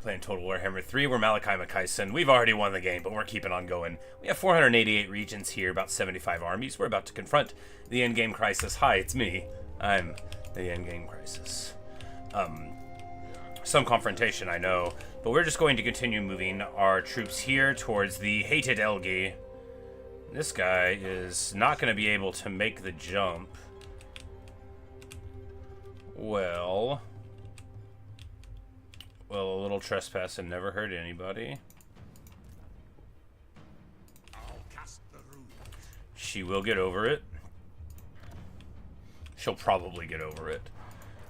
Playing Total Warhammer 3, we're Malachi McKyson. We've already won the game, but we're keeping on going. We have 488 regions here, about 75 armies. We're about to confront the endgame crisis. Hi, it's me. I'm the endgame crisis. Some confrontation, I know, but we're just going to continue moving our troops here towards the hated Elgi. This guy is not going to be able to make the jump. Well, a little trespass and never hurt anybody. She will get over it. She'll probably get over it.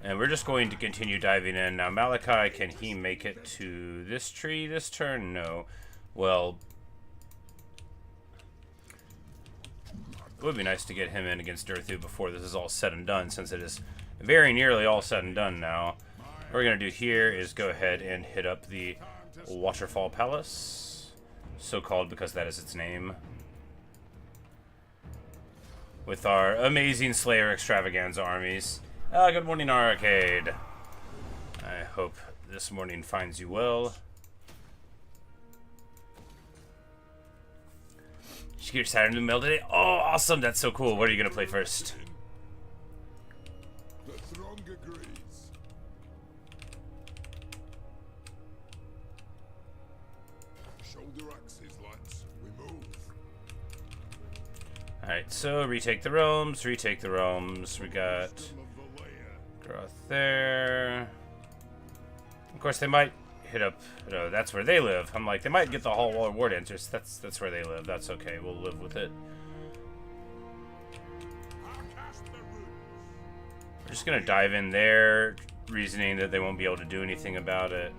And we're just going to continue diving in. Now, Malachi, can he make it to this tree this turn? No. Well, it would be nice to get him in against Durthu before this is all said and done, since it is very nearly all said and done now. What we're going to do here is go ahead and hit up the Waterfall Palace, so called because that is its name, with our amazing Slayer Extravaganza armies. Good morning, Arcade. I hope this morning finds you well. Did you get your Saturn in the mail today? Oh, awesome! That's so cool. What are you going to play first? Alright, so retake the realms, retake the realms. We got growth there. Of course, they might hit up. No, that's where they live. I'm like, they might get the whole war dancers. That's where they live. That's okay. We'll live with it. We're just gonna dive in there, reasoning that they won't be able to do anything about it.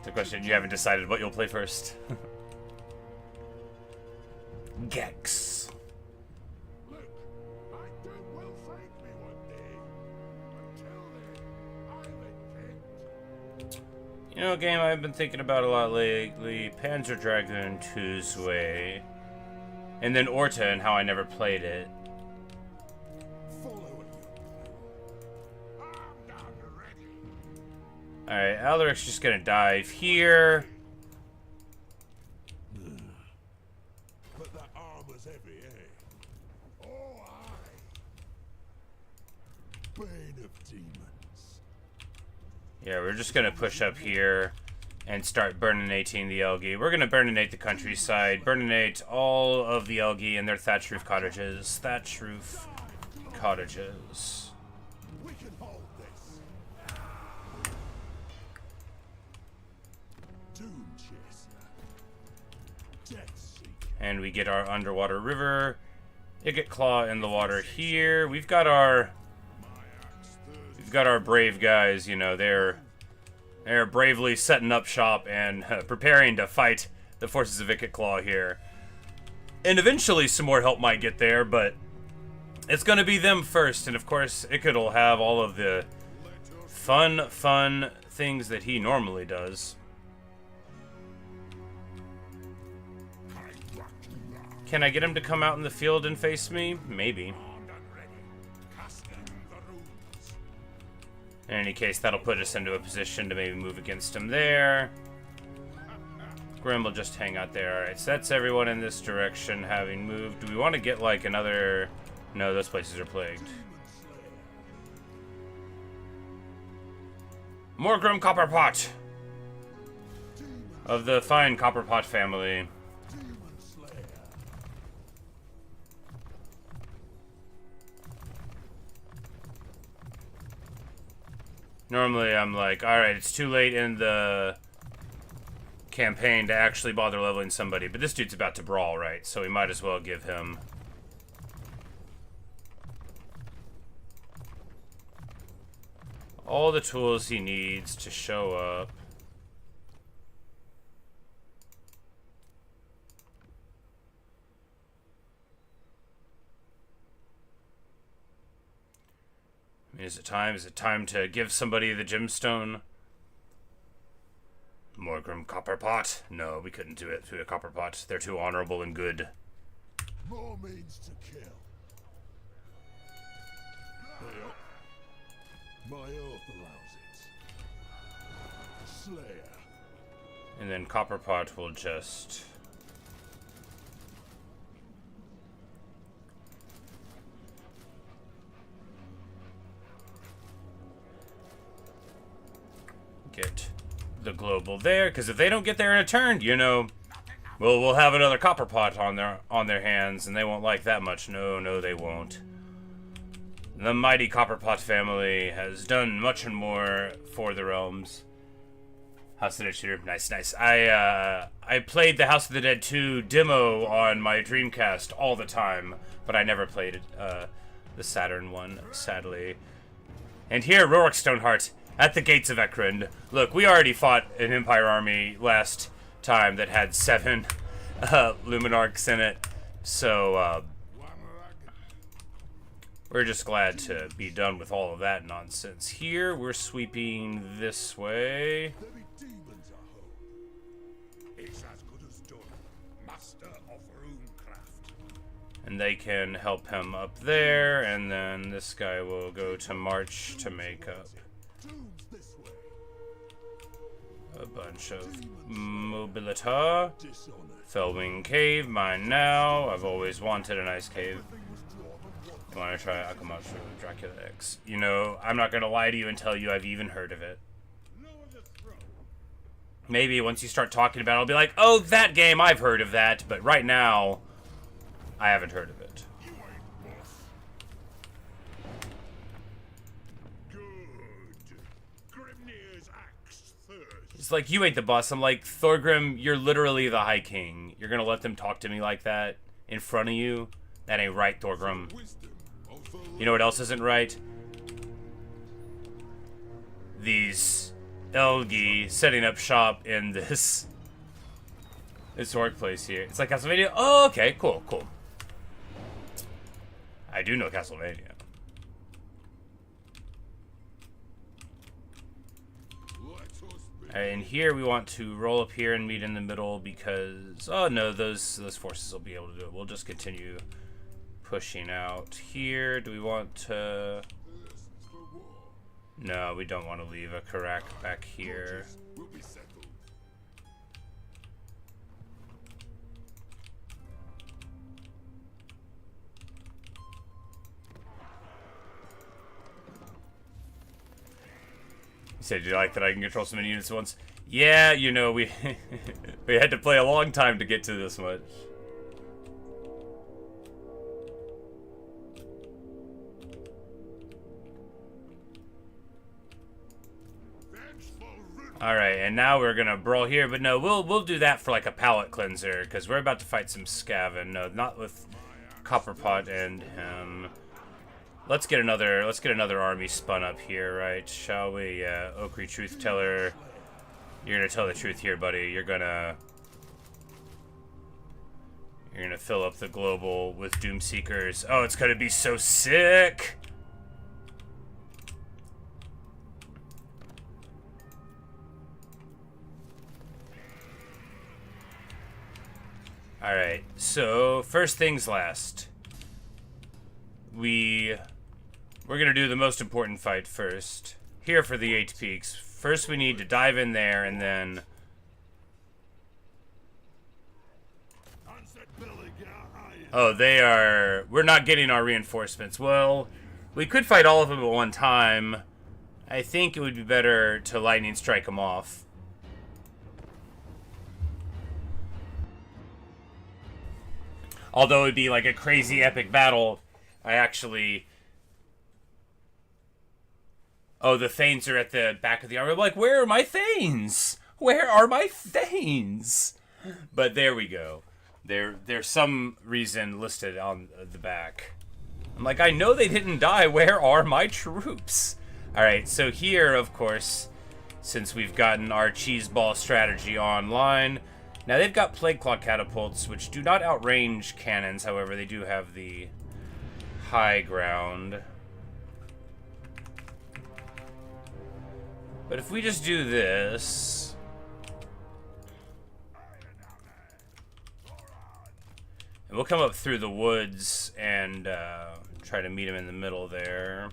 The question, you haven't decided what you'll play first. Gex. You know, a game I've been thinking about a lot lately, Panzer Dragoon Tuesday, and then Orta and how I never played it. Alright, Alderic's just gonna dive here. But that armor's heavy, eh? Oh, aye. Bane of demons. Yeah, we're just gonna push up here and start burninating the Elgi. We're gonna burninate the countryside, burninate all of the Elgi and their thatch roof cottages. Thatch roof cottages. We can hold this. Doom chaser. Death seeker. And we get our underwater river. Igot Claw in the water here. We've got our brave guys, you know, they're bravely setting up shop and preparing to fight the forces of Igot Claw here. And eventually some more help might get there, but it's going to be them first. And of course, Igot will have all of the fun things that he normally does. Can I get him to come out in the field and face me? Maybe. In any case, that'll put us into a position to maybe move against him there. Grim will just hang out there. Alright, so that's everyone in this direction having moved. Do we want to get like another... No, those places are plagued. More Grim Copperpot! Of the fine Copperpot family. Normally, I'm like, alright, it's too late in the campaign to actually bother leveling somebody. But this dude's about to brawl, right? So we might as well give him all the tools he needs to show up. I mean, is it time? Is it time to give somebody the gemstone? Morgrim Copperpot? No, we couldn't do it through a Copperpot. They're too honorable and good. More means to kill. Yep. My oath allows it. Slayer. And then Copperpot will just... get the global there, because if they don't get there in a turn, you know, we'll have another Copperpot on their hands, and they won't like that much. No, they won't. The mighty Copperpot family has done much and more for the realms. House of the Dead shooter, nice. I played the House of the Dead 2 demo on my Dreamcast all the time, but I never played the Saturn one, sadly. And here, Rorik Stoneheart at the gates of Ekrund. Look, we already fought an Empire army last time that had 7 Luminarchs in it, so we're just glad to be done with all of that nonsense. Here, we're sweeping this way. There be demons at home. It's as good as done. Master of runecraft. And they can help him up there, and then this guy will go to March to make up Doom's this way. a bunch of mobilita. Dishonor. Fellwing Cave, mine now. I've always wanted a nice cave. You want to try Akamatsu Dracula X? You know, I'm not going to lie to you and tell you I've even heard of it. Maybe once you start talking about it, I'll be like, oh, that game, I've heard of that. But right now, I haven't heard of it. You ain't boss. Good. Grimnir's axe thirst. It's like, you ain't the boss. I'm like, Thorgrim, you're literally the High King. You're going to let them talk to me like that in front of you? That ain't right, Thorgrim. Wisdom of the You know what else isn't right? These Elgi setting up shop in this workplace here. It's like Castlevania. Oh, okay, cool. I do know Castlevania. let us be. And here we want to roll up here and meet in the middle because oh no, those forces will be able to do it. We'll just continue pushing out here. Do we want to? No, we don't want to leave a Karak back here. Will be settled. You said you like that I can control so many units at once? Yeah, you know, we we had to play a long time to get to this much. Alright, and now we're gonna brawl here, but no, we'll do that for like a palate cleanser, because we're about to fight some Skaven. No, not with Copperpot and him. Let's get another army spun up here, right? Shall we? Yeah, Okri Truth Teller. You're gonna tell the truth here, buddy. You're gonna fill up the global with Doomseekers. Oh, it's gonna be so sick! Alright, so first things last. We're gonna do the most important fight first. Here for the 8 peaks. First we need to dive in there and then... Oh, we're not getting our reinforcements. Well, we could fight all of them at one time. I think it would be better to lightning strike them off. Although it'd be like a crazy epic battle, I actually... Oh, the Thanes are at the back of the army. I'm like, where are my Thanes? Where are my Thanes? But there we go. There's some reason listed on the back. I'm like, I know they didn't die. Where are my troops? Alright, so here, of course, since we've gotten our cheeseball strategy online... Now, they've got Plague Claw catapults, which do not outrange cannons. However, they do have the high ground. But if we just do this... We'll come up through the woods and try to meet him in the middle there.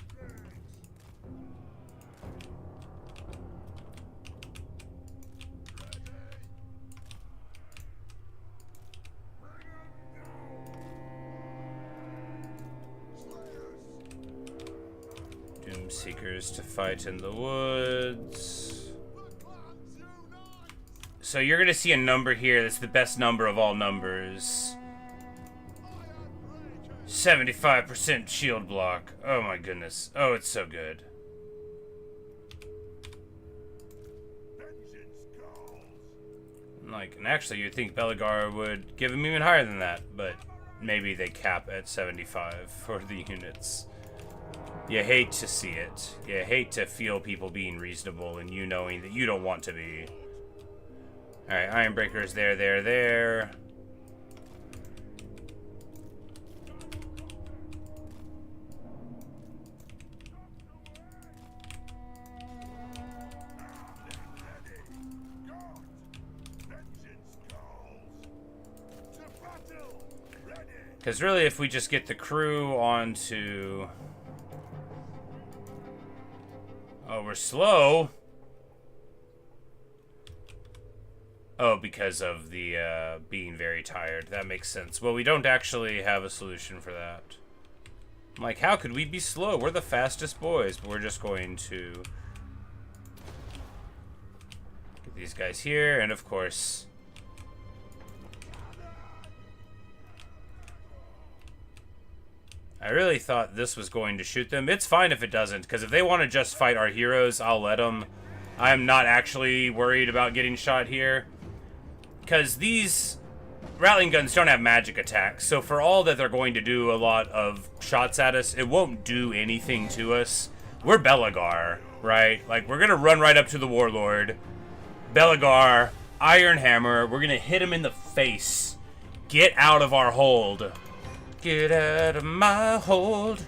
Seekers to fight in the woods. So you're gonna see a number here that's the best number of all numbers. 75% shield block. Oh my goodness. Oh, it's so good. Like, and actually you'd think Belegar would give him even higher than that, but maybe they cap at 75 for the units. You hate to see it. You hate to feel people being reasonable and you knowing that you don't want to be. Alright, Ironbreaker's there. Because really, if we just get the crew onto... Oh, we're slow. Oh, because of the being very tired. That makes sense. Well, we don't actually have a solution for that. I'm like, how could we be slow? We're the fastest boys, but we're just going to get these guys here, and of course... I really thought this was going to shoot them. It's fine if it doesn't, because if they want to just fight our heroes, I'll let them. I'm not actually worried about getting shot here, because these Rattling guns don't have magic attacks, so for all that they're going to do a lot of shots at us, it won't do anything to us. We're Belegar, right? Like, we're going to run right up to the Warlord. Belegar, Iron Hammer, we're going to hit him in the face. Get out of our hold. Get out of my hold.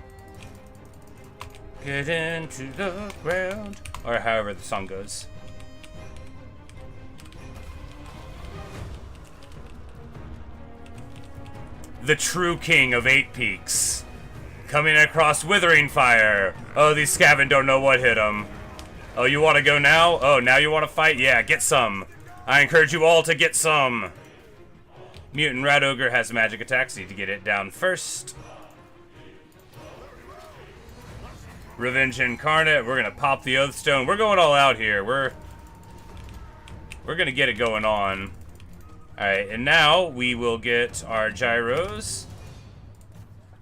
Get into the ground. Or however the song goes. The true king of 8 Peaks. Coming across withering fire. Oh, these Skaven don't know what hit them. Oh, you want to go now? Oh, now you want to fight? Yeah, get some. I encourage you all to get some. Mutant Rat Ogre has magic attacks. Need to get it down first. Revenge Incarnate. We're gonna pop the Oathstone. We're going all out here. We're gonna get it going on. Alright, and now we will get our gyros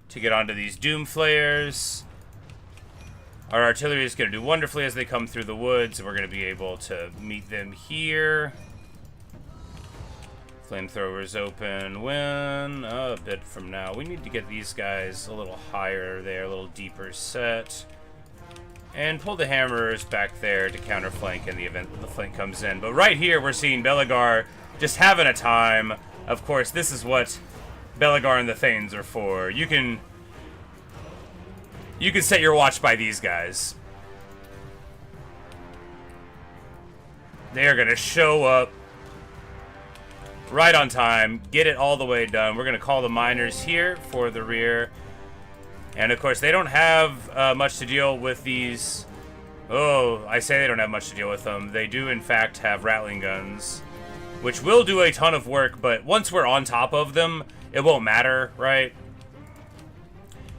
to get onto these Doom Flayers. Our artillery is gonna do wonderfully as they come through the woods. We're gonna be able to meet them here. Flamethrowers open when a bit from now. We need to get these guys a little higher there, a little deeper set. And pull the hammerers back there to counterflank in the event that the flank comes in. But right here we're seeing Belegar just having a time. Of course, this is what Belegar and the Thanes are for. You can set your watch by these guys. They are gonna show up right on time, get it all the way done. We're going to call the miners here for the rear. And of course, they don't have much to deal with these. Oh, I say they don't have much to deal with them. They do, in fact, have Rattling guns, which will do a ton of work, but once we're on top of them, it won't matter, right?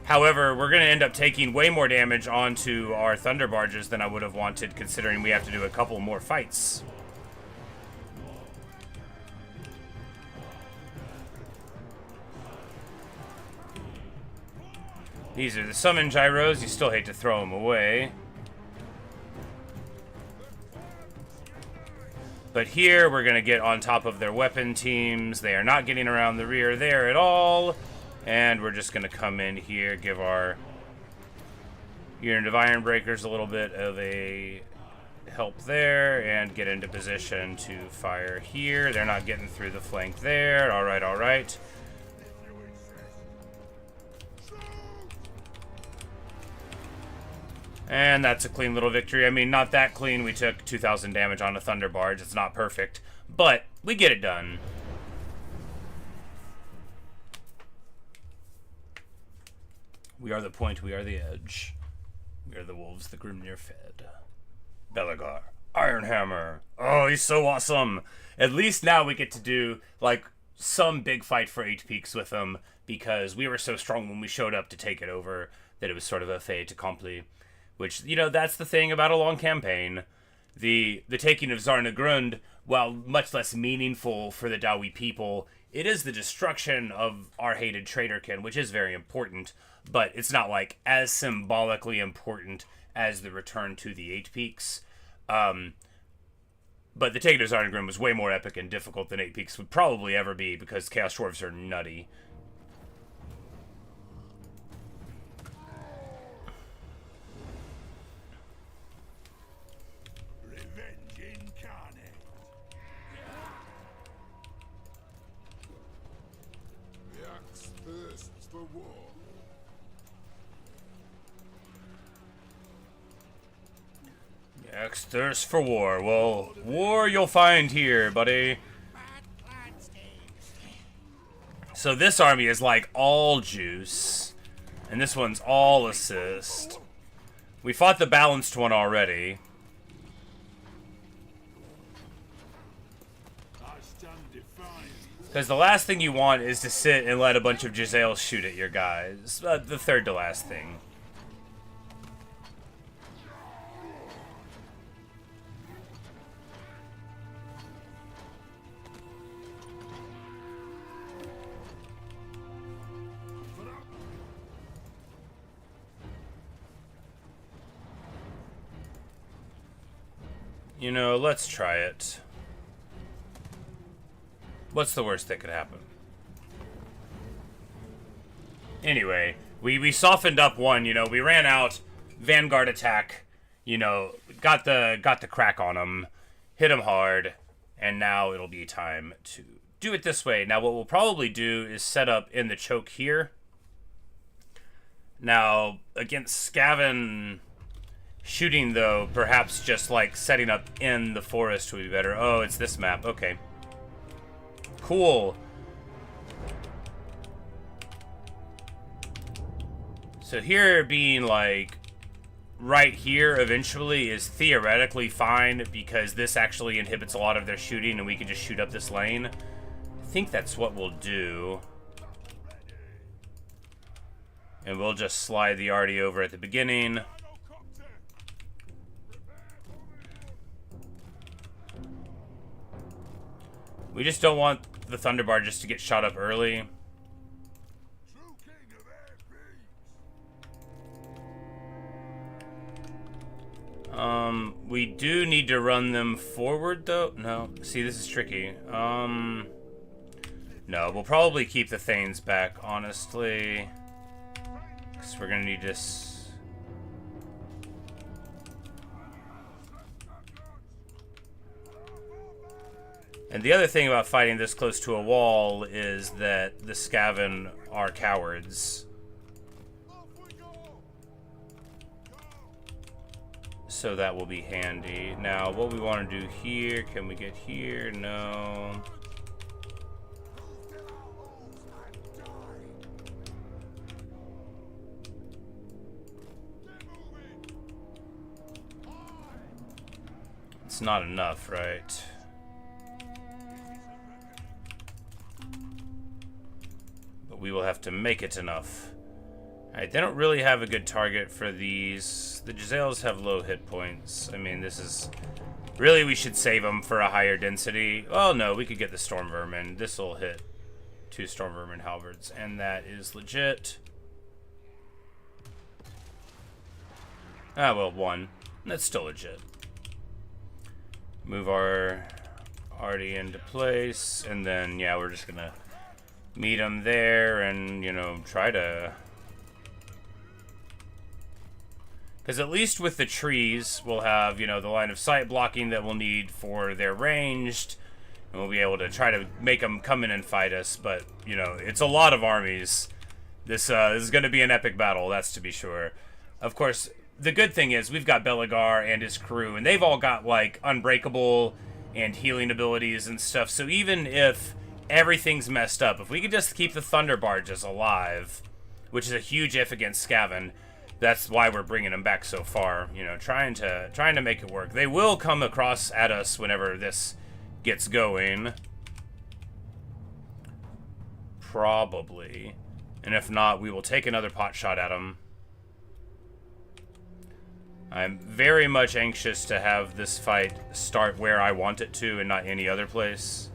However, we're going to end up taking way more damage onto our Thunder Barges than I would have wanted, considering we have to do a couple more fights. These are the summon gyros. You still hate to throw them away. But here, we're going to get on top of their weapon teams. They are not getting around the rear there at all. And we're just going to come in here, give our unit of Ironbreakers a little bit of a help there, and get into position to fire here. They're not getting through the flank there. All right, all right. And that's a clean little victory. I mean, not that clean. We took 2,000 damage on a Thunder Barge. It's not perfect, but we get it done. We are the point, we are the edge. We are the wolves the Grimnir fed. Belagar. Ironhammer. Oh, he's so awesome. At least now we get to do, like, some big fight for 8 peaks with him, because we were so strong when we showed up to take it over that it was sort of a fait accompli. Which, you know, that's the thing about a long campaign. The taking of Zarnagrund, while much less meaningful for the Dawi people, it is the destruction of our hated traderkin, which is very important, but it's not, like, as symbolically important as the return to the 8 peaks. But the taking of Zarnagrund was way more epic and difficult than 8 peaks would probably ever be, because Chaos Dwarves are nutty. Axe thirst for war. Well, war you'll find here, buddy. So this army is like all juice, and this one's all assist. We fought the balanced one already. Because the last thing you want is to sit and let a bunch of Giselles shoot at your guys. The third to last thing. You know, let's try it. What's the worst that could happen? Anyway, we softened up one, you know, we ran out, Vanguard attack, you know, got the crack on him, hit him hard, and now it'll be time to do it this way. Now what we'll probably do is set up in the choke here. Now, against Skaven shooting, though, perhaps just, like, setting up in the forest would be better. Oh, it's this map. Okay. Cool. So here being, like, right here eventually is theoretically fine, because this actually inhibits a lot of their shooting, and we can just shoot up this lane. I think that's what we'll do. And we'll just slide the arty over at the beginning. We just don't want the Thunderbar just to get shot up early. We do need to run them forward, though. No, see, this is tricky. No, we'll probably keep the Thanes back, honestly. Because we're gonna need this. And the other thing about fighting this close to a wall is that the Skaven are cowards. So that will be handy. Now, what we want to do here, can we get here? No. It's not enough, right? We will have to make it enough. Alright, they don't really have a good target for these. The Giselles have low hit points. I mean, this is... Really, we should save them for a higher density. Well, no, we could get the Storm Vermin. This will hit 2 Storm Vermin halberds, and that is legit. Ah, well, 1. That's still legit. Move our arty into place, and then, yeah, we're just gonna meet them there and, you know, try to... Because at least with the trees, we'll have, you know, the line of sight blocking that we'll need for their ranged. And we'll be able to try to make them come in and fight us. But, you know, it's a lot of armies. This is going to be an epic battle, that's to be sure. Of course, the good thing is we've got Belagar and his crew. And they've all got, like, unbreakable and healing abilities and stuff. So even if everything's messed up, if we could just keep the Thunder Barges alive, which is a huge if against Skaven. That's why we're bringing them back so far, you know, trying to make it work. They will come across at us whenever this gets going. Probably. And if not, we will take another pot shot at them. I'm very much anxious to have this fight start where I want it to and not any other place.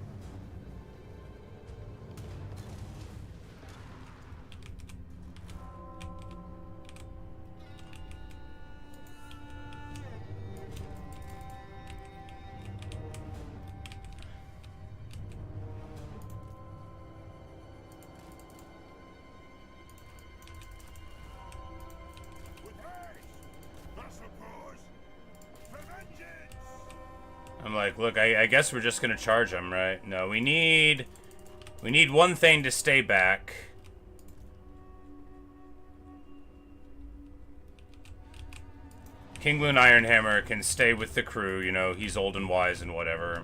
I'm like, look, I guess we're just gonna charge them, right? No, we need one thing to stay back. King Loon Ironhammer can stay with the crew, you know, he's old and wise and whatever.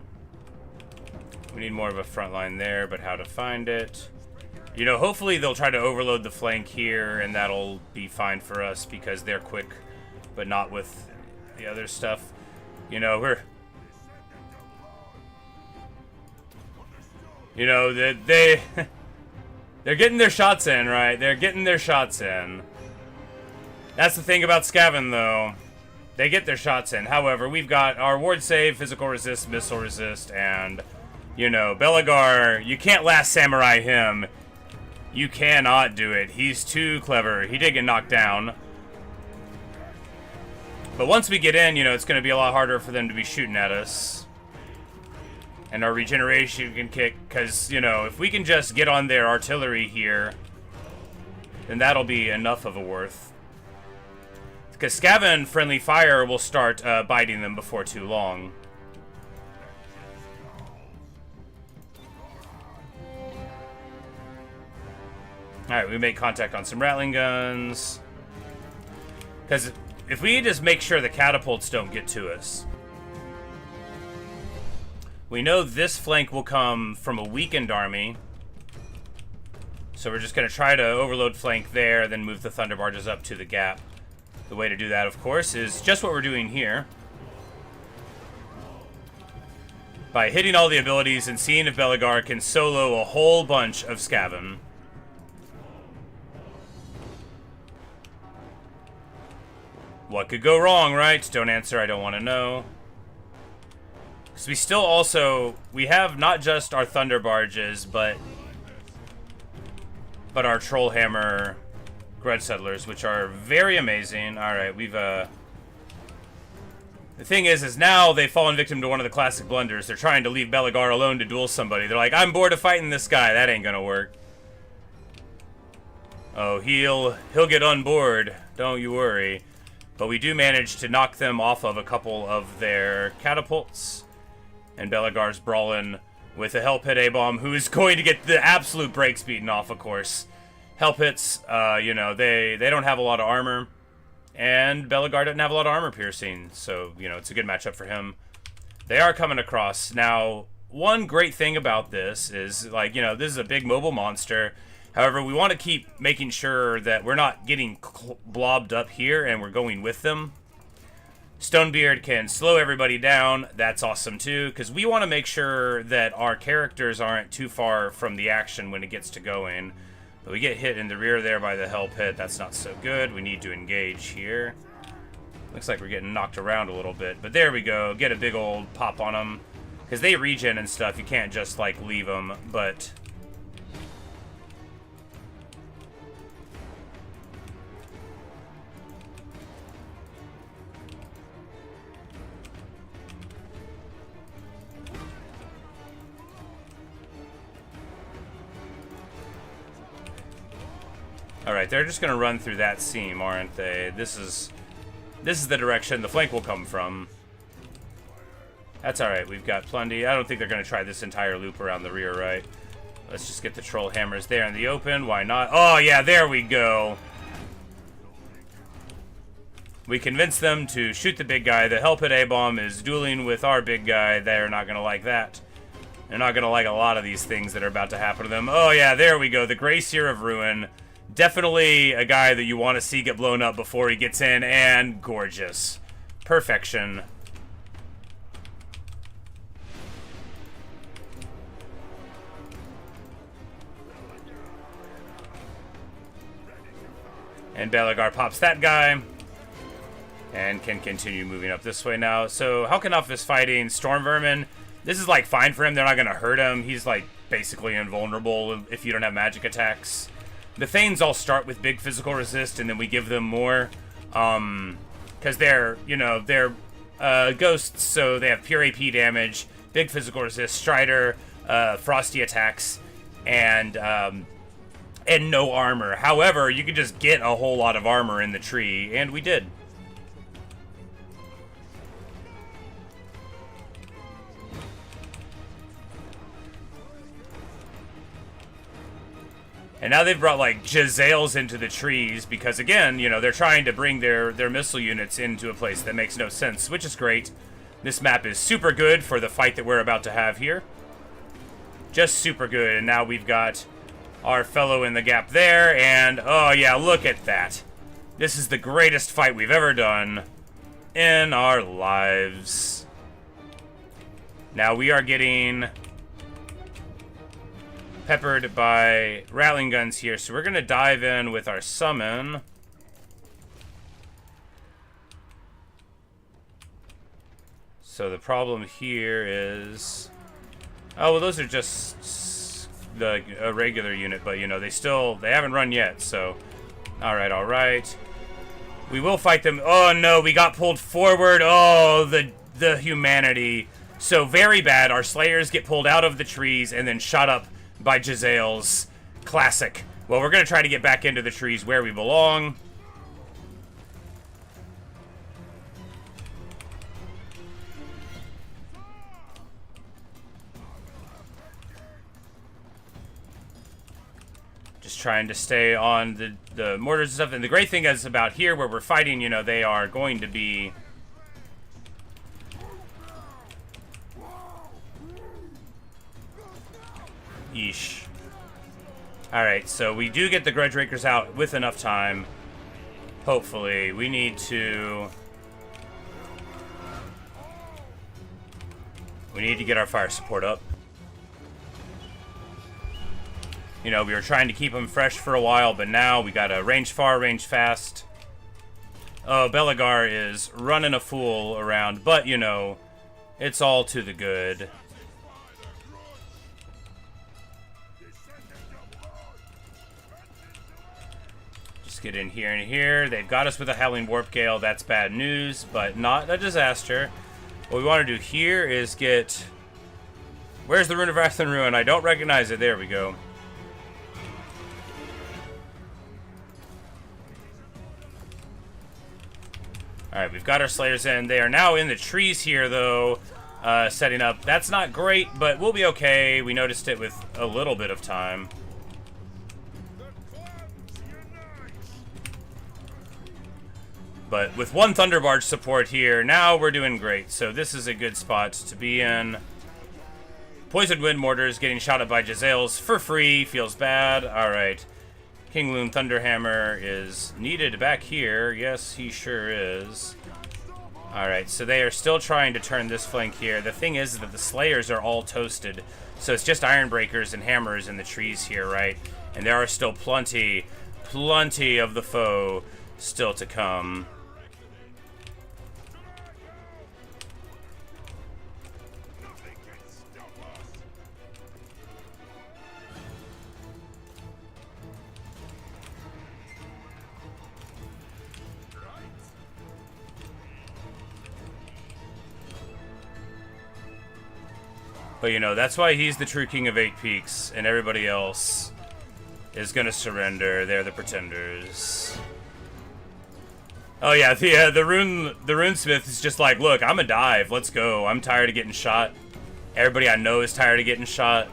We need more of a front line there, but how to find it? You know, hopefully they'll try to overload the flank here, and that'll be fine for us because they're quick, but not with the other stuff. You know, you know, they're getting their shots in, right? They're getting their shots in. That's the thing about Skaven, though. They get their shots in. However, we've got our ward save, physical resist, missile resist, and, you know, Belegar, you can't last samurai him. You cannot do it. He's too clever. He did get knocked down. But once we get in, you know, it's going to be a lot harder for them to be shooting at us. And our regeneration can kick, because, you know, if we can just get on their artillery here, then that'll be enough of a worth. Because Skaven friendly fire will start biting them before too long. Alright, we make contact on some rattling guns. Because if we just make sure the catapults don't get to us. We know this flank will come from a weakened army. So we're just going to try to overload flank there, then move the Thunder Barges up to the gap. The way to do that, of course, is just what we're doing here. By hitting all the abilities and seeing if Belegar can solo a whole bunch of Skaven. What could go wrong, right? Don't answer, I don't want to know. Because we still also, we have not just our Thunder Barges, but our Trollhammer Grudge Settlers, which are very amazing. Alright, we've, the thing is now they've fallen victim to one of the classic blunders. They're trying to leave Belegar alone to duel somebody. They're like, I'm bored of fighting this guy. That ain't gonna work. Oh, he'll get on board. Don't you worry. But we do manage to knock them off of a couple of their catapults. And Belegar's brawling with a Hell Pit A-Bomb, who is going to get the absolute brakes beaten off, of course. Hell Pits, you know, they don't have a lot of armor. And Belegar doesn't have a lot of armor piercing. So, you know, it's a good matchup for him. They are coming across. Now, one great thing about this is, like, you know, this is a big mobile monster. However, we want to keep making sure that we're not getting blobbed up here and we're going with them. Stonebeard can slow everybody down. That's awesome too, because we want to make sure that our characters aren't too far from the action when it gets to going. But we get hit in the rear there by the Hell Pit. That's not so good. We need to engage here. Looks like we're getting knocked around a little bit. But there we go. Get a big old pop on them. Because they regen and stuff. You can't just, like, leave them. But alright, they're just gonna run through that seam, aren't they? This is the direction the flank will come from. That's alright, we've got plenty. I don't think they're gonna try this entire loop around the rear, right? Let's just get the troll hammers there in the open. Why not? Oh yeah, there we go. We convinced them to shoot the big guy. The Hell Pit A-Bomb is dueling with our big guy. They're not gonna like that. They're not gonna like a lot of these things that are about to happen to them. Oh yeah, there we go. The Grey Seer of Ruin Definitely a guy that you want to see get blown up before he gets in, and gorgeous. Perfection. And Belagar pops that guy. And can continue moving up this way now. So Halkanov is fighting Storm Vermin. This is like fine for him. They're not going to hurt him. He's like basically invulnerable if you don't have magic attacks. The Thanes all start with big physical resist, and then we give them more. Because they're, you know, they're ghosts, so they have pure AP damage, big physical resist, Strider, frosty attacks, and no armor. However, you can just get a whole lot of armor in the tree, and we did. And now they've brought, like, Jezzails into the trees because, again, you know, they're trying to bring their missile units into a place that makes no sense, which is great. This map is super good for the fight that we're about to have here. Just super good. And now we've got our fellow in the gap there, and, oh, yeah, look at that. This is the greatest fight we've ever done in our lives. Now we are getting peppered by rattling guns here, so we're gonna dive in with our summon. So the problem here is, oh well, those are just a regular unit, but you know they haven't run yet. So all right, we will fight them. Oh no, we got pulled forward. Oh, the humanity. So very bad. Our slayers get pulled out of the trees and then shot up by Jezzails. Classic. Well, we're going to try to get back into the trees where we belong. Just trying to stay on the mortars and stuff. And the great thing is about here where we're fighting, you know, they are going to be... Yeesh. Alright, so we do get the Grudge Rakers out with enough time. Hopefully. We need to get our fire support up. You know, we were trying to keep them fresh for a while, but now we got a range far, range fast. Oh, Belagar is running a fool around, but, you know, it's all to the good. Get in here and here. They've got us with a Howling Warp Gale. That's bad news, but not a disaster. What we want to do here is get... Where's the Rune of Wrath and Ruin? I don't recognize it. There we go. Alright, we've got our Slayers in. They are now in the trees here, though, setting up. That's not great, but we'll be okay. We noticed it with a little bit of time. But with one Thunderbarge support here, now we're doing great. So this is a good spot to be in. Poison Wind Mortars getting shot at by Jezzails for free. Feels bad. Alright. King Loon Thunderhammer is needed back here. Yes, he sure is. Alright, so they are still trying to turn this flank here. The thing is that the Slayers are all toasted. So it's just Ironbreakers and Hammers in the trees here, right? And there are still plenty of the foe still to come. But, you know, that's why he's the true king of 8 peaks, and everybody else is gonna surrender. They're the pretenders. Oh, yeah, the runesmith is just like, look, I'm a dive. Let's go. I'm tired of getting shot. Everybody I know is tired of getting shot.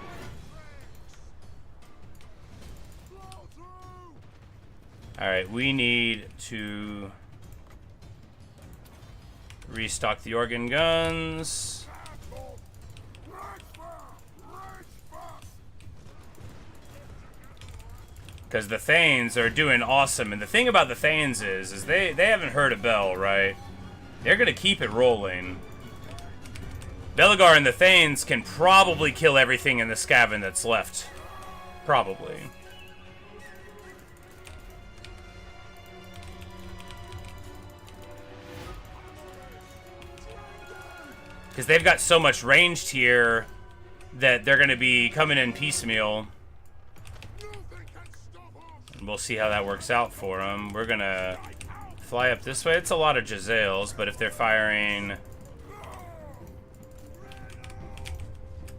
Alright, we need to restock the organ guns. Because the Thanes are doing awesome. And the thing about the Thanes is they haven't heard a bell, right? They're going to keep it rolling. Belegar and the Thanes can probably kill everything in the Skaven that's left. Probably. Because they've got so much ranged here that they're going to be coming in piecemeal. And we'll see how that works out for them. We're going to fly up this way. It's a lot of Jezzails, but if they're firing...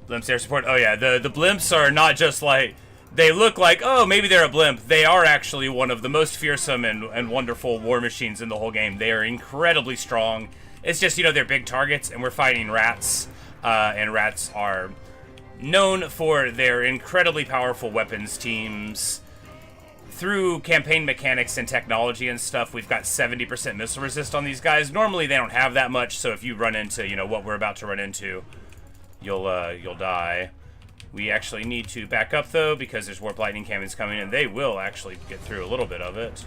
Blimps air support. Oh yeah, the blimps are not just like... They look like, oh, maybe they're a blimp. They are actually one of the most fearsome and wonderful war machines in the whole game. They are incredibly strong. It's just, you know, they're big targets, and we're fighting rats. And rats are known for their incredibly powerful weapons teams. Through campaign mechanics and technology and stuff, we've got 70% missile resist on these guys. Normally, they don't have that much, so if you run into, you know, what we're about to run into, you'll die. We actually need to back up, though, because there's warp lightning cannons coming, and they will actually get through a little bit of it.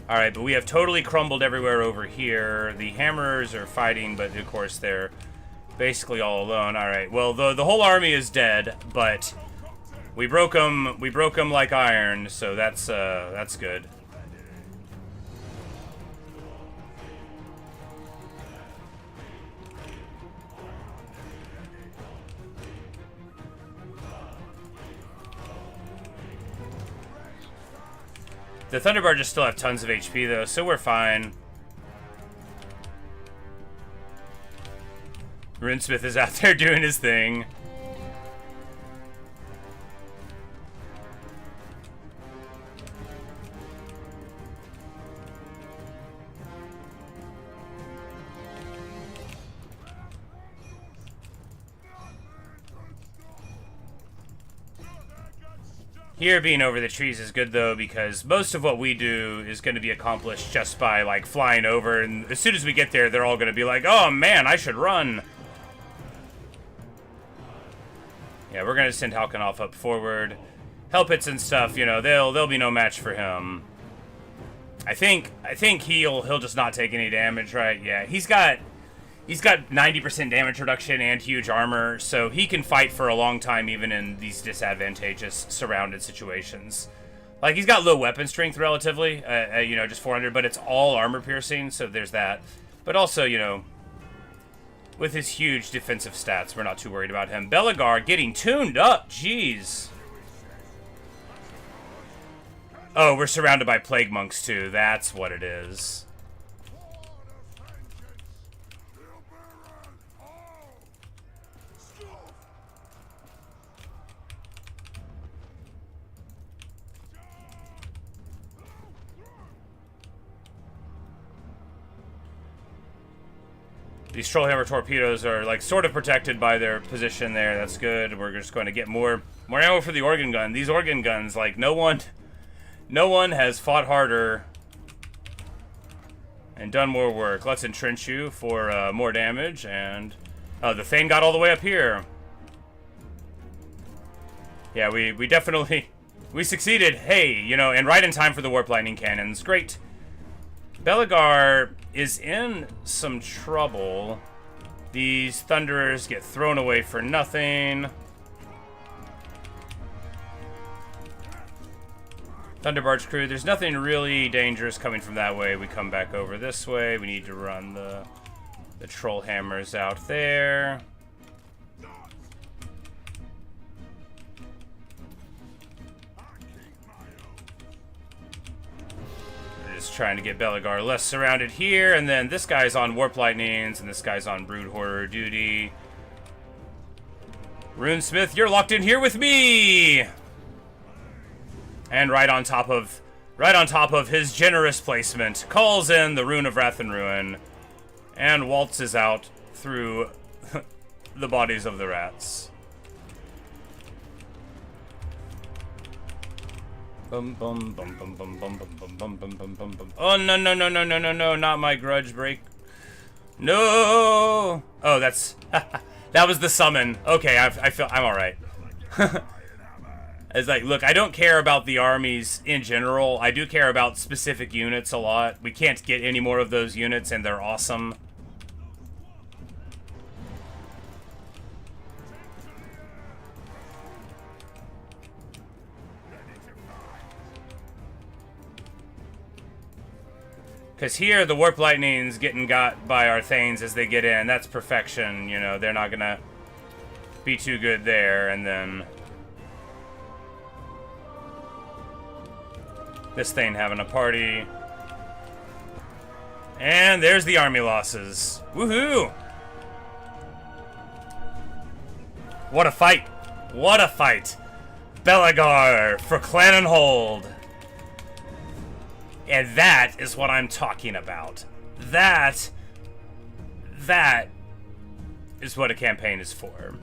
Alright, but we have totally crumbled everywhere over here. The hammers are fighting, but of course they're basically all alone. Alright, well, the whole army is dead, but we broke them like iron, so that's good. The Thunderbarges still have tons of HP, though, so we're fine. Runesmith is out there doing his thing. Here being over the trees is good, though, because most of what we do is going to be accomplished just by, like, flying over, and as soon as we get there, they're all going to be like, oh, man, I should run. Yeah, we're going to send Halkanov up forward. Helpits and stuff, you know, they'll be no match for him. I think he'll just not take any damage, right? Yeah, he's got 90% damage reduction and huge armor, so he can fight for a long time even in these disadvantageous surrounded situations. Like, he's got low weapon strength relatively, you know, just 400, but it's all armor piercing, so there's that. But also, you know, with his huge defensive stats, we're not too worried about him. Belegar getting tuned up, jeez. Oh, we're surrounded by plague monks too, that's what it is. These Trollhammer torpedoes are, like, sort of protected by their position there. That's good. We're just going to get more ammo for the organ gun. These organ guns, like, no one has fought harder and done more work. Let's entrench you for more damage. And the Thane got all the way up here. Yeah, we definitely we succeeded. Hey, you know, and right in time for the warp lightning cannons. Great. Belegar is in some trouble. These Thunderers get thrown away for nothing. Thunderbarge crew, there's nothing really dangerous coming from that way. We come back over this way. We need to run the troll hammers out there. Just trying to get Belegar less surrounded here, and then this guy's on Warp Lightnings, and this guy's on Brood Horror duty. Runesmith, you're locked in here with me! And right on top of his generous placement, calls in the Rune of Wrath and Ruin, and waltzes out through the bodies of the rats. Bum bum bum bum bum bum bum bum bum bum bum bum. Oh no no no no no no no! Not my grudge break. No. Oh, that's That was the summon. Okay, I feel I'm all right. It's like, look, I don't care about the armies in general. I do care about specific units a lot. We can't get any more of those units, and they're awesome. Because here, the Warp Lightning's getting got by our Thanes as they get in. That's perfection, you know. They're not going to be too good there. And then this Thane having a party. And there's the army losses. Woohoo! What a fight. What a fight. Belegar for Clan and Hold. And that is what I'm talking about. That is what a campaign is for.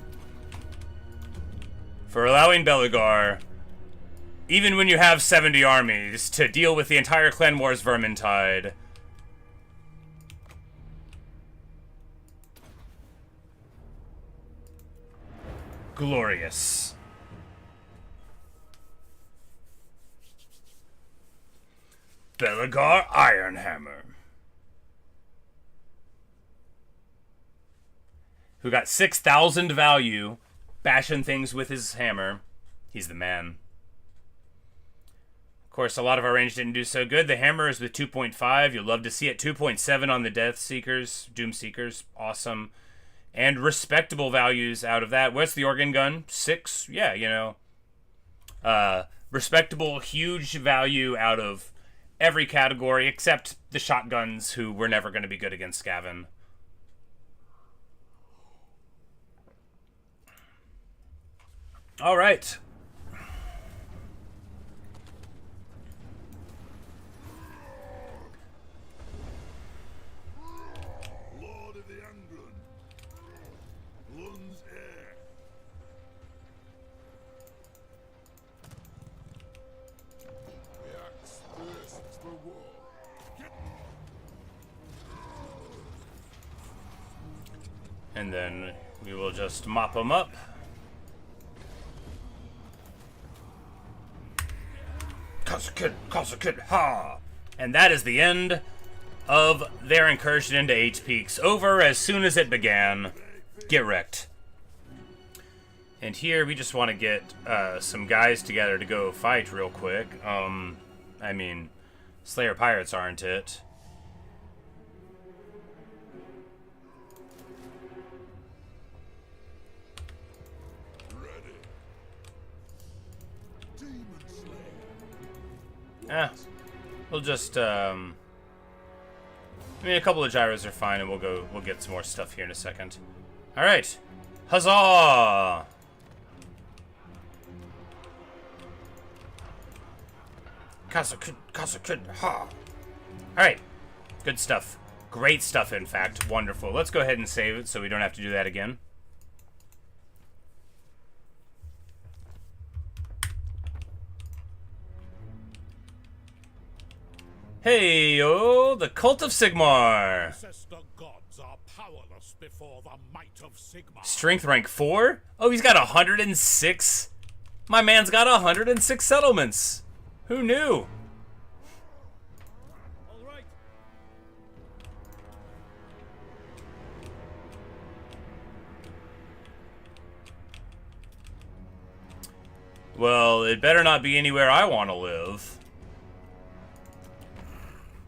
For allowing Belegar, even when you have 70 armies, to deal with the entire Clan Wars Vermintide. Glorious. Belegar Ironhammer. Who got 6,000 value, bashing things with his hammer. He's the man. Of course, a lot of our range didn't do so good. The hammer is with 2.5. You'll love to see it. 2.7 on the Death Seekers, Doom Seekers. Awesome. And respectable values out of that. What's the organ gun? 6? Yeah, you know. Respectable, huge value out of every category except the shotguns, who were never going to be good against Skaven. All right. Lord of the Anglin. Lund's heir. The axe thirsts for war. And then we will just mop them up. Kid, ha! And that is the end of their incursion into Eight Peaks. Over as soon as it began. Get wrecked. And here we just want to get some guys together to go fight real quick. I mean, Slayer Pirates aren't it? We'll just, I mean, a couple of gyros are fine, and we'll get some more stuff here in a second. Alright. Huzzah! Kid, ha! Alright. Good stuff. Great stuff, in fact. Wonderful. Let's go ahead and save it so we don't have to do that again. Hey, oh, the Cult of Sigmar. Ancestor gods are powerless before the might of Sigmar. Strength rank 4? Oh, he's got 106? My man's got 106 settlements. Who knew? All right. Well, it better not be anywhere I want to live.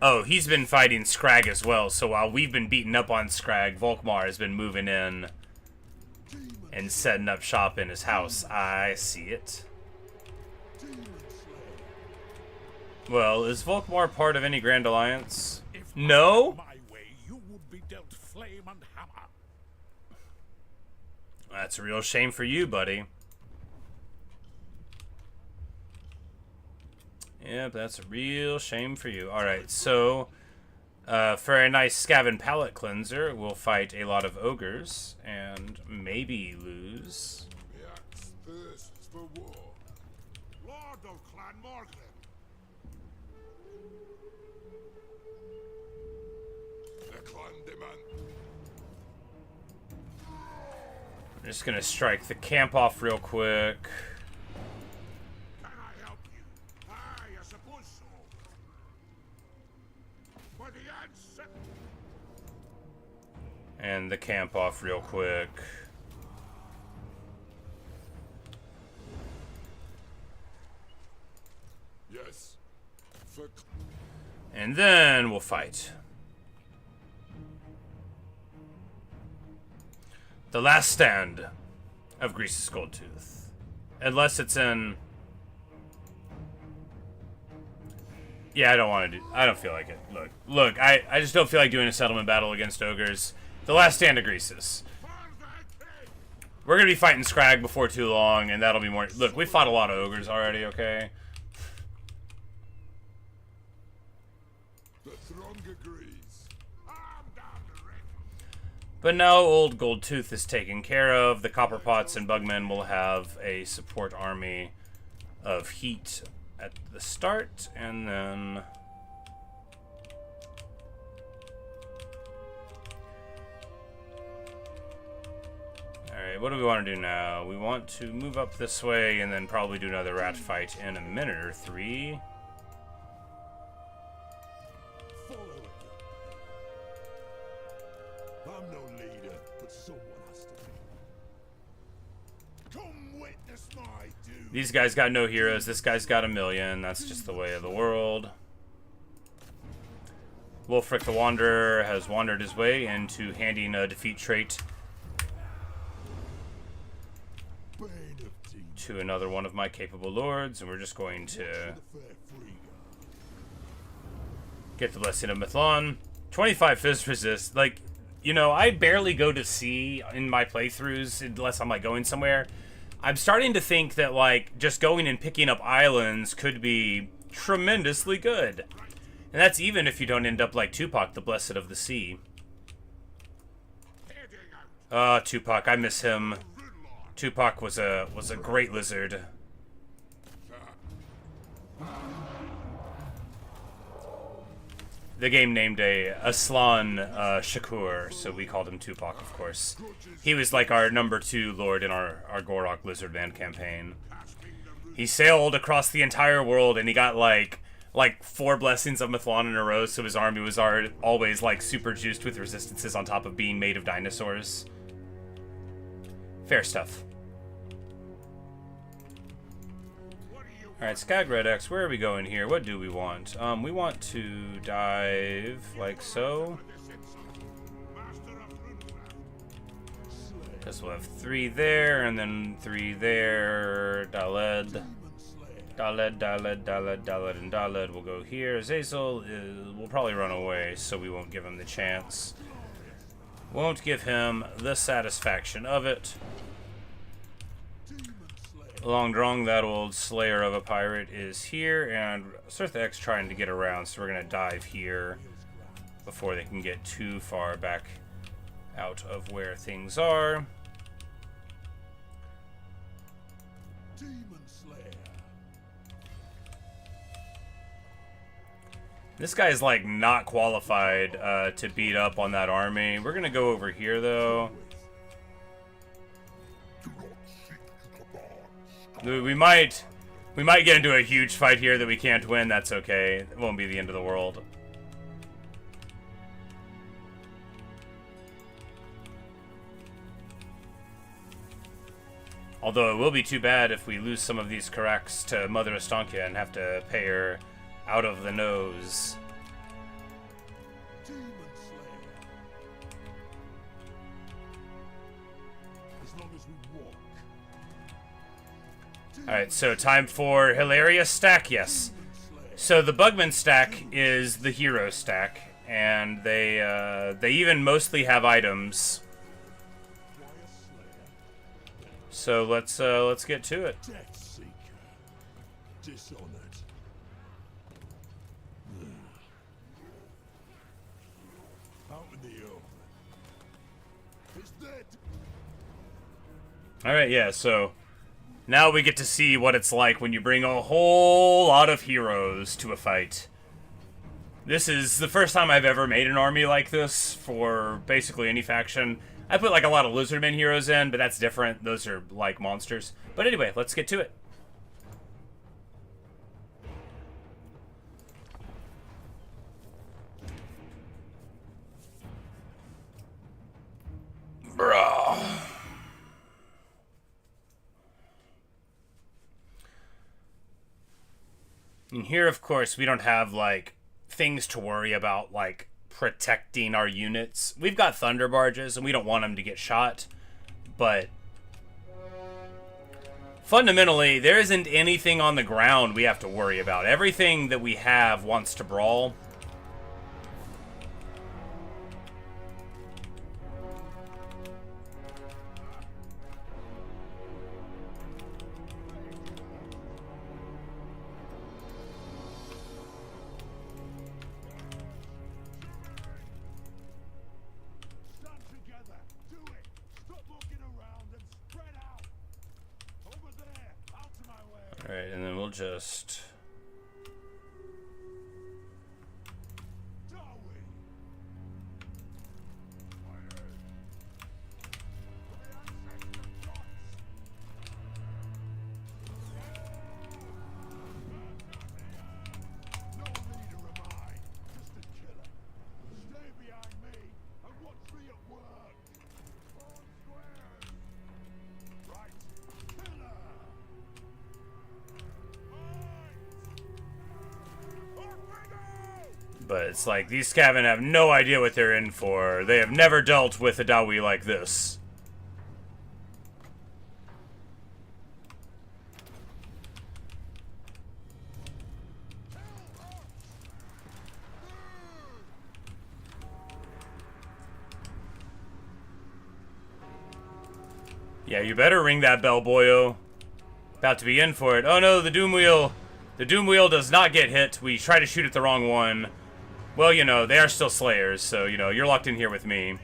Oh, he's been fighting Scrag as well, so while we've been beating up on Scrag, Volkmar has been moving in and setting up shop in his house. I see it. Well, is Volkmar part of any Grand Alliance? No? My way, you would be dealt flame and hammer. That's a real shame for you, buddy. Yep, that's a real shame for you. Alright, so for a nice Skaven palate cleanser, we'll fight a lot of ogres and maybe lose. The axe thirsts for war. Lord of Clan Morgan. The clan demand. I'm just gonna strike the camp off real quick. Can I help you? I suppose so. For the answer. And the camp off real quick. Yes. For And then we'll fight. The last stand of Grease's Goldtooth. Unless it's in... Yeah, I don't want to do... I don't feel like it. Look, I just don't feel like doing a settlement battle against ogres. The last stand of Grease's. We're going to be fighting Scrag before too long, and that'll be more... Look, we fought a lot of ogres already, okay? the throng agrees. I'm down the river. But now old Goldtooth is taken care of. The Copperpots and Bugmen will have a support army of heat at the start, and then... Alright, what do we want to do now? We want to move up this way and then probably do another rat fight in a minute or 3. Follow it. I'm no leader, but someone has to be. Come witness my doom. These guys got no heroes. This guy's got 1,000,000. That's just the way of the world. Wolfric the Wanderer has wandered his way into handing a defeat trait Bane of team. to another one of my capable lords, and we're just going to The fair free. get the Blessing of Mithlon. 25 Fizz Resist. Like, you know, I barely go to sea in my playthroughs unless I'm, like, going somewhere. I'm starting to think that, like, just going and picking up islands could be tremendously good. And that's even if you don't end up like Tupac, the Blessed of the Sea. Heading out. Tupac, I miss him. Tupac was a great lizard. The game named a Aslan Shakur, so we called him Tupac, of course. He was like our number 2 lord in our Gorok Lizardman campaign. He sailed across the entire world, and he got like 4 blessings of Mithlon in a row, so his army was always like super juiced with resistances on top of being made of dinosaurs. Fair stuff. Alright, Skag Red X, where are we going here? What do we want? We want to dive like so. Because we'll have 3 there, and then 3 there. Daled. Daled, Daled, Daled, Daled, and Daled will go here. Zazel will probably run away, so we won't give him the chance. Won't give him the satisfaction of it. Long Drong, that old slayer of a pirate, is here, and Sirtha X trying to get around, so we're going to dive here before they can get too far back out of where things are. This guy's like not qualified to beat up on that army. We're going to go over here, though. We might get into a huge fight here that we can't win. That's okay. It won't be the end of the world. Although it will be too bad if we lose some of these Karaks to Mother Estankia and have to pay her out of the nose. Alright, so time for Hilarious Stack, yes. So the Bugman stack is the hero stack, and they even mostly have items. So let's get to it. Alright, yeah, so now we get to see what it's like when you bring a whole lot of heroes to a fight. This is the first time I've ever made an army like this for basically any faction. I put like a lot of lizardmen heroes in, but that's different. Those are like monsters. But anyway, let's get to it. Bro. And here, of course, we don't have like things to worry about, like protecting our units. We've got thunder barges and we don't want them to get shot, but fundamentally there isn't anything on the ground we have to worry about. Everything that we have wants to brawl. Alright, and then we'll just... Dawi. No leader am I, just a killer. Stay behind me and watch me at work. All squares. Right, pillar. But it's like, these Skaven have no idea what they're in for. They have never dealt with a Dawi like this. Yeah, you better ring that bell, boyo. About to be in for it. Oh no, the Doom Wheel. The Doom Wheel does not get hit. We try to shoot at the wrong one. Well, you know, they are still Slayers, so, you know, you're locked in here with me.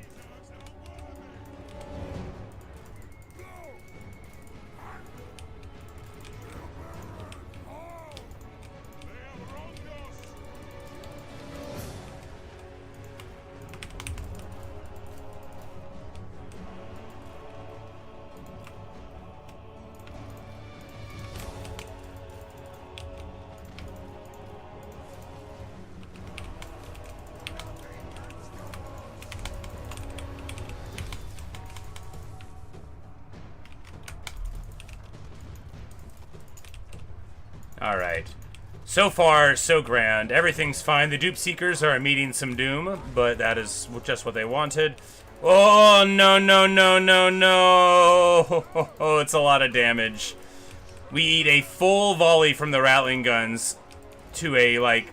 Alright. So far, so grand. Everything's fine. The Dupe Seekers are meeting some doom, but that is just what they wanted. Oh, no, no, no, no, no. Oh, it's a lot of damage. We eat a full volley from the Rattling Guns to a, like,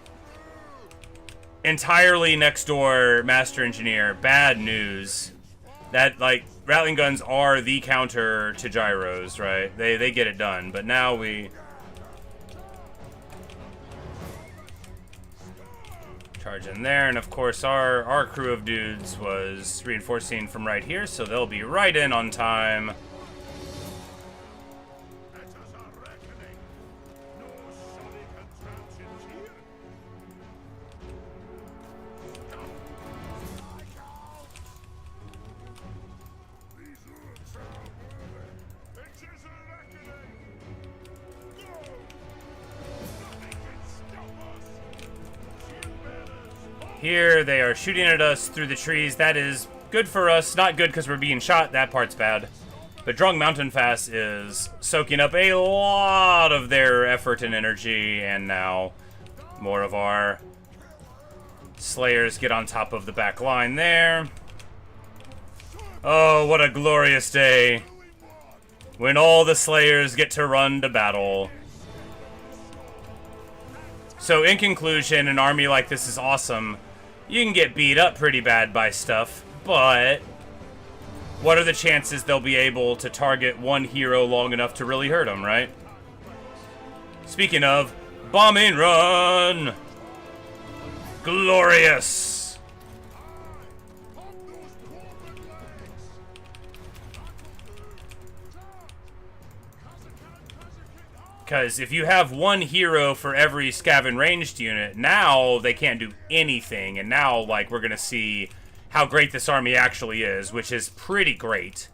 entirely next door Master Engineer. Bad news. That, like, Rattling Guns are the counter to gyros, right? They get it done, but now we... charge in there, and of course our crew of dudes was reinforcing from right here, so they'll be right in on time. Here, they are shooting at us through the trees. That is good for us. Not good because we're being shot. That part's bad. But Drung Mountain Fast is soaking up a lot of their effort and energy. And now more of our Slayers get on top of the back line there. Oh, what a glorious day when all the Slayers get to run to battle. So in conclusion, an army like this is awesome. You can get beat up pretty bad by stuff, but what are the chances they'll be able to target one hero long enough to really hurt them, right? Speaking of, bombing run! Glorious! Because if you have one hero for every Skaven ranged unit, now they can't do anything. And now, like, we're going to see how great this army actually is, which is pretty great.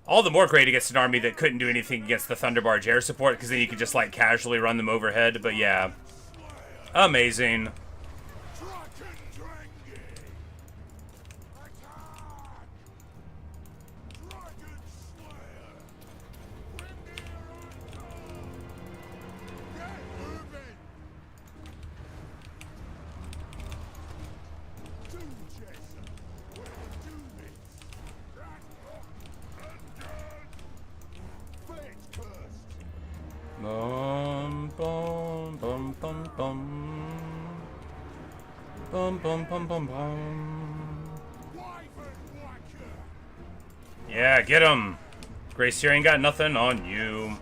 All the more great against an army that couldn't do anything against the Thunderbarge air support, because then you could just, like, casually run them overhead. But yeah, amazing. Bum, bum, bum, bum, bum. Bum, bum, bum, bum, bum. Yeah, get him. Gracier ain't got nothing on you.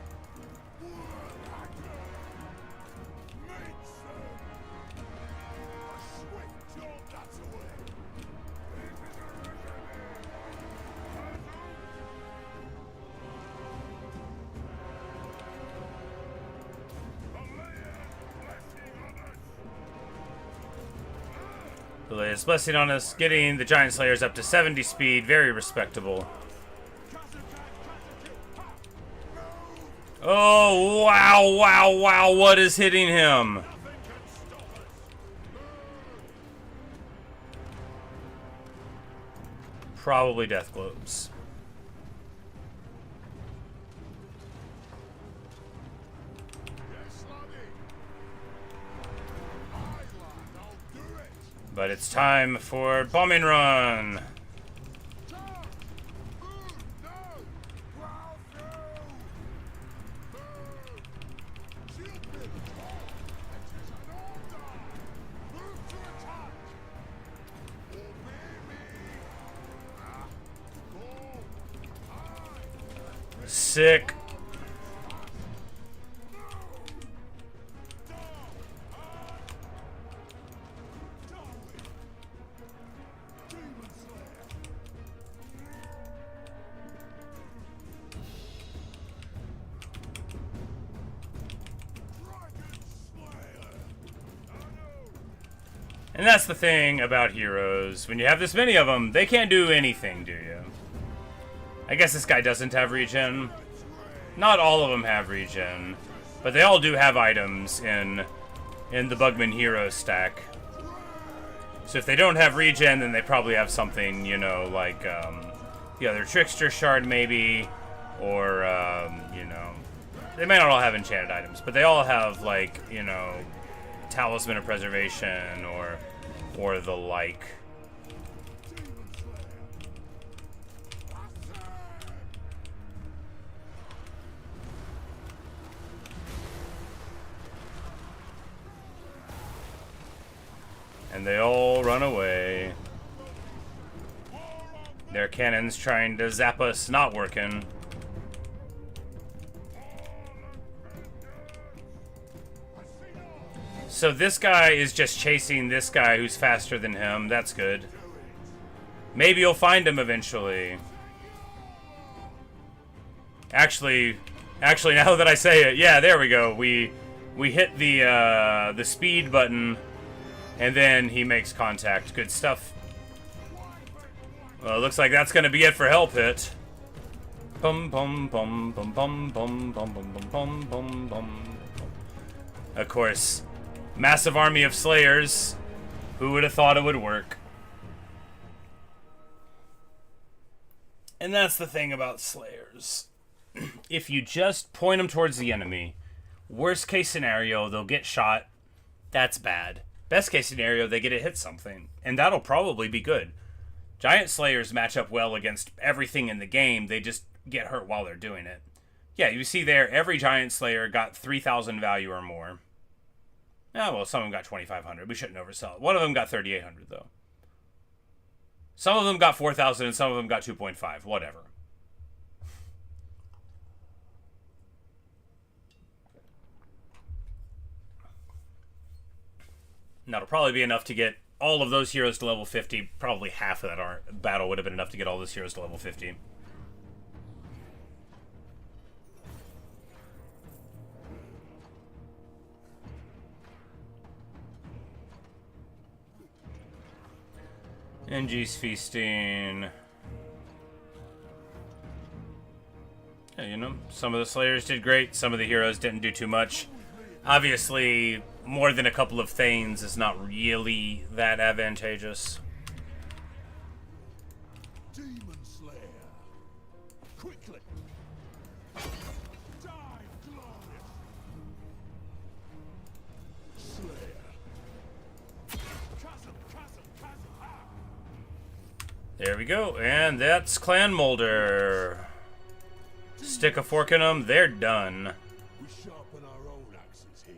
The latest blessing on us, getting the Giant Slayers up to 70 speed, very respectable. Oh, wow, wow, wow, what is hitting him? Probably death globes. But it's time for bombing run. Sick. And that's the thing about heroes. When you have this many of them, they can't do anything, do you? I guess this guy doesn't have regen. Not all of them have regen, but they all do have items in the Bugman hero stack. So if they don't have regen, then they probably have something, you know, like the other Trickster Shard maybe, or, you know, they may not all have enchanted items, but they all have, like, you know, Talisman of Preservation or the like. And they all run away. Their cannons trying to zap us, not working. So this guy is just chasing this guy who's faster than him. That's good. Maybe you'll find him eventually. Actually, now that I say it, yeah, there we go. We hit the speed button, and then he makes contact. Good stuff. Well, it looks like that's gonna be it for Hell Pit. Bum bum bum bum bum bum bum bum bum bum bum. Of course. Massive army of Slayers. Who would have thought it would work? And that's the thing about Slayers. If you just point them towards the enemy, worst case scenario, they'll get shot. That's bad. Best case scenario, they get to hit something. And that'll probably be good. Giant Slayers match up well against everything in the game. They just get hurt while they're doing it. Yeah, you see there, every Giant Slayer got 3,000 value or more. Oh, well, some of them got 2,500. We shouldn't oversell it. One of them got 3,800, though. Some of them got 4,000, and some of them got 2.5. Whatever. And that'll probably be enough to get all of those heroes to level 50. Probably half of that battle would have been enough to get all those heroes to level 50. Engi's feasting. Yeah, you know, some of the Slayers did great. Some of the heroes didn't do too much. Obviously, more than a couple of Thanes is not really that advantageous. Demon Slayer. Quickly. Die, glorious. Slayer. Chasm. Ah. There we go, and that's Clan Molder. Stick a fork in them, they're done. We sharpen our own axes here.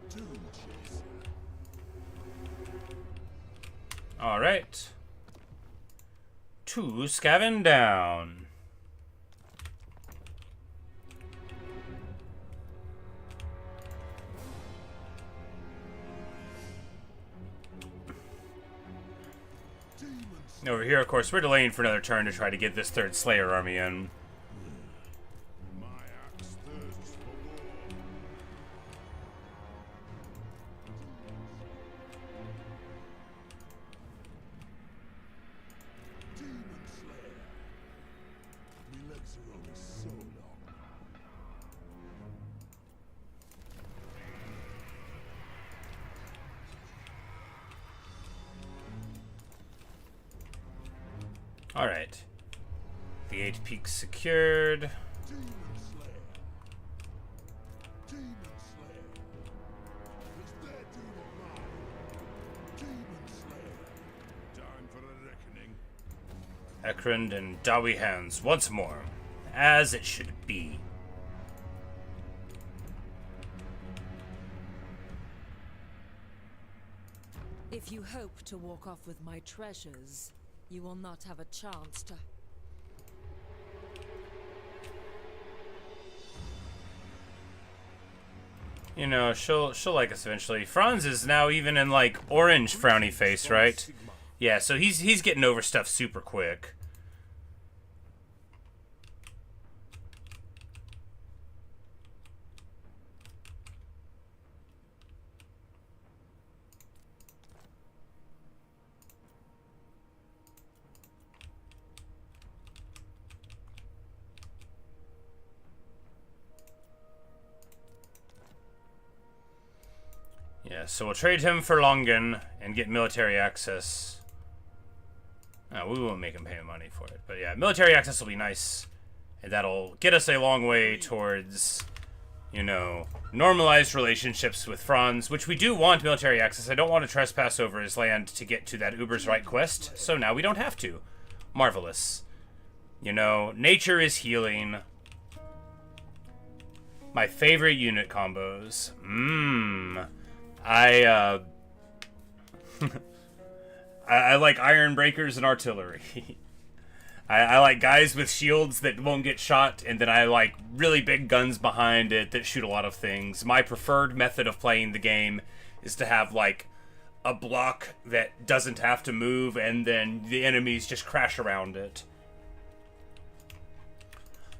Doom Chaser. Alright. 2 Skaven down. Over here, of course, we're delaying for another turn to try to get this 3rd Slayer army in. My axe thirsts for war. Demon Slayer. My legs are only so long. Alright. The 8 peaks secured. Demon Slayer. Demon Slayer. Is their doom mine? Demon Slayer. Time for a reckoning. Ekrund and Dawi hands once more, as it should be. If you hope to walk off with my treasures, you will not have a chance to... You know, she'll like us eventually. Franz is now even in like orange frowny face, right? Yeah, so he's getting over stuff super quick. Yeah, so we'll trade him for Longan and get military access. No, we won't make him pay money for it. But yeah, military access will be nice. And that'll get us a long way towards, you know, normalized relationships with Franz, which we do want military access. I don't want to trespass over his land to get to that Uber's Right quest, so now we don't have to. Marvelous. You know, nature is healing. My favorite unit combos. I like iron breakers and artillery. I like guys with shields that won't get shot, and then I like really big guns behind it that shoot a lot of things. My preferred method of playing the game is to have like a block that doesn't have to move, and then the enemies just crash around it.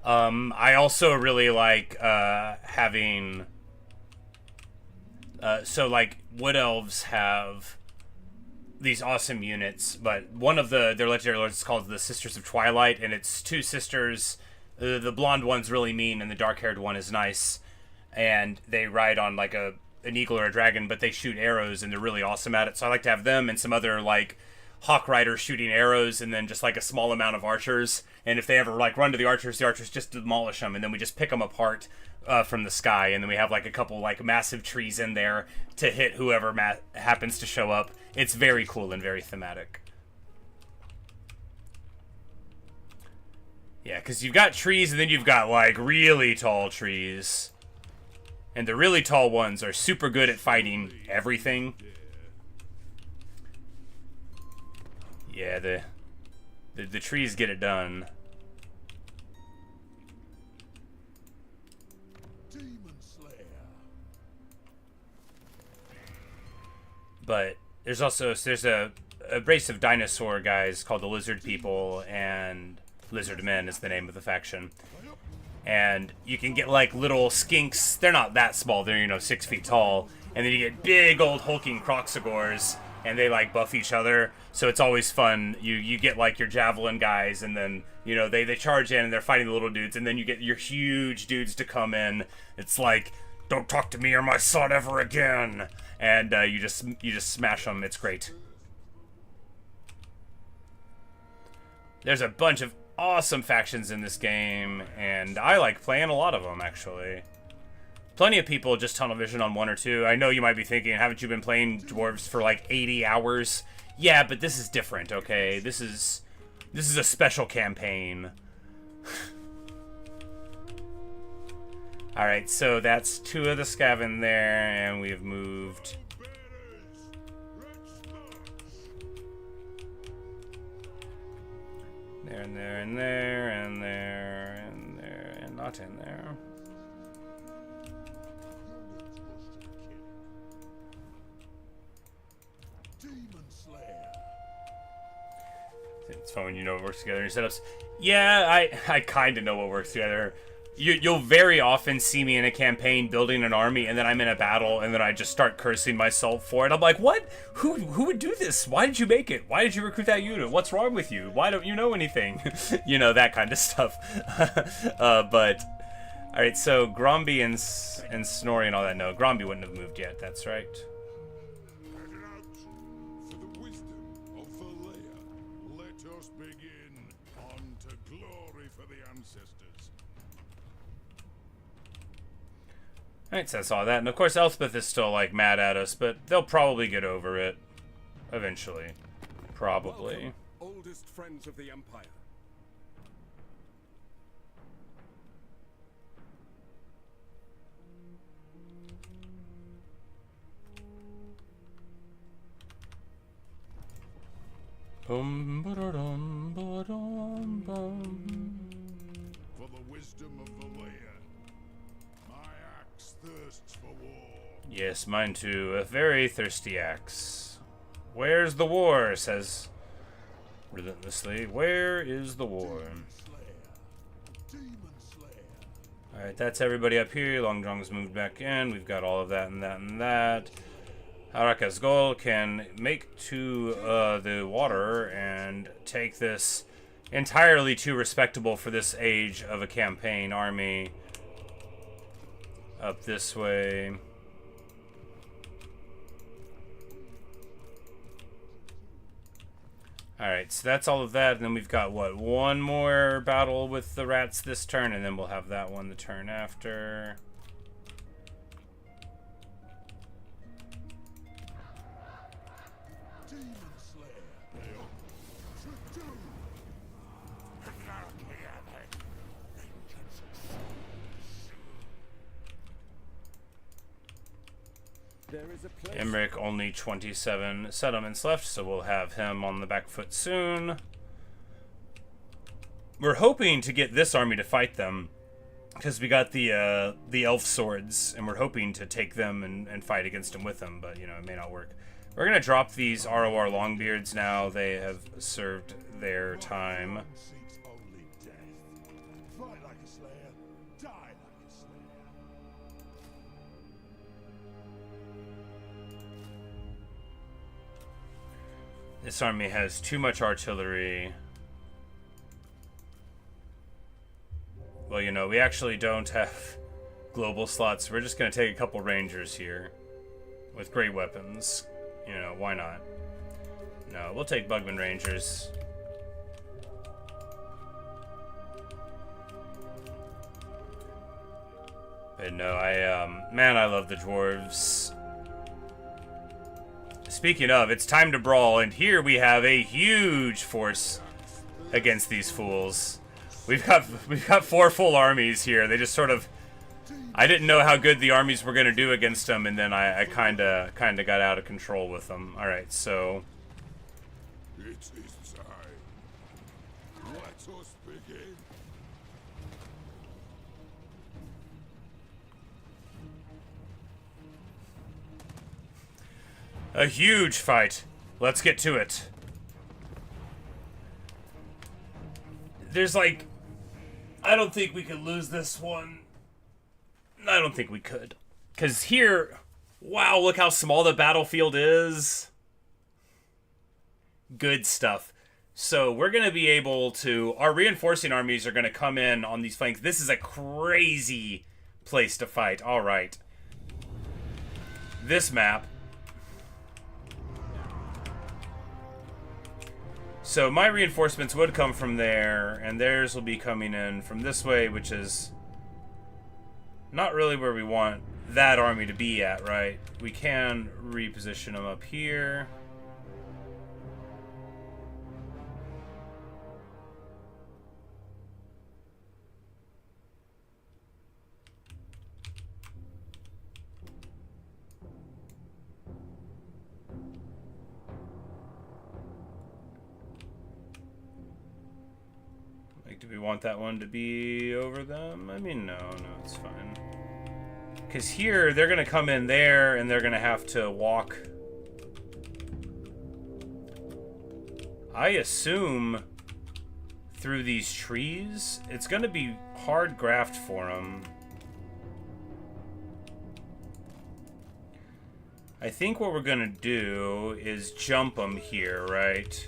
I also really like having... so, like, Wood Elves have these awesome units, but one of their legendary lords is called the Sisters of Twilight, and it's 2 sisters. The blonde one's really mean, and the dark-haired one is nice, and they ride on, like, an eagle or a dragon, but they shoot arrows, and they're really awesome at it, so I like to have them and some other, like, hawk riders shooting arrows, and then just, like, a small amount of archers, and if they ever, like, run to the archers just demolish them, and then we just pick them apart from the sky, and then we have like a couple like massive trees in there to hit whoever happens to show up. It's very cool and very thematic. Yeah, because you've got trees and then you've got like really tall trees. And the really tall ones are super good at fighting everything. Yeah, the trees get it done. But there's a race of dinosaur guys called the lizard people, and Lizard Men is the name of the faction. And you can get like little skinks. They're not that small. They're, you know, 6 feet tall. And then you get big old hulking Kroxigors, and they like buff each other. So it's always fun. You get like your javelin guys, and then, you know, they charge in and they're fighting the little dudes, and then you get your huge dudes to come in. It's like, don't talk to me or my son ever again. And you just smash them. It's great. There's a bunch of awesome factions in this game, and I like playing a lot of them, actually. Plenty of people just tunnel vision on 1 or 2. I know you might be thinking, haven't you been playing Dwarves for like 80 hours? Yeah, but this is different, okay? This is a special campaign. Alright, so that's 2 of the Skaven there, and we've moved... There, and there, and there, and there, and there, and not in there. It's fun when you know what works together in your setups. Yeah, I kind of know what works together. You'll very often see me in a campaign building an army, and then I'm in a battle, and then I just start cursing myself for it. I'm like, what? Who would do this? Why did you make it? Why did you recruit that unit? What's wrong with you? Why don't you know anything? You know, that kind of stuff. But, alright, so Gromby and Snorri and all that. No, Gromby wouldn't have moved yet. That's right. Headed out for the wisdom of Valea. Let us begin on to glory for the ancestors. Alright, so I saw that. And of course, Elspeth is still, like, mad at us, but they'll probably get over it. Eventually. Probably. Welcome, oldest friends of the Empire. Bum, ba-da-dum, ba-dum, bum. For the wisdom of Valea. My axe thirsts for war. Yes, mine too. A very thirsty axe. Where's the war? Says relentlessly. Where is the war? Demon Slayer. Alright, that's everybody up here. Long Jong's moved back in. We've got all of that and that and that. Haraka's goal can make to the water and take this entirely too respectable for this age of a campaign army up this way. Alright, so that's all of that, and then we've got, what, one more battle with the rats this turn, and then we'll have that one the turn after. Demon Slayer. To do. There is a place. Emmerich only 27 settlements left, so we'll have him on the back foot soon. We're hoping to get this army to fight them, because we got the elf swords, and we're hoping to take them and fight against them with them, but, you know, it may not work. We're going to drop these ROR Longbeards now. They have served their time. Seeks only death. Fight like a slayer. Die like a slayer. This army has too much artillery. Well, you know, we actually don't have global slots. We're just going to take a couple rangers here with great weapons. You know, why not? No, we'll take Bugman Rangers. But no, man, I love the dwarves. Speaking of, it's time to brawl, and here we have a huge force against these fools. We've got 4 full armies here. They just sort of, I didn't know how good the armies were gonna do against them, and then I kinda got out of control with them. All right, so It is time. Let us begin. a huge fight. Let's get to it. there's like, I don't think we could lose this one. I don't think we could. Because here, wow, look how small the battlefield is. Good stuff. So we're going to be able to, our reinforcing armies are going to come in on these flanks. This is a crazy place to fight. All right. This map. So my reinforcements would come from there, and theirs will be coming in from this way, which is not really where we want that army to be at, right? We can reposition them up here. Do we want that one to be over them? I mean, no, it's fine. Because here, they're going to come in there, and they're going to have to walk. I assume through these trees. It's going to be hard graft for them. I think what we're going to do is jump them here, right?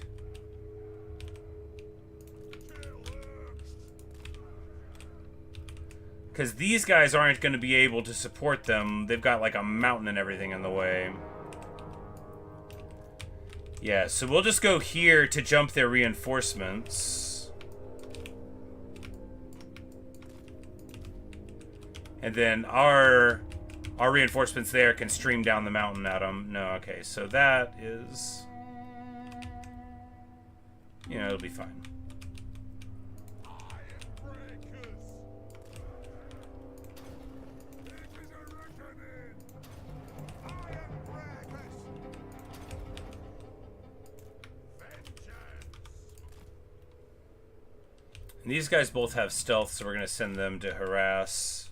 Because these guys aren't going to be able to support them. They've got like a mountain and everything in the way. Yeah, so we'll just go here to jump their reinforcements. And then our reinforcements there can stream down the mountain at them. No, okay, so that is... You know, it'll be fine. And these guys both have stealth, so we're going to send them to harass.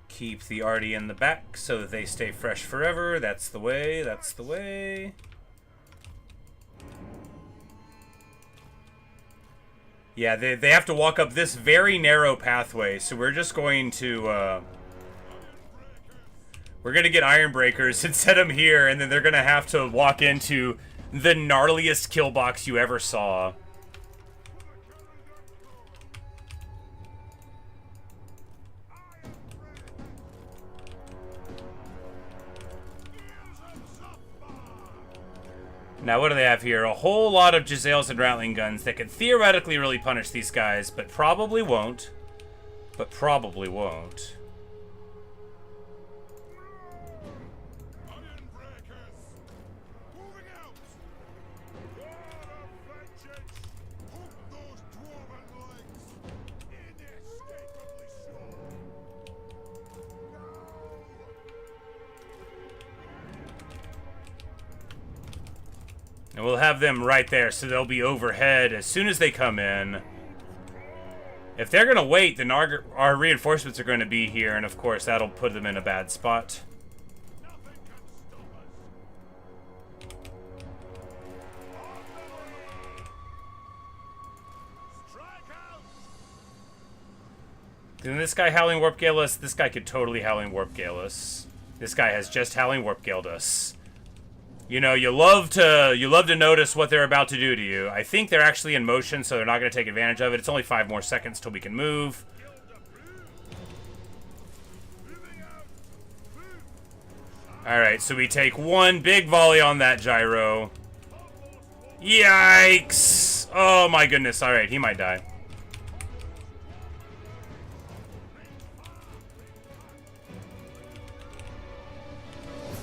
Keep the arty in the back so that they stay fresh forever. That's the way, that's the way. Yeah, they have to walk up this very narrow pathway, so we're just going to... we're going to get iron breakers and set them here, and then they're going to have to walk into the gnarliest kill box you ever saw. Now, what do they have here? A whole lot of Giselles and Rattling guns that could theoretically really punish these guys, but probably won't. But probably won't. And we'll have them right there, so they'll be overhead as soon as they come in. If they're going to wait, then our reinforcements are going to be here, and of course that'll put them in a bad spot. Then this guy Howling Warp Gale us? This guy could totally Howling Warp Gale us. This guy has just Howling Warp Galed us. You know, you love to notice what they're about to do to you. I think they're actually in motion, so they're not going to take advantage of it. It's only 5 more seconds till we can move. Alright, so we take one big volley on that gyro. Yikes! Oh my goodness, alright, he might die.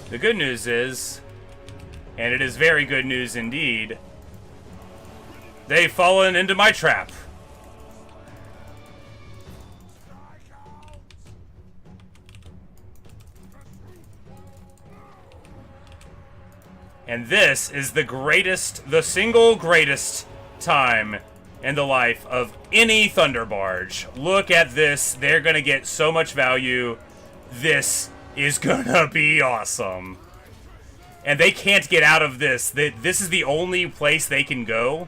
The good news is... and it is very good news indeed, they've fallen into my trap. And this is the single greatest time in the life of any Thunder Barge. Look at this. They're going to get so much value. This is going to be awesome. And they can't get out of this. This is the only place they can go.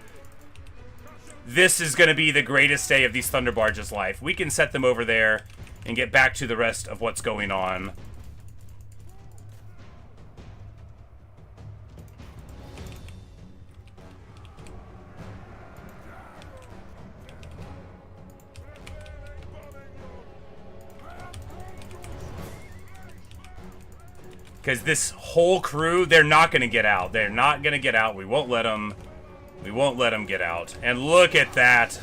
This is going to be the greatest day of these Thunder Barges' life. We can set them over there and get back to the rest of what's going on. Because this whole crew, they're not going to get out. They're not going to get out. We won't let them. We won't let them get out. And look at that.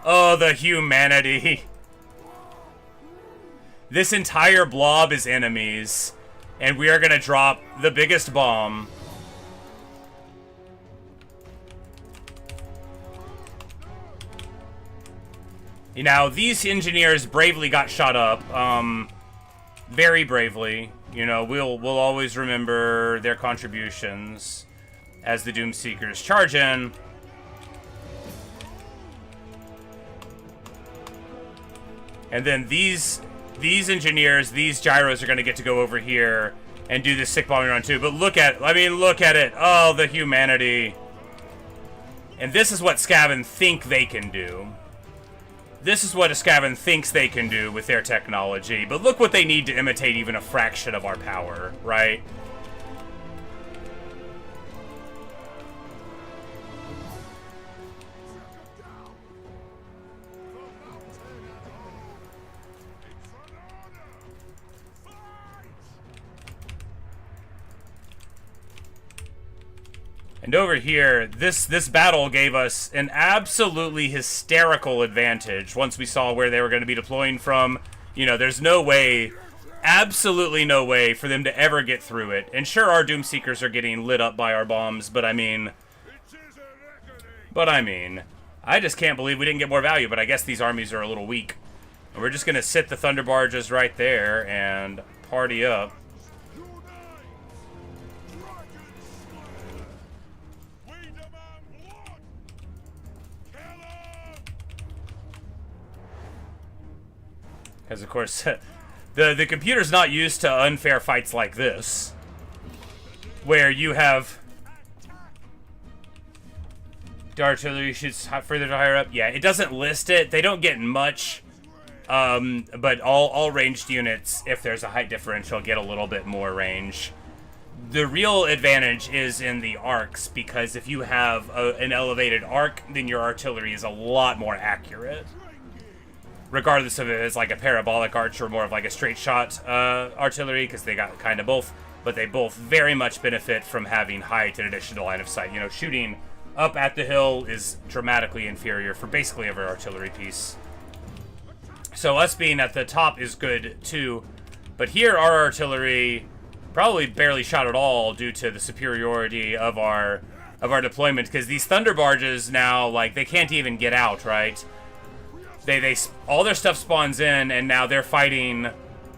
Oh, the humanity. This entire blob is enemies. And we are going to drop the biggest bomb. Now, these engineers bravely got shot up. Very bravely. You know, we'll always remember their contributions as the Doomseekers charge in. And then these engineers, these gyros are going to get to go over here and do this sick bombing run too. But look at it. Oh, the humanity. And this is what Skaven think they can do. This is what a Skaven thinks they can do with their technology, but look what they need to imitate even a fraction of our power, right? And over here, this battle gave us an absolutely hysterical advantage once we saw where they were going to be deploying from. You know, there's no way, absolutely no way for them to ever get through it. And sure, our Doomseekers are getting lit up by our bombs, but I mean, I just can't believe we didn't get more value, but I guess these armies are a little weak. And we're just going to sit the Thunder Barges right there and party up. Because, of course, the computer's not used to unfair fights like this. Where you have... The artillery shoots further to higher up. Yeah, it doesn't list it. They don't get much. But all ranged units, if there's a height differential, get a little bit more range. The real advantage is in the arcs, because if you have an elevated arc, then your artillery is a lot more accurate. Regardless of if it's like a parabolic arch or more of like a straight shot artillery, because they got kind of both, but they both very much benefit from having height in addition to line of sight. You know, shooting up at the hill is dramatically inferior for basically every artillery piece. So us being at the top is good too, but here our artillery probably barely shot at all due to the superiority of our deployment, because these Thunder Barges now, like, they can't even get out, right? They all their stuff spawns in, and now they're fighting,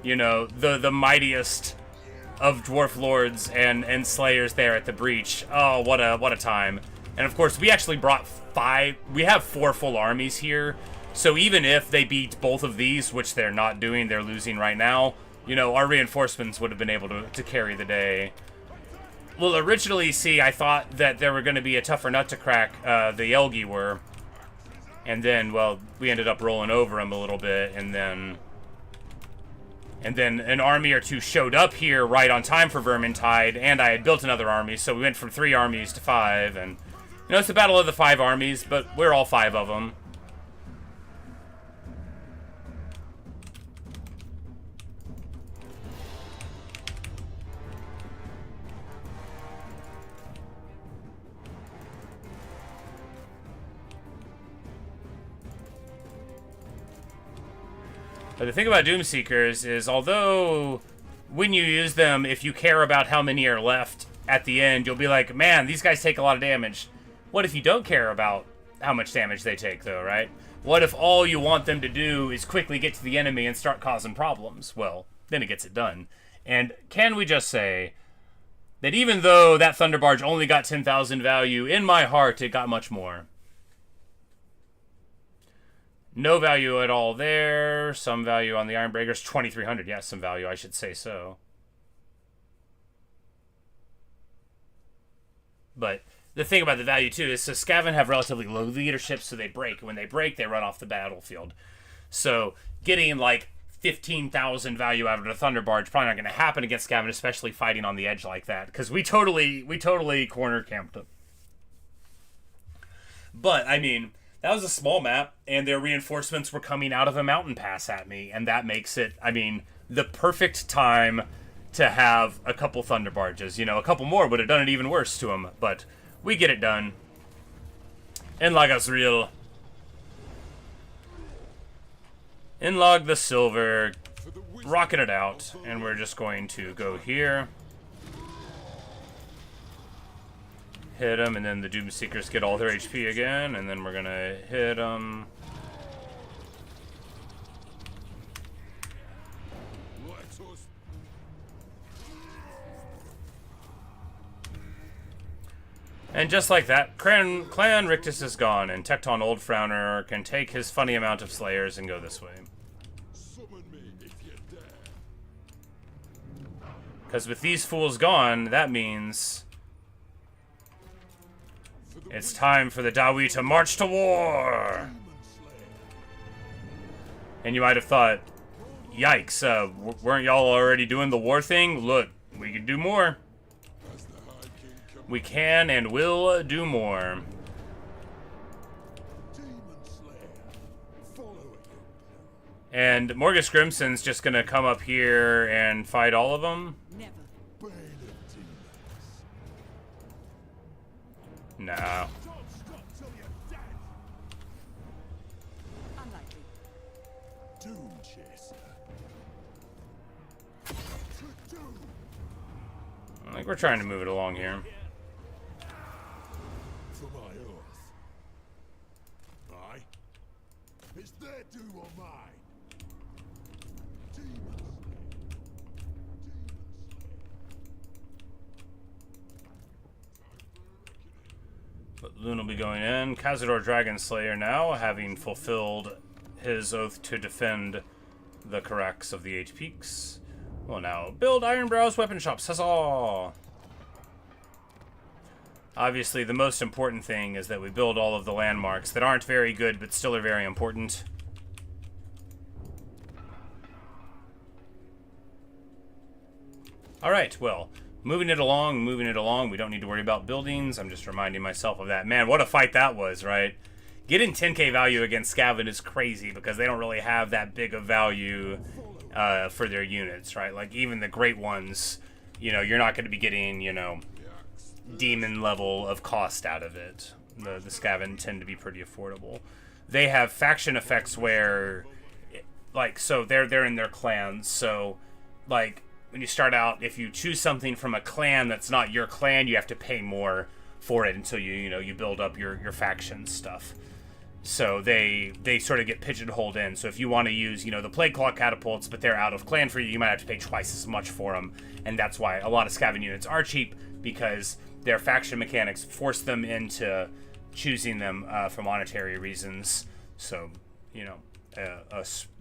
you know, the mightiest of dwarf lords and slayers there at the breach. Oh, what a time! And of course, we actually brought we have 4 full armies here. So even if they beat both of these, which they're not doing, they're losing right now. You know, our reinforcements would have been able to carry the day. Well, originally, see, I thought that there were going to be a tougher nut to crack. The Elgi were. And then, well, we ended up rolling over them a little bit, and then an army or two showed up here right on time for Vermintide, and I had built another army, so we went from 3 armies to 5, and, you know, it's the battle of the 5 armies, but we're all 5 of them. But the thing about Doomseekers is, although when you use them, if you care about how many are left at the end, you'll be like, man, these guys take a lot of damage. What if you don't care about how much damage they take, though, right? What if all you want them to do is quickly get to the enemy and start causing problems? Well, then it gets it done. And can we just say that even though that Thunder Barge only got 10,000 value, in my heart it got much more. No value at all there. Some value on the Ironbreakers. 2,300. Yes, some value. I should say so. But the thing about the value too is so Skaven have relatively low leadership, so they break. When they break, they run off the battlefield. So getting like 15,000 value out of the Thunderbarge is probably not going to happen against Skaven, especially fighting on the edge like that, because we totally corner camped them. But I mean, that was a small map, and their reinforcements were coming out of a mountain pass at me, and that makes it, I mean, the perfect time to have a couple Thunderbarges. You know, a couple more would have done it even worse to them, but we get it done. And Lagas real. Inlog the silver, rocket it out, and we're just going to go here. Hit them, and then the Doomseekers get all their HP again, and then we're gonna hit them. And just like that, Clan Rictus is gone, and Tecton Old Frowner can take his funny amount of Slayers and go this way. Because with these fools gone, that means it's time for the Dawi to march to war! And you might have thought, yikes, weren't y'all already doing the war thing? Look, we can do more. We can and will do more. And Morgus Grimson's just gonna come up here and fight all of them? No. I think we're trying to move it along here. But Loon will be going in. Cazador Dragon Slayer now, having fulfilled his oath to defend the Karax of the Eight Peaks. Well, now build Ironbrow's weapon shops. Huzzah! Obviously, the most important thing is that we build all of the landmarks that aren't very good, but still are very important. Alright, well, moving it along. We don't need to worry about buildings. I'm just reminding myself of that. Man, what a fight that was, right? Getting 10k value against Skaven is crazy because they don't really have that big of value for their units, right? Like, even the great ones, you know, you're not going to be getting, you know, demon level of cost out of it. The Skaven tend to be pretty affordable. They have faction effects where, like, so they're in their clans, so, like, when you start out, if you choose something from a clan that's not your clan, you have to pay more for it until you build up your faction stuff. So they sort of get pigeonholed in. So if you want to use, the Plague Claw catapults, but they're out of clan for you, you might have to pay twice as much for them. And that's why a lot of Skaven units are cheap, because their faction mechanics force them into choosing them for monetary reasons. So,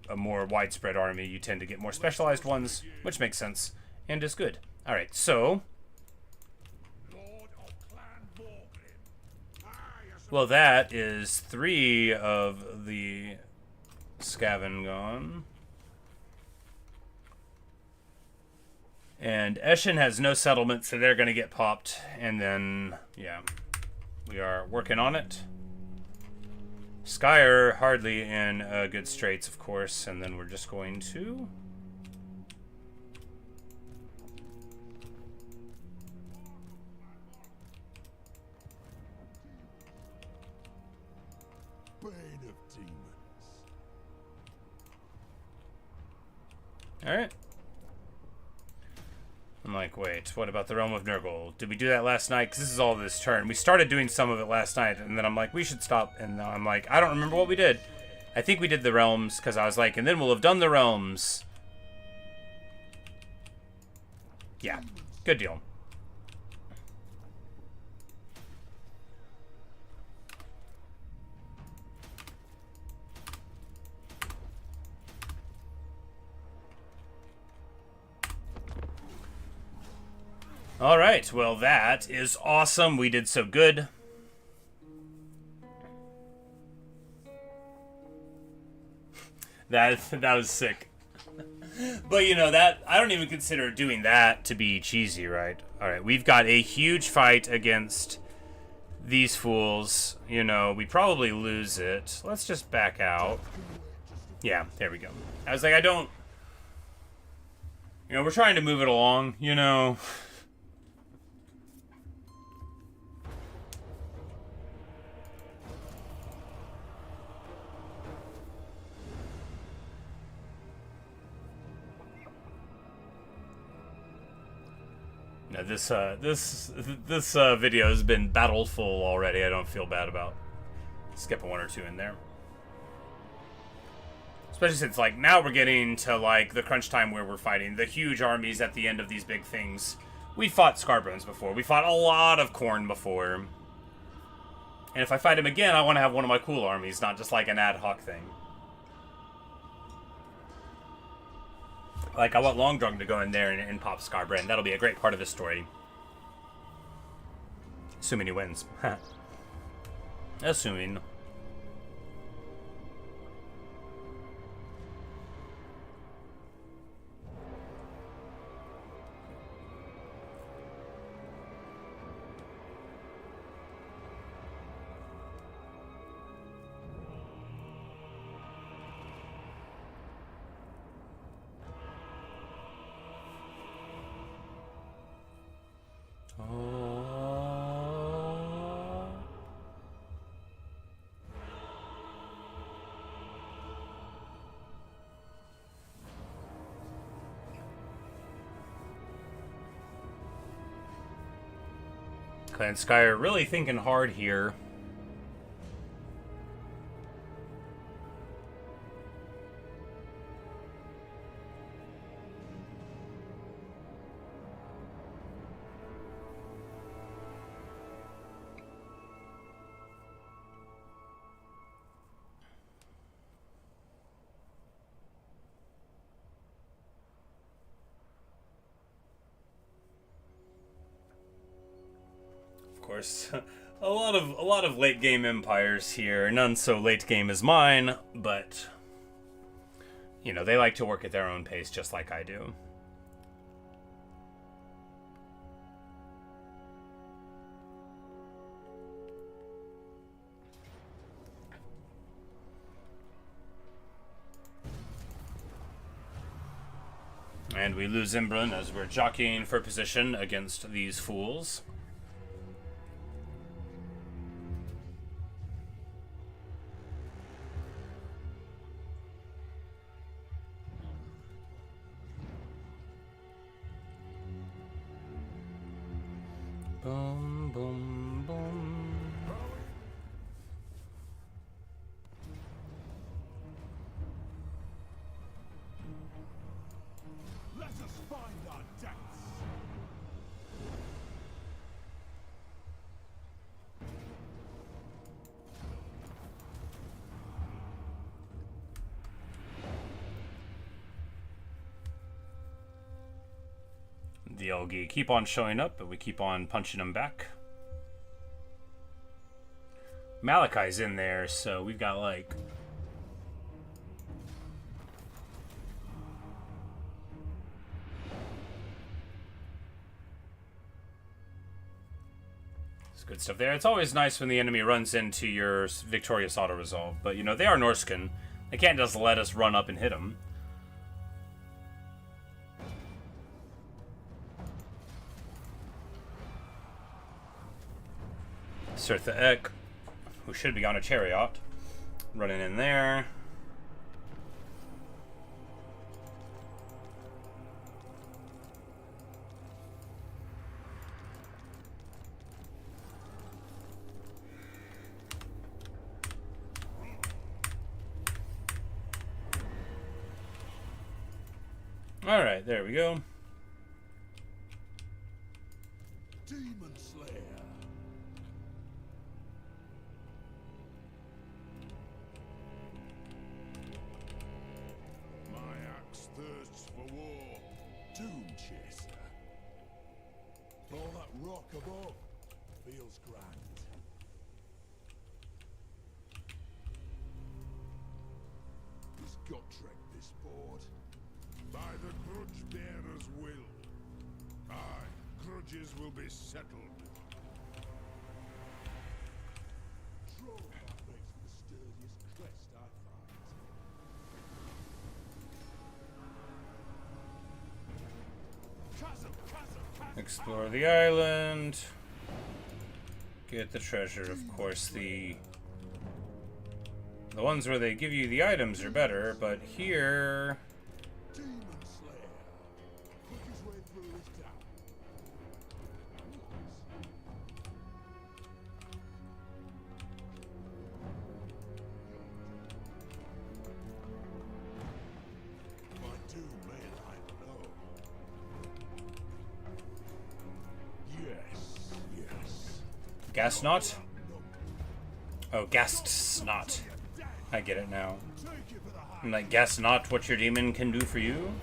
a more widespread army, you tend to get more specialized ones, which makes sense and is good. All right, so well, that is 3 of the Skaven gone. And Eshin has no settlement, so they're going to get popped. And then, yeah, we are working on it. Skyer hardly in good straits, of course. And then we're just going to... Alright. I'm like, wait, what about the Realm of Nurgle? Did we do that last night? Because this is all this turn. We started doing some of it last night, and then I'm like, we should stop. And now I'm like, I don't remember what we did. I think we did the Realms, because I was like, and then we'll have done the Realms. Yeah, good deal. All right, well, that is awesome. We did so good. That was sick. But, you know, that I don't even consider doing that to be cheesy, right? All right, we've got a huge fight against these fools. You know, we probably lose it. Let's just back out. Yeah, there we go. I was like, I don't... You know, we're trying to move it along, you know... No, this video has been battleful already. I don't feel bad about skipping one or two in there. Especially since, like, now we're getting to, like, the crunch time where we're fighting the huge armies at the end of these big things. We fought Scarbones before. We fought a lot of Khorne before. And if I fight him again, I want to have one of my cool armies, not just, like, an ad hoc thing. Like, I want Longdrung to go in there and pop Scarbrand. That'll be a great part of the story. Assuming he wins. Assuming. Clan Skyer really thinking hard here. Of course, a lot of late game empires here. None so late game as mine, but you know, they like to work at their own pace just like I do. And we lose Imbrun as we're jockeying for position against these fools. Boom, boom, boom. Let us find our depths. The Elgi keep on showing up, but we keep on punching them back. Malachi's in there, so we've got like... It's good stuff there. It's always nice when the enemy runs into your victorious auto-resolve, but you know, they are Norscan. They can't just let us run up and hit them. Sirtha Ek, who should be on a chariot, running in there. All right, there we go. Demon Slayer. My axe thirsts for war. Doom Chaser. rock above feels grand. He's got Trek this board. By the grudge bearer's will. Aye, grudges will be settled. Troll that makes the sturdiest crest I find. Chasm, chasm, chasm. Explore the island. Get the treasure, of course. The ones where they give you the items are better, but here... Demon Slayer. Quick his way through his town. My doom may lie below. Yes, yes. Gas knot? Oh, gas snot. I get it now. Take it for the high. And like, guess not what your demon can do for you?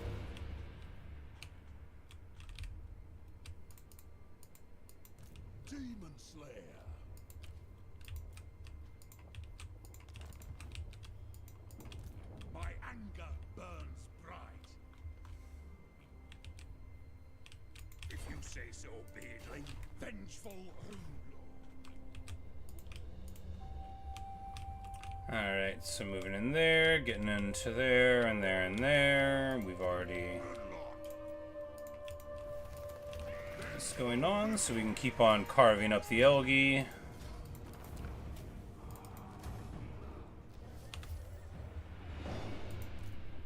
Demon Slayer. My anger burns bright. If you say so, Beardling, vengeful Runelord. Alright, so moving in there, getting into there, and there, and there. We've already... What's going on, so we can keep on carving up the Elgi.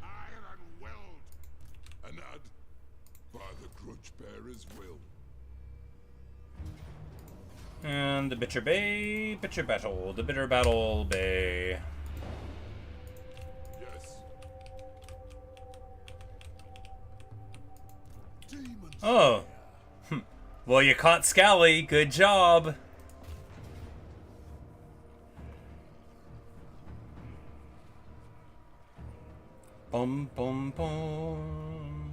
Iron weld. And add, by the grudge bearer's will. And the Bitter Bay, Bitter Battle, the Bitter Battle Bay. Yes. Demon Oh. Well, you caught Scally. Good job. Bum, bum, bum.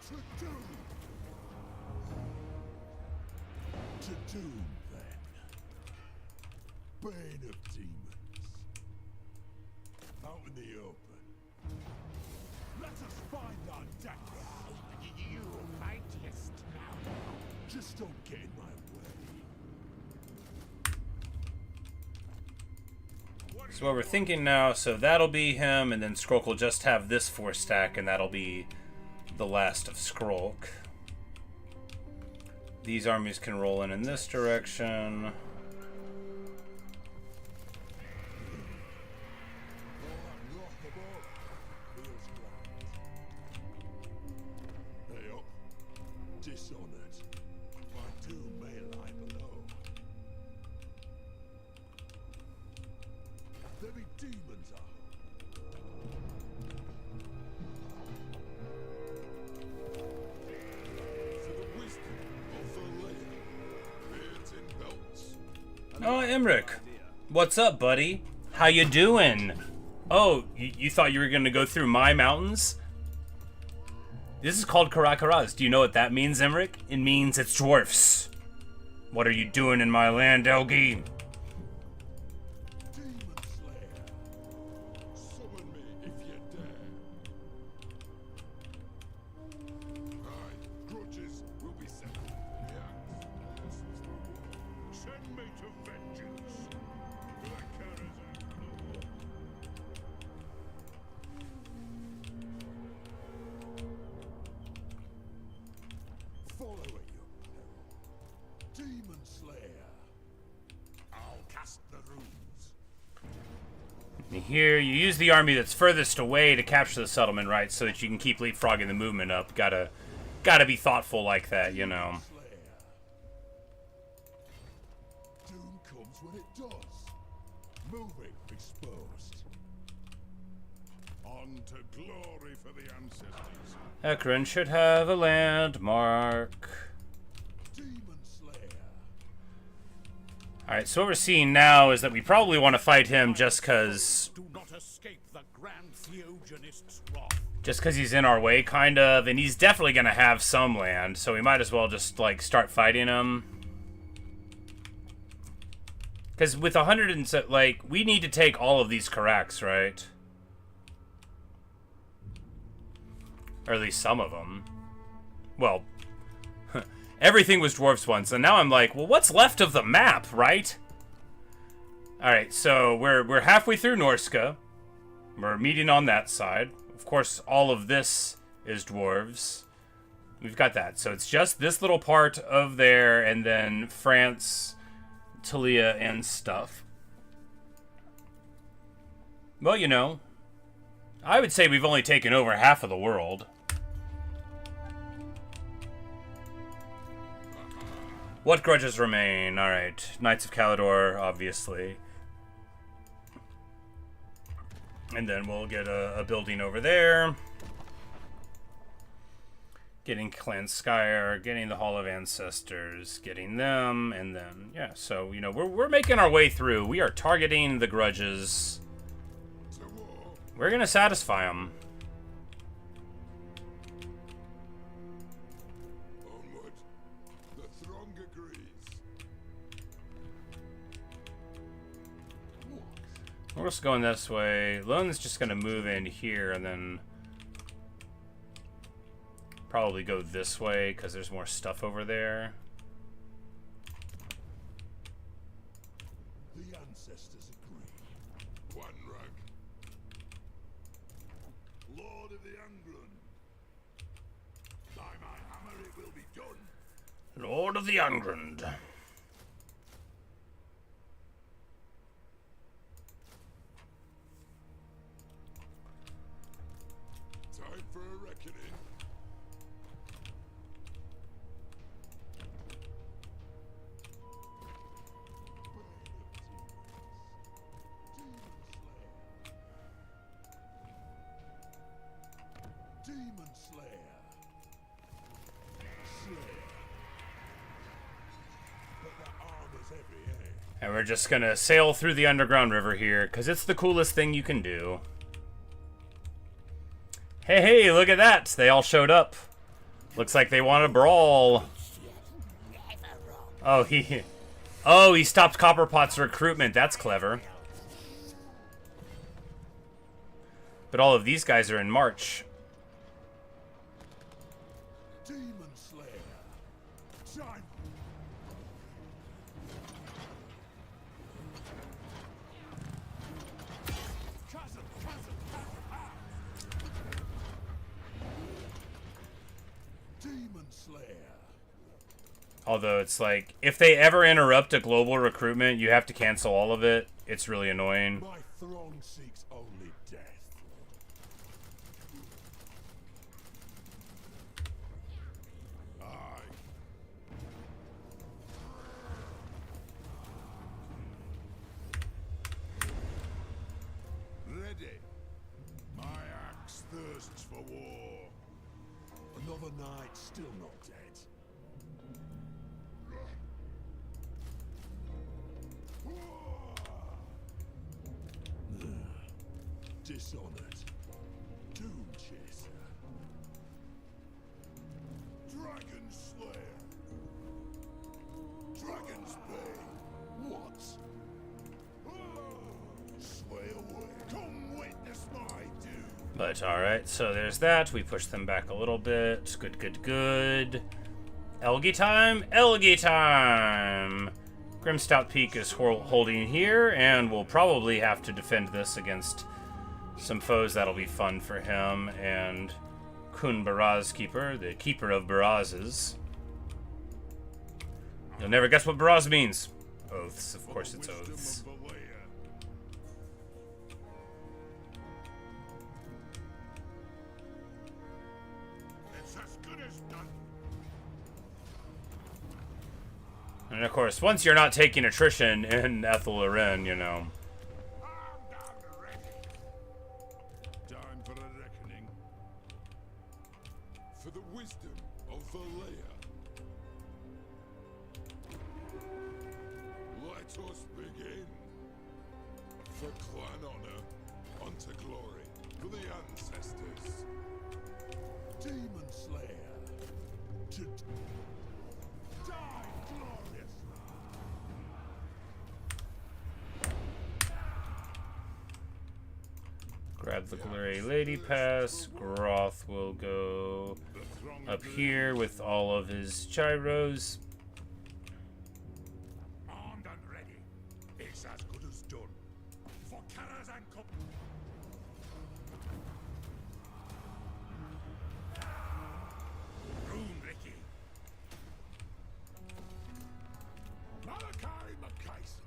To doom. To doom, then. Bane of demons. Out in the open. Let us find our death. You mightiest now. Just don't get in my way. So what we're thinking now, so that'll be him, and then Skrulk will just have this 4 stack, and that'll be the last of Skrulk. These armies can roll in this direction. Hey up. Dishonored. My doom may lie below. There be demons up. For the wisdom of the layer. Beards in belts. Oh, Emmerich. What's up, buddy? How you doing? Oh, you thought you were going to go through my mountains? This is called Karaz. Do you know what that means, Emmerich? It means it's dwarfs. What are you doing in my land, Elgi? Demon Slayer. Summon me if you dare. Aye, grudges will be settled. Send me to vengeance. For the Karaz Ankor. Follow it, young peril. Demon Slayer. I'll cast the runes. Here, you use the army that's furthest away to capture the settlement, right? So that you can keep leapfrogging the movement up. Gotta be thoughtful like that, you know. Slayer. Doom comes when it does. Moving exposed. On to glory for the ancestors. Ekron should have a landmark. Demon Slayer. Alright, so what we're seeing now is that we probably want to fight him just because... Do not escape the Grand Theogenist's wrath. Just because he's in our way, kind of, and he's definitely going to have some land, so we might as well just, like, start fighting him. Because with 100 and... like, we need to take all of these Karaks, right? Or at least some of them. Well, everything was dwarfs once, and now I'm like, well, what's left of the map, right? Alright, so we're halfway through Norska. We're meeting on that side. Of course, all of this is dwarves. We've got that. So it's just this little part of there, and then France, Talia, and stuff. Well, you know, I would say we've only taken over half of the world. What grudges remain? Alright, Knights of Calador, obviously. And then we'll get a building over there. Getting Clan Skyr, getting the Hall of Ancestors, getting them, and then, yeah, so, you know, we're making our way through. We are targeting the grudges. We're gonna satisfy them. Onward. The throng agrees. We're just going this way. Lun's just gonna move in here and then probably go this way because there's more stuff over there. The ancestors agree. One rug. Lord of the Angrun. By my hammer it will be done. Lord of the Angrund. Time for a reckoning. Demon Slayer. Slayer. But the armor's heavy, eh? And we're just gonna sail through the underground river here because it's the coolest thing you can do. Hey, hey, look at that! They all showed up. Looks like they want to brawl. Oh, he stopped Copperpot's recruitment. That's clever. But all of these guys are in march. Demon Slayer. Time. Chasm. Demon Slayer. Although it's like, if they ever interrupt a global recruitment, you have to cancel all of it. It's really annoying. My throng seeks only death. Aye. Ready. My axe thirsts for war. Another night still not dead. Dishonored. Doom Chaser. Dragon Slayer. Dragon's Bane. What? Sway away. Come witness my doom. But alright, so there's that. We push them back a little bit. Good. Elgi time? Elgi time! Grimstout Peak is holding here, and we'll probably have to defend this against some foes. That'll be fun for him. And Kun Baraz Keeper, the Keeper of Barazes. You'll never guess what Baraz means. Oaths, of course it's oaths. It's as good as done. And of course, once you're not taking attrition in Ethelren, you know. Armed and ready. Time for a reckoning. For the wisdom of Valea. Let us begin. For clan honor unto glory. For the ancestors. Demon Slayer. To die gloriously. Grab the Glary Lady Pass. Groth will go up here with all of his gyros. Armed and ready. It's as good as done. For Karaz Ankor. Room, Ricky. Malachi McKayson.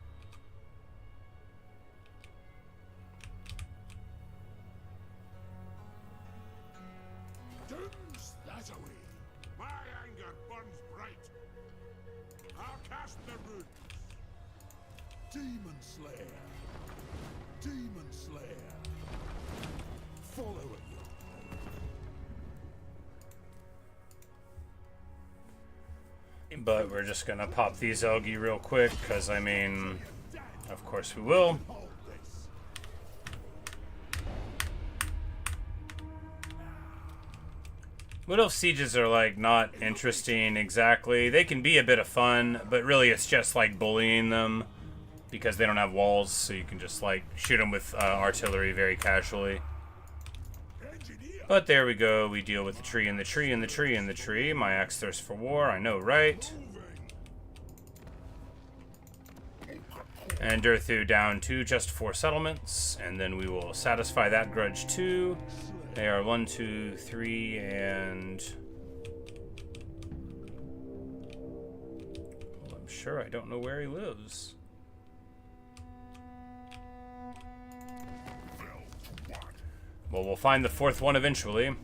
Duns that away. My anger burns bright. I'll cast the runes. Demon Slayer. Demon Slayer. Follow it. But we're just gonna pop these Elgi real quick, because I mean, of course we will. Hold this. Wood Elf sieges are like not interesting exactly. They can be a bit of fun, but really it's just like bullying them because they don't have walls, so you can just like shoot them with artillery very casually. Engineer. But there we go. We deal with the tree and the tree and the tree and the tree. My axe thirsts for war. I know, right? And Durthu down to just 4 settlements, and then we will satisfy that grudge too. They are 1, 2, 3, and well, I'm sure I don't know where he lives. Well, we'll find the 4th one eventually.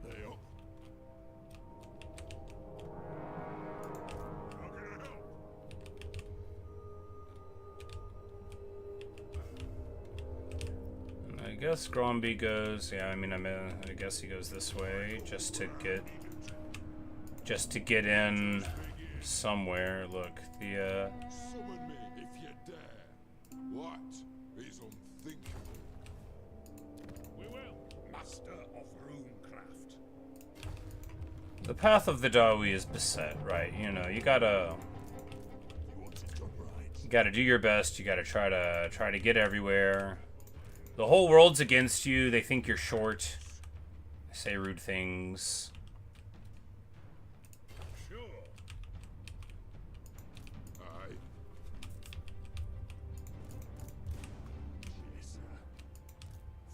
They up. How can I help? I guess Gromby goes. Yeah, I mean, I guess he goes this way just to get in somewhere. Look, the Summon me if you dare. What is unthinkable? We will. Master of runecraft. the path of the Dawi is beset, right? You know, you gotta You want it done right. do your best. You gotta try to get everywhere. The whole world's against you. They think you're short. They say rude things. Sure. Aye. Yes, sir.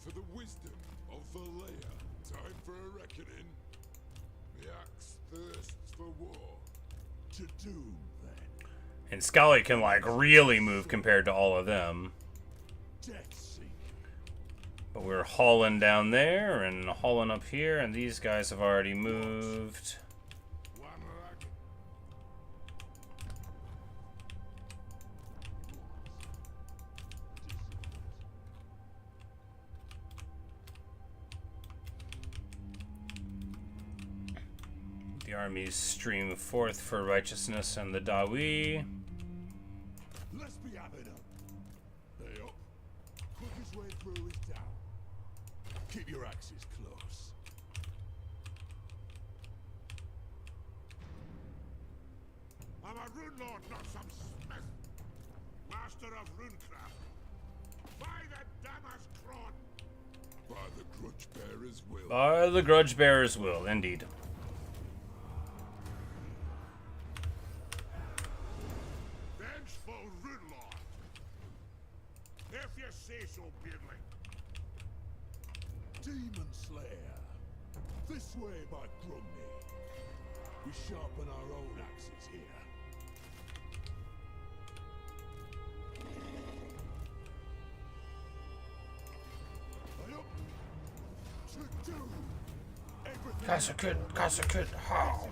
For the wisdom of Valea, time for a reckoning. The axe thirsts for war. To doom, then. And Scully can like really move compared to all of them. Death seek. But we're hauling down there and hauling up here, and these guys have already moved. One rack. The armies stream forth for righteousness and the Dawi. Let's be having them. They up. Quickest way through is down. Keep your axes close. I'm a rune lord, not some smith. Master of runecraft. By the Damask Cron. By the grudge bearer's will. By the grudge bearer's will, indeed. Vengeful rune lord. If you say so, Beardling. Demon Slayer. This way, by Grumney. We sharpen our own axes here. Aye up. To do. Everything. Kasakut, how?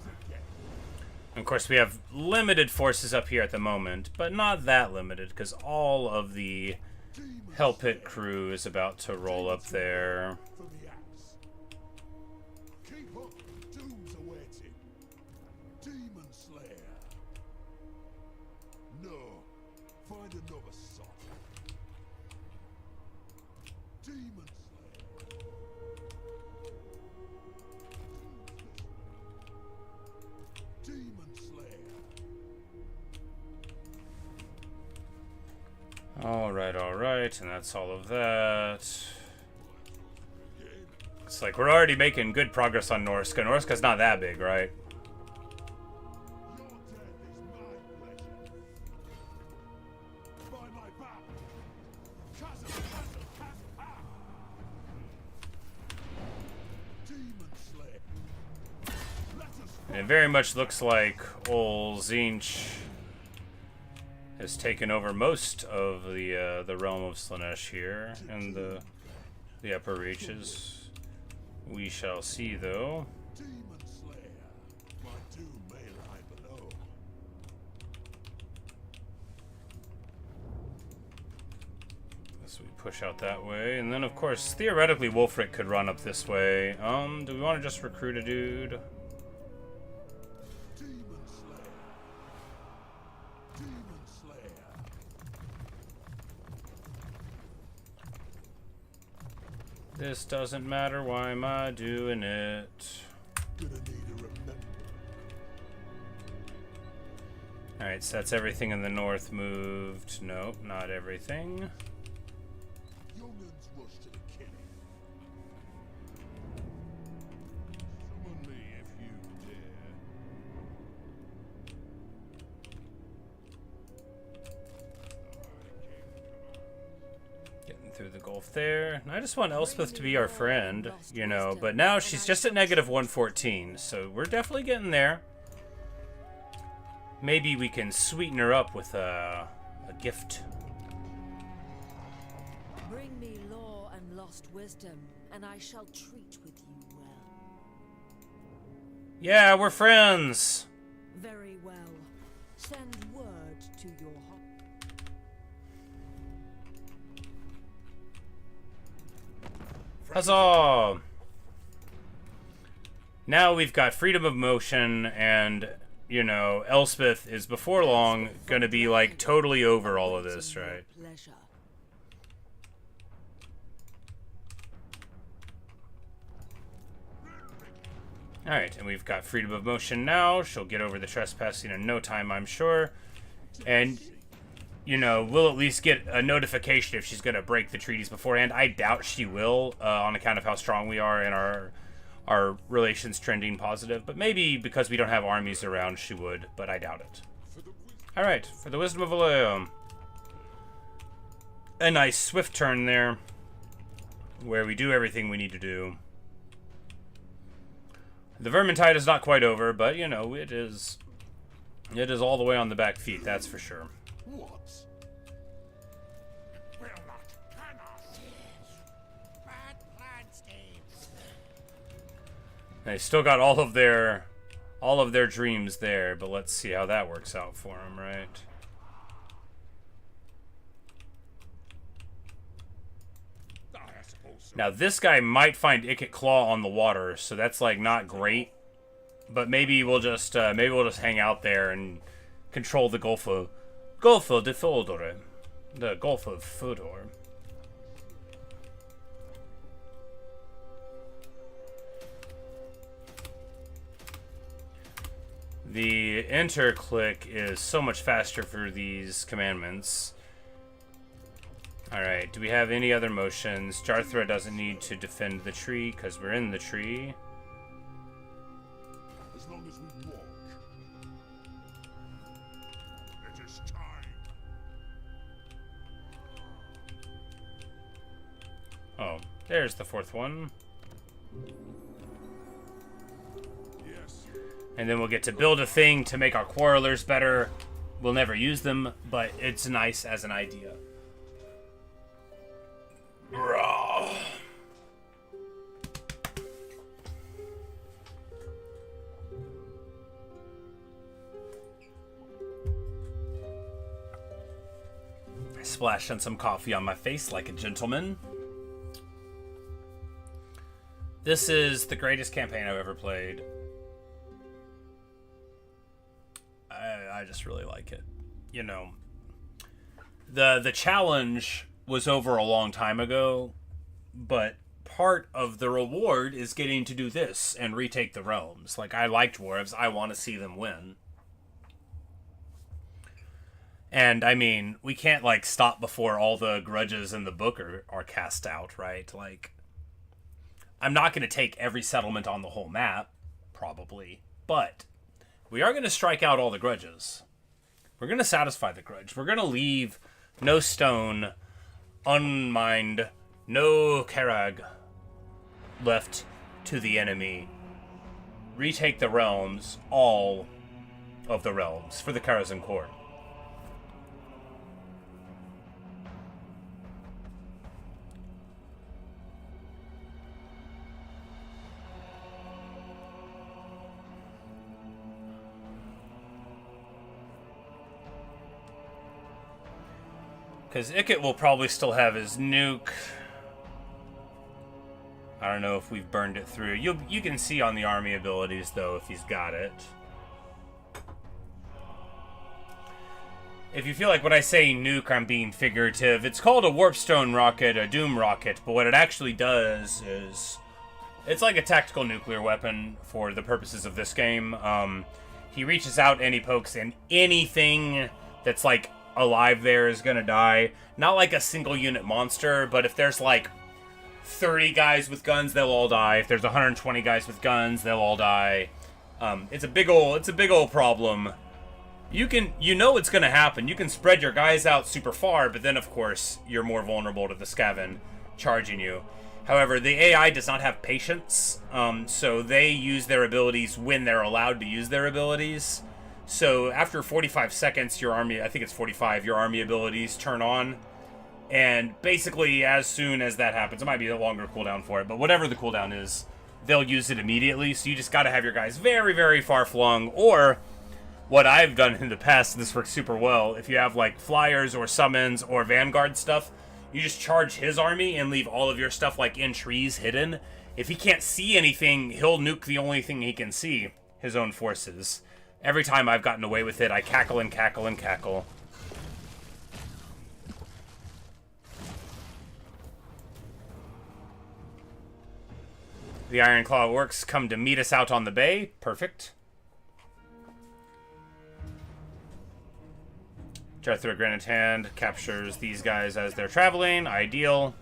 Of course, we have limited forces up here at the moment, but not that limited, because all of the Hell Pit crew is about to roll up there. For the axe. Keep up. Slayer. No. Find another sot. Demon Slayer. Demon Slayer. All right, and that's all of that. It's like we're already making good progress on Norska. Norska's not that big, right? Your death is my pleasure. By my back. Chasm. Demon Slayer. Let us And it very much looks like old Zinch has taken over most of the realm of Slaanesh here and the upper reaches. We shall see, though. Demon Slayer. My doom may lie below. So we push out that way, and then of course theoretically Wolfric could run up this way. Do we want to just recruit a dude? Demon Slayer. Demon Slayer. This doesn't matter. Why am I doing it? Gonna need a remember. All right, so that's everything in the north moved. Nope, not everything. Young'uns rush to the killing. Summon me if you dare. Getting through the Gulf there. And I just want Elspeth to be our friend, you know, but now she's just at negative 114, so we're definitely getting there. Maybe we can sweeten her up with a gift. Bring me lore and lost wisdom, and I shall treat with you well. Yeah, we're friends. Very well. Send word to your heart. Huzzah! Now we've got freedom of motion, and, you know, Elspeth is before long gonna be, like, totally over all of this, right? Pleasure. Alright, and we've got freedom of motion now. She'll get over the trespassing in no time, I'm sure. And, you know, we'll at least get a notification if she's going to break the treaties beforehand. I doubt she will, on account of how strong we are and our relations trending positive. But maybe because we don't have armies around, she would, but I doubt it. Alright, for the Wisdom of Aloyum. A nice swift turn there, where we do everything we need to do. The Vermintide is not quite over, but, you know, it is all the way on the back feet, that's for sure. What? Will not, cannot. Bad plan, Steve. They still got all of their dreams there, but let's see how that works out for them, right? Now this guy might find Ikit Claw on the water, so that's like not great. But maybe we'll just hang out there and control the Gulf of Fodor, the Gulf of Fodor. The enter click is so much faster for these commandments. Alright, do we have any other motions? Jarthra doesn't need to defend the tree because we're in the tree. As long as we walk. It is time. Oh, there's the fourth one. Yes. And then we'll get to build a thing to make our quarrelers better. We'll never use them, but it's nice as an idea. Raw. I splashed on some coffee on my face like a gentleman. This is the greatest campaign I've ever played. I just really like it. You know, the challenge was over a long time ago, but part of the reward is getting to do this and retake the realms. Like, I like dwarves. I want to see them win. And, I mean, we can't, like, stop before all the grudges in the book are cast out, right? Like, I'm not going to take every settlement on the whole map, probably, but we are going to strike out all the grudges. We're going to satisfy the grudge. We're going to leave no stone unmined, no Karag left to the enemy. Retake the realms, all of the realms, for the Karaz Ankor. Because Ikit will probably still have his nuke. I don't know if we've burned it through. You can see on the army abilities, though, if he's got it. If you feel like when I say nuke, I'm being figurative, it's called a warpstone rocket, a doom rocket, but what it actually does is... it's like a tactical nuclear weapon for the purposes of this game. He reaches out and he pokes, and anything that's, like, alive there is gonna die. Not like a single unit monster, but if there's like 30 guys with guns, they'll all die. If there's 120 guys with guns, they'll all die. It's a big old problem. You know it's gonna happen. You can spread your guys out super far, but then of course you're more vulnerable to the Skaven charging you. However, the AI does not have patience, so they use their abilities when they're allowed to use their abilities. So after 45 seconds, your army, I think it's 45, your army abilities turn on. And basically, as soon as that happens, it might be a longer cooldown for it, but whatever the cooldown is, they'll use it immediately. So you just got to have your guys very, very far flung. Or, what I've done in the past, and this works super well, if you have like flyers or summons or vanguard stuff, you just charge his army and leave all of your stuff like in trees hidden. If he can't see anything, he'll nuke the only thing he can see, his own forces. Every time I've gotten away with it, I cackle and cackle and cackle. The Iron Claw Works come to meet us out on the bay. Perfect. Jethro Granite Hand captures these guys as they're traveling. Ideal.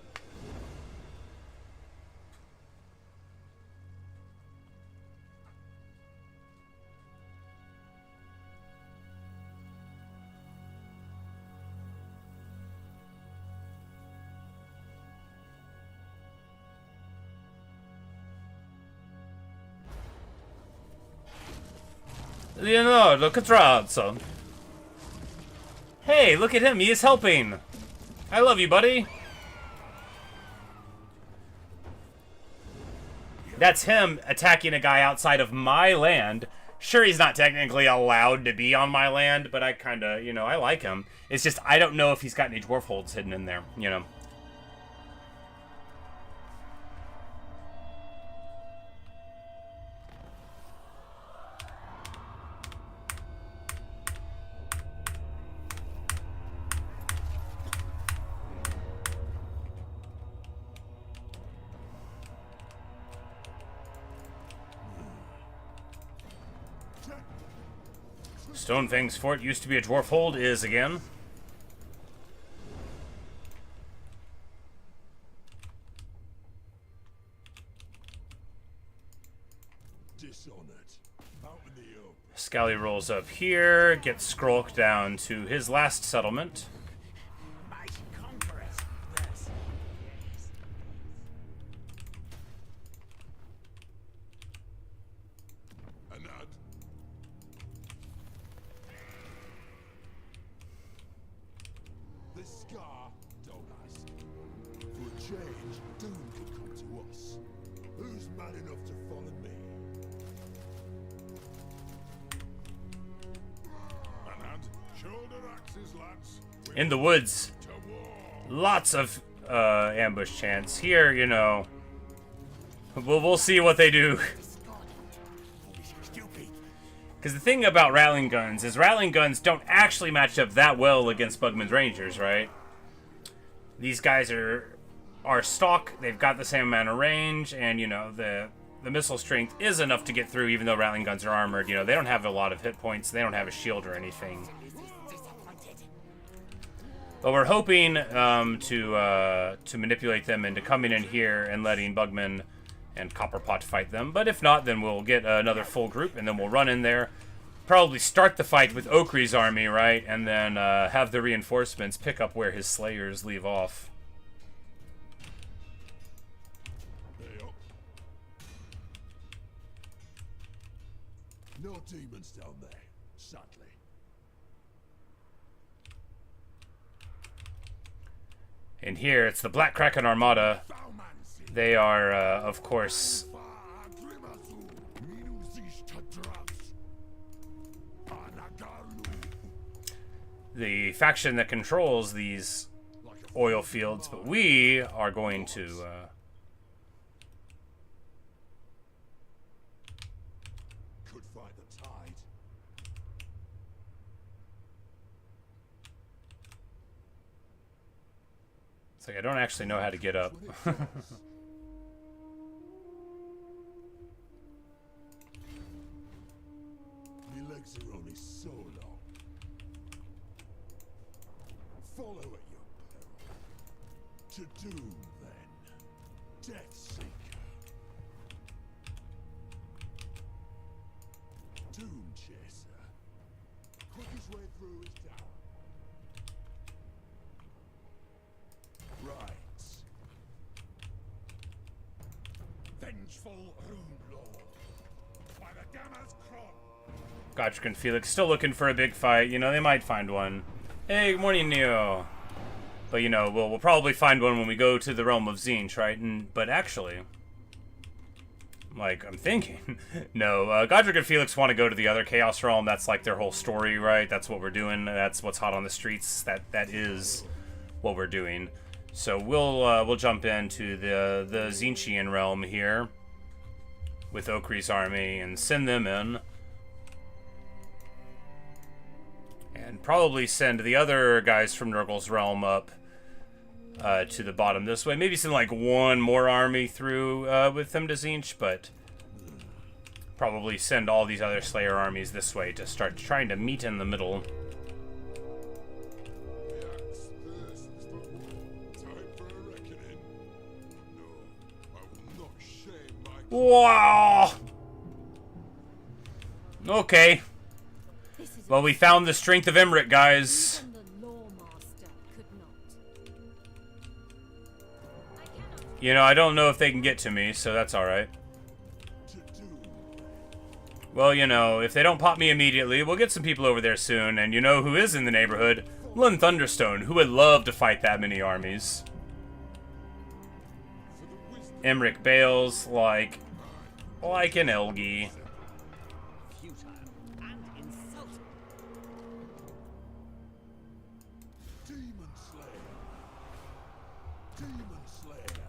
Leonardo Catrazzo. Hey, look at him. He is helping. I love you, buddy. That's him attacking a guy outside of my land. Sure, he's not technically allowed to be on my land, but I kind of, I like him. It's just, I don't know if he's got any dwarf holds hidden in there, Stonefang's fort used to be a dwarf hold, is again. Dishonored. Out in the open. Scally rolls up here, gets Skrulk down to his last settlement. In the woods, lots of ambush chance. Here, we'll see what they do. Because the thing about rattling guns is rattling guns don't actually match up that well against Bugman's Rangers, right? These guys are stock, they've got the same amount of range, and, you know, the missile strength is enough to get through, even though rattling guns are armored. You know, they don't have a lot of hit points, they don't have a shield or anything. But we're hoping to manipulate them into coming in here and letting Bugman and Copperpot fight them. But if not, then we'll get another full group, and then we'll run in there. Probably start the fight with Okri's army, right? And then have the reinforcements pick up where his slayers leave off. No demons down there, sadly. And here, it's the Black Kraken Armada. They are, of course, the faction that controls these oil fields, but we are going to Could find the tide. it's like I don't actually know how to get up. My legs are only so long. Follow at your peril. To doom, then. Death Seeker. Doom Chaser. Quickest way through is down. Right. Vengeful Rune Lord. By the Gamma's crop. Godric and Felix still looking for a big fight. You know, they might find one. Hey, good morning, Neo. But, you know, we'll probably find one when we go to the realm of Tzeentch, right? But actually, like, I'm thinking, no, Godric and Felix want to go to the other Chaos Realm. That's, like, their whole story, right? That's what we're doing. That's what's hot on the streets. That is what we're doing. So we'll jump into the Tzeentchian realm here with Okri's army and send them in. And probably send the other guys from Nurgle's realm up to the bottom this way. Maybe send like one more army through with them to Tzeentch, but probably send all these other Slayer armies this way to start trying to meet in the middle. Yes, this is the one. Time for a reckoning. No, I will not shame my... Wow! Okay. This is Well, we found the strength of Emmerich, guys. even the Lawmaster could not. I cannot. You know, I don't know if they can get to me, so that's alright. To doom. Well, you know, if they don't pop me immediately, we'll get some people over there soon, and you know who is in the neighborhood? Lun Thunderstone, who would love to fight that many armies. For the wisdom. Emmerich Bales, like an Elgi. Futile and insulting. Demon Slayer. Demon Slayer.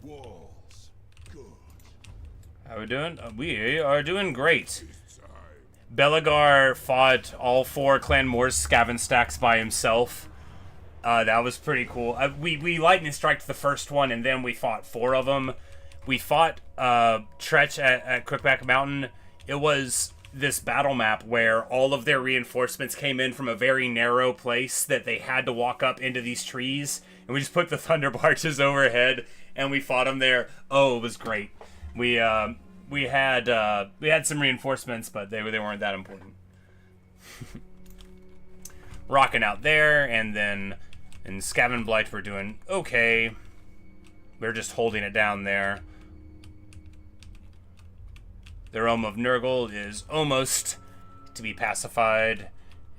Walls. Good. How we doing? We are doing great. Time. Belagar fought all 4 Clan Moors Skaven stacks by himself. That was pretty cool. We lightning striked the first one, and then we fought 4 of them. We fought Tretch at Crookback Mountain. It was this battle map where all of their reinforcements came in from a very narrow place that they had to walk up into these trees, and we just put the thunder barges overhead, and we fought them there. Oh, it was great. We had some reinforcements, but they weren't that important. Rocking out there, and then in Skaven Blight we're doing okay. We're just holding it down there. The realm of Nurgle is almost to be pacified,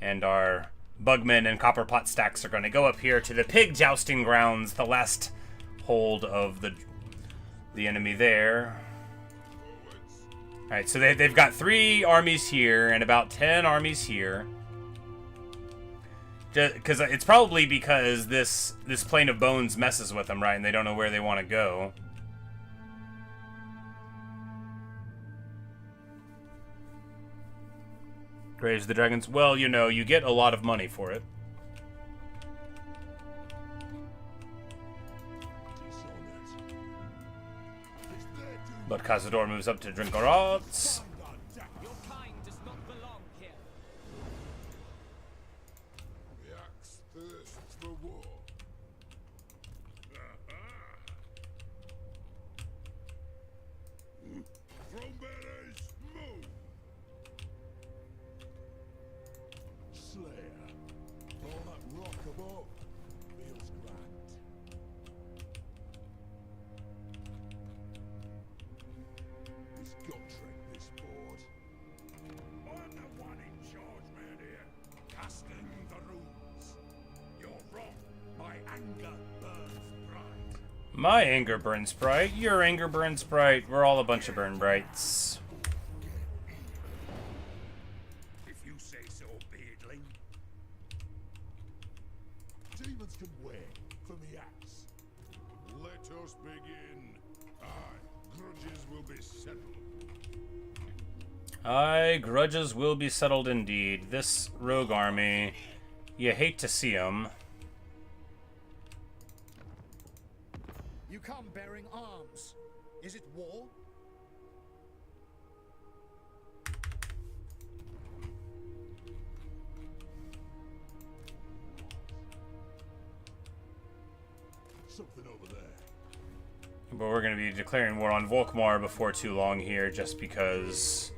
and our Bugmen and Copperpot stacks are going to go up here to the pig jousting grounds, the last hold of the enemy there. Alright, so they've got 3 armies here and about 10 armies here. Because it's probably because this plane of bones messes with them, right? And they don't know where they want to go. Graves of the Dragons. Well, you know, you get a lot of money for it. But Cazador moves up to Drinkarots. Your kind does not belong here. The axe thirsts for war. Throne bearers, move! Slayer, all that rock above feels grand. He's got trick this board. I'm the one in charge round here, casting the rules. You're wrong. My anger burns bright. My anger burns bright. Your anger burns bright. We're all a bunch of burn brights. If you say so, Beardling. Demons can wait for the axe. Let us begin. Aye, grudges will be settled. Aye, grudges will be settled indeed. This rogue army, you hate to see them. You come bearing arms. Is it war? Something over there. But we're going to be declaring war on Volkmar before too long here, just because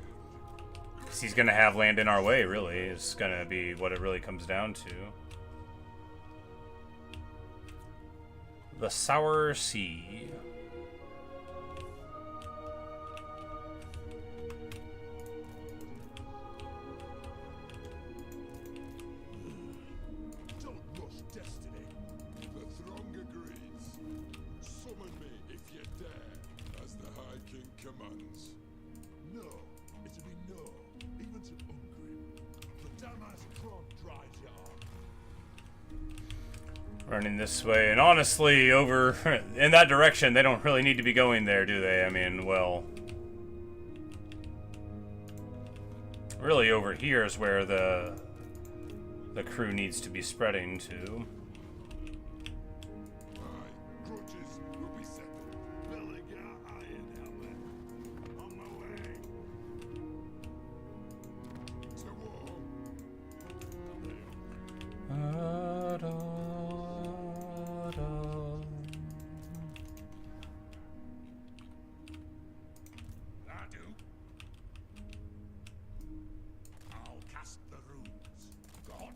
he's going to have land in our way, really. It's going to be what it really comes down to. The Sour Sea. Don't rush destiny. The throng agrees. Summon me if you dare, as the High King commands. No, it'll be no, even to Ungrim. The Damas Kron drives you on. Running this way, and honestly, over in that direction, they don't really need to be going there, do they? I mean, well, really over here is where the crew needs to be spreading to. Aye, grudges will be settled. Belligar Iron Helmet. On my way. To war. I do. I'll cast the runes. God.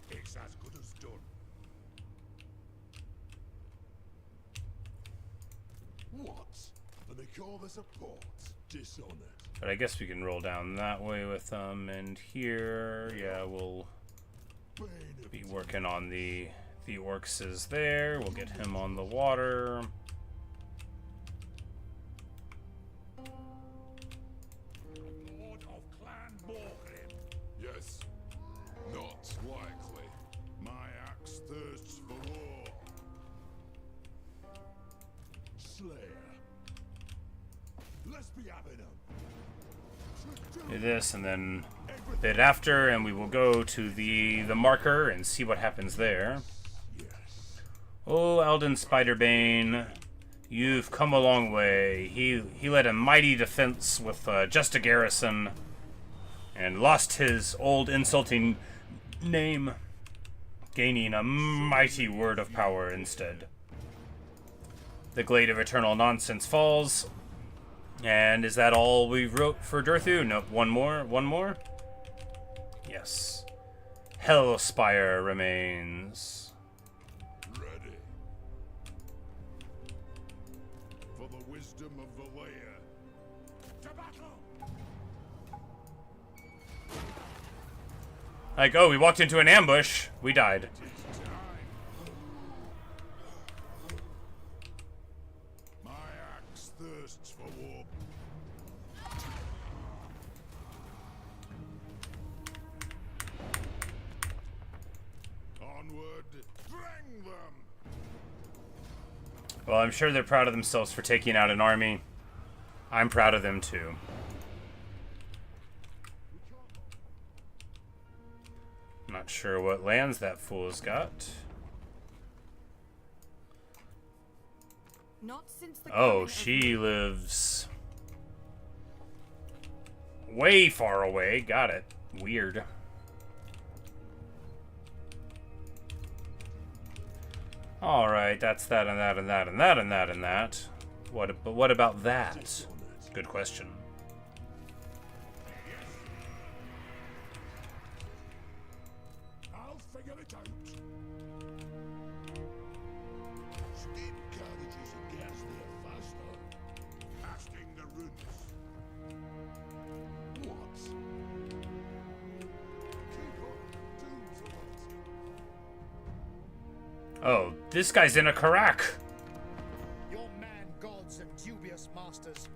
It's as good as done. What? And they call this a port? Dishonored. But I guess we can roll down that way with them, and here, yeah, we'll Bane of be working on the orcs is there. We'll get him on the water. Lord of Clan Morgrim. Yes. Not likely. My axe thirsts for war. Slayer. Let's be having them. Do this, and then a bit after, and we will go to the marker and see what happens there. Yes. Oh, Eldon Spiderbane, you've come a long way. He led a mighty defense with just a garrison, and lost his old insulting name, gaining a mighty word of power instead. The Glade of Eternal Nonsense falls. And is that all we wrote for Durthu? Nope, one more? Yes. Hellspire remains. Ready. For the wisdom of Valea. To battle! Like, oh, we walked into an ambush. We died. It is time. My axe thirsts for war. Onward, drang them! Well, I'm sure they're proud of themselves for taking out an army. I'm proud of them too. Not sure what lands that fool's got. Not since the Oh, coming of she lives way far away. Got it. Weird. All right, that's that and that and that and that and that and that. But what about that? Good question. I'll figure it out. Steam carriages and gas there faster. Casting the runes. What? Keep on doing for it. Oh, this guy's in a Karak. Your man gods and dubious masters.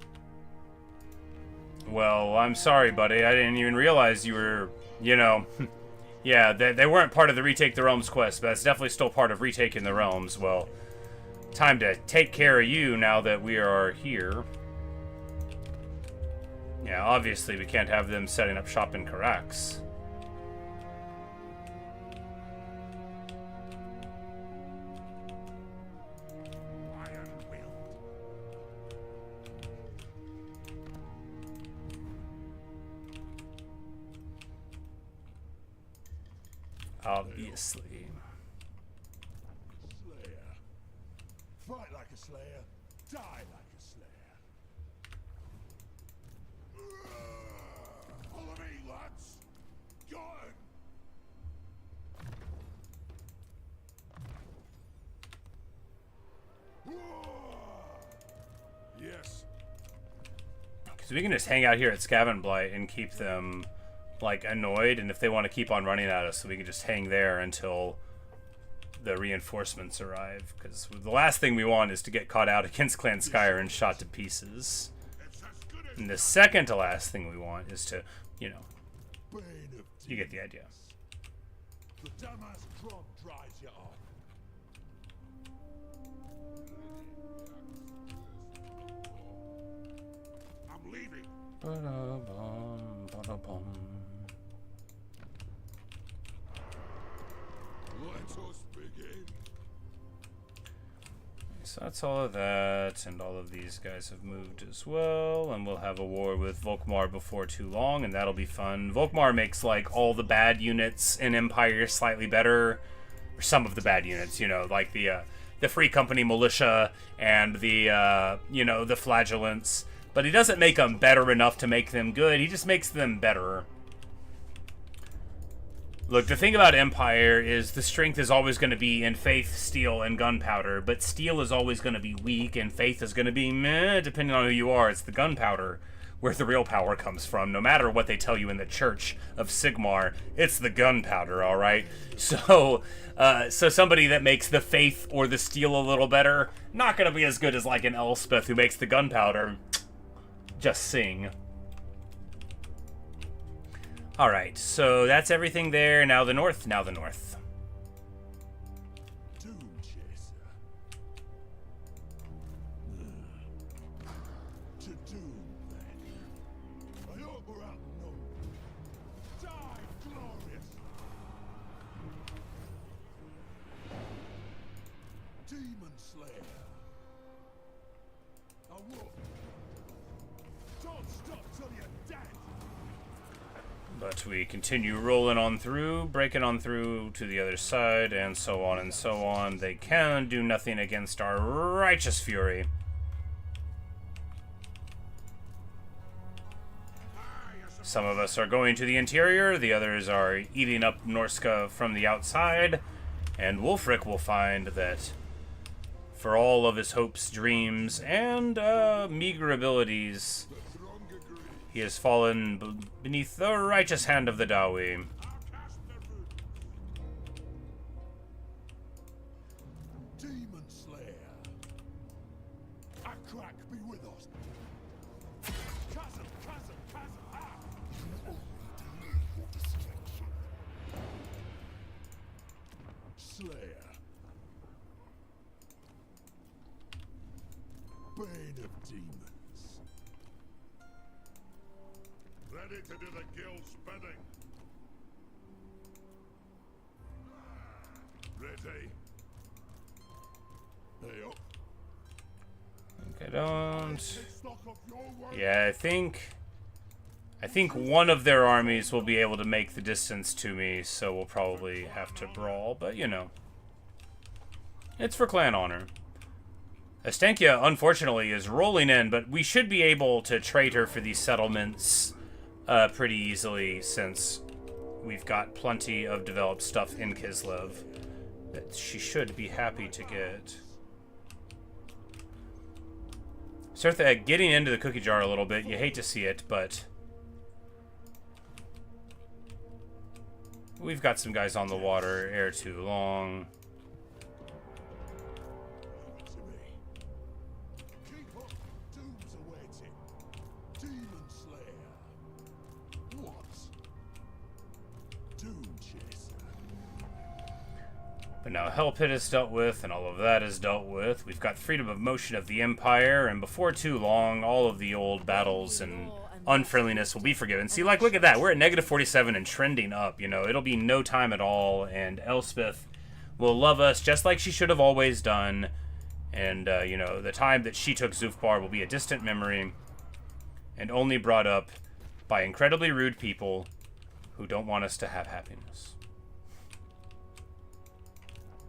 Well, I'm sorry, buddy. I didn't even realize you were, you know... Yeah, they weren't part of the Retake the Realms quest, but that's definitely still part of Retaking the Realms. Well, time to take care of you now that we are here. Yeah, obviously we can't have them setting up shop in Karax. Iron will. Obviously. Slayer. Fight like a slayer. Die like a slayer. Follow me, lads. Go on. Yes. Because we can just hang out here at Skaven Blight and keep them, like, annoyed, and if they want to keep on running at us, we can just hang there until the reinforcements arrive. Because the last thing we want is to get caught out against Clan Skyr and shot to pieces. It's as good as And the second to last thing we want is to, you know, bane of you get the idea. the dumbass drop dries you off. I'm leaving. Ba-da-bum, ba-da-bum. Let us begin. So that's all of that, and all of these guys have moved as well, and we'll have a war with Volkmar before too long, and that'll be fun. Volkmar makes, like, all the bad units in Empire slightly better, or some of the bad units, you know, like the Free Company militia and the, you know, the Flagellants, but he doesn't make them better enough to make them good, he just makes them better. Look, the thing about Empire is the strength is always going to be in faith, steel, and gunpowder, but steel is always going to be weak, and faith is going to be meh, depending on who you are. It's the gunpowder where the real power comes from. No matter what they tell you in the Church of Sigmar, it's the gunpowder, alright? So somebody that makes the faith or the steel a little better, not going to be as good as like an Elspeth who makes the gunpowder. Just sing. Alright, so that's everything there. Now the north, now the north. Doom chaser. To doom, then. I hope we're outnumbered. Die glorious. Demon Slayer. I will. Don't stop till you're dead. But we continue rolling on through, breaking on through to the other side, and so on and so on. They can do nothing against our righteous fury. Some of us are going to the interior, the others are eating up Norska from the outside, and Wulfric will find that for all of his hopes, dreams, and meager abilities, he has fallen beneath the righteous hand of the Dawi. Demon Slayer. A crack be with us. Chasm, chasm, chasm. Ah! Slayer. Bane of demons. Ready to do the guild's bidding. Ready. Hey up. Okay, don't. Take stock of your work. Yeah, I think one of their armies will be able to make the distance to me, so we'll probably have to brawl, but you know. It's for clan honor. Estankia, unfortunately, is rolling in, but we should be able to trade her for these settlements pretty easily, since we've got plenty of developed stuff in Kislev that she should be happy to get. Sertha, getting into the cookie jar a little bit, you hate to see it, but we've got some guys on the water ere too long. Keep up. Doom's awaiting. Demon Slayer. What? Doom Chaser. But now Hell Pit is dealt with, and all of that is dealt with. We've got freedom of motion of the Empire, and before too long, all of the old battles and unfriendliness will be forgiven. See, like, look at that. We're at negative 47 and trending up, you know. It'll be no time at all, and Elspeth will love us just like she should have always done. And, you know, the time that she took Zufbar will be a distant memory and only brought up by incredibly rude people who don't want us to have happiness.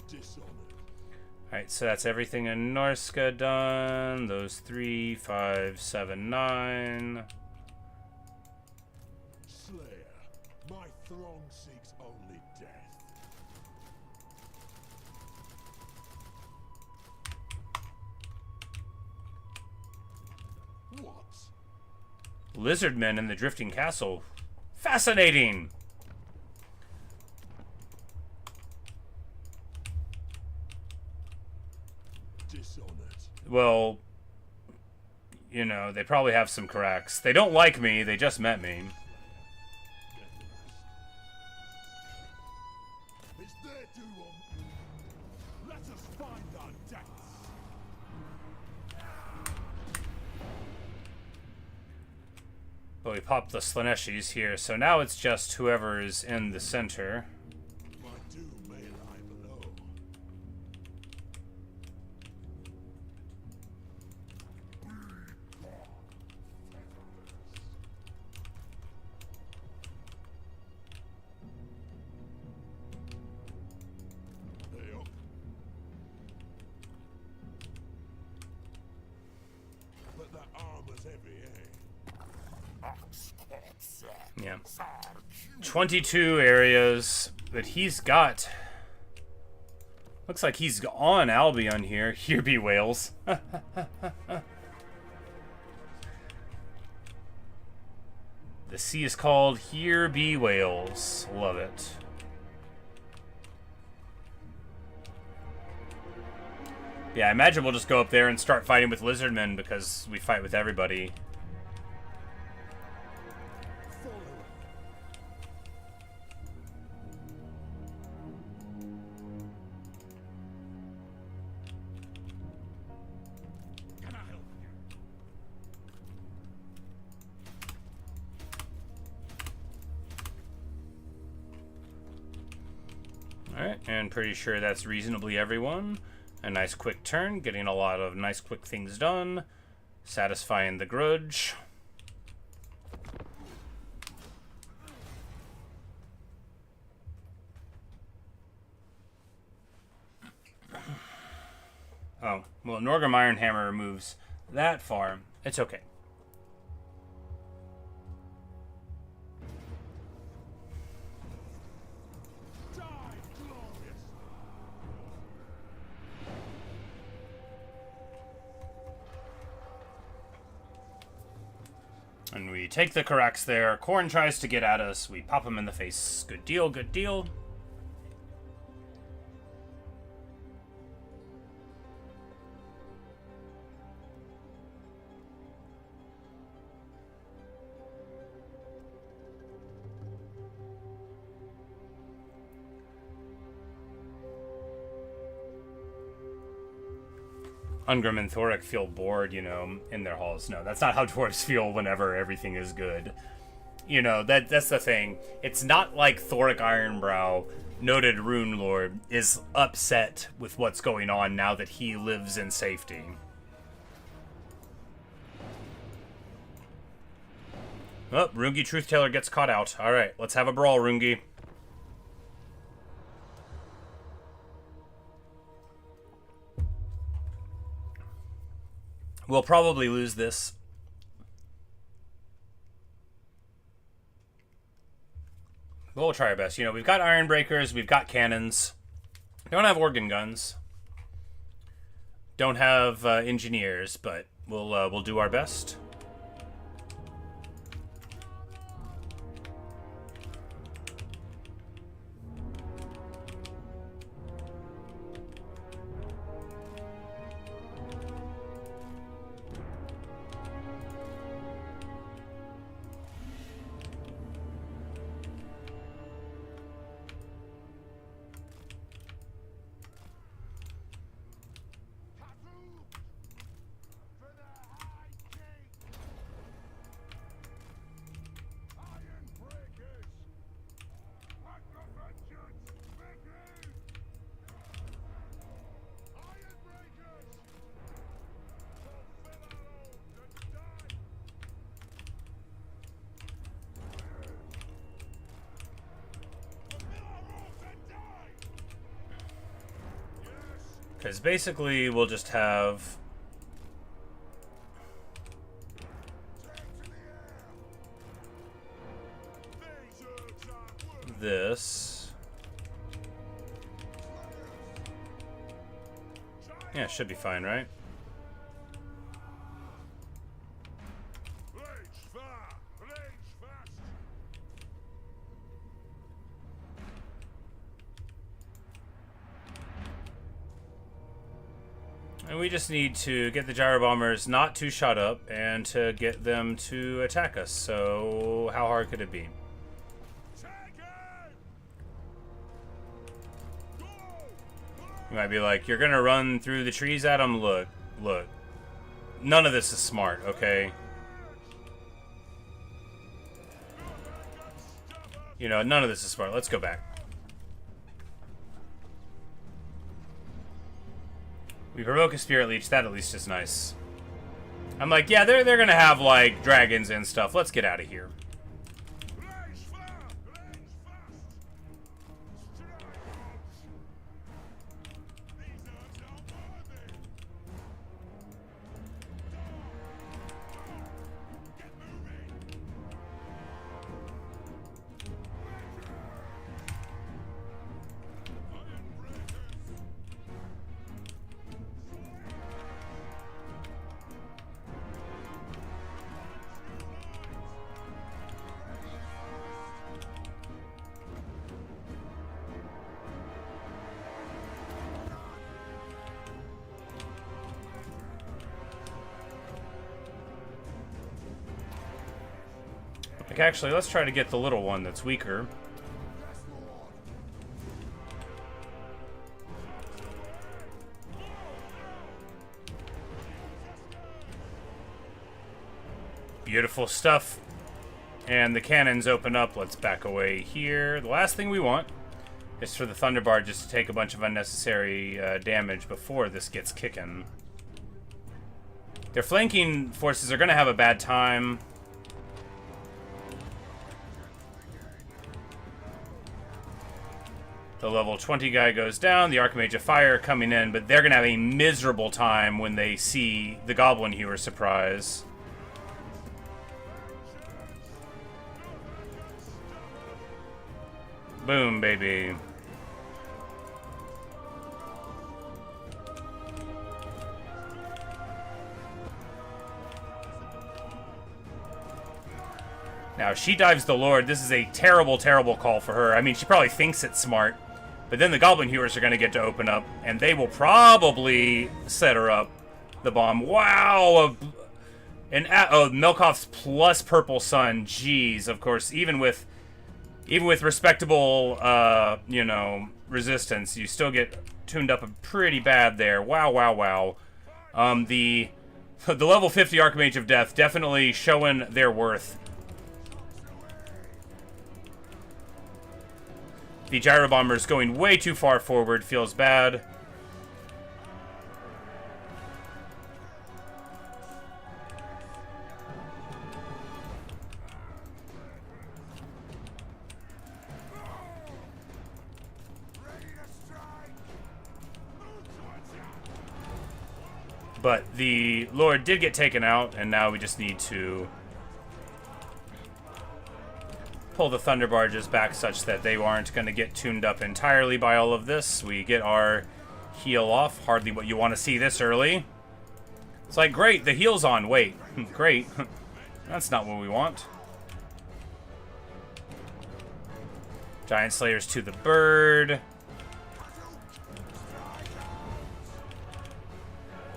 Dishonored. Alright, so that's everything in Norska done. Those 3, 5, 7, 9. Slayer. My throng seeks only death. What? Lizardmen in the Drifting Castle. Fascinating! Dishonored. Well, you know, they probably have some cracks. They don't like me, they just met me. It's their doom. Let us find our depths. But we popped the Slaneshis here, so now it's just whoever is in the center. My doom may lie below. Hey up. But that armor's heavy, eh? Yeah. 22 areas that he's got. Looks like he's on Albion here. Here be whales. The sea is called Here Be Whales. Love it. Yeah, I imagine we'll just go up there and start fighting with lizardmen because we fight with everybody. Can I help you? Alright, and pretty sure that's reasonably everyone. A nice quick turn, getting a lot of nice quick things done. Satisfying the grudge. Oh, well, Norgrim Ironhammer moves that far. It's okay. Die, glorious! And we take the Karax there. Korn tries to get at us. We pop him in the face. Good deal, good deal. Ungrim and Thoric feel bored, you know, in their halls. No, that's not how dwarves feel whenever everything is good. You know, that's the thing. It's not like Thoric Ironbrow, noted rune lord, is upset with what's going on now that he lives in safety. Oh, Rungi Truth-Teller gets caught out. Alright, let's have a brawl, Rungi. We'll probably lose this. But we'll try our best. You know, we've got iron breakers, we've got cannons. Don't have organ guns. Don't have engineers, but we'll do our best. Because basically we'll just have this. Yeah, it should be fine, right? And we just need to get the gyro bombers not too shot up and to get them to attack us. So how hard could it be? You might be like, you're gonna run through the trees at them? Look. None of this is smart, okay? You know, none of this is smart. Let's go back. We provoke a Spirit Leech. That at least is nice. I'm like, yeah, they're gonna have, like, dragons and stuff. Let's get out of here. Actually, let's try to get the little one that's weaker. Beautiful stuff. And the cannons open up. Let's back away here. The last thing we want is for the Thunderbar just to take a bunch of unnecessary damage before this gets kicking. Their flanking forces are going to have a bad time. The level 20 guy goes down, the Archmage of Fire coming in, but they're going to have a miserable time when they see the Goblin Hewer surprise. Boom, baby. Now, she dives the Lord. This is a terrible, terrible call for her. I mean, she probably thinks it's smart. But then the Goblin Hewers are going to get to open up, and they will probably set her up the bomb. Wow! Melkoth's plus Purple Sun. Jeez, of course, even with respectable, you know, resistance, you still get tuned up pretty bad there. Wow, wow, wow. The level 50 Archmage of Death definitely showing their worth. The gyro bomber is going way too far forward. Feels bad. But the Lord did get taken out, and now we just need to pull the Thunder Barges back such that they aren't going to get tuned up entirely by all of this. We get our heal off. Hardly what you want to see this early. It's like, great, the heal's on. Wait, great. That's not what we want. Giant Slayers to the bird.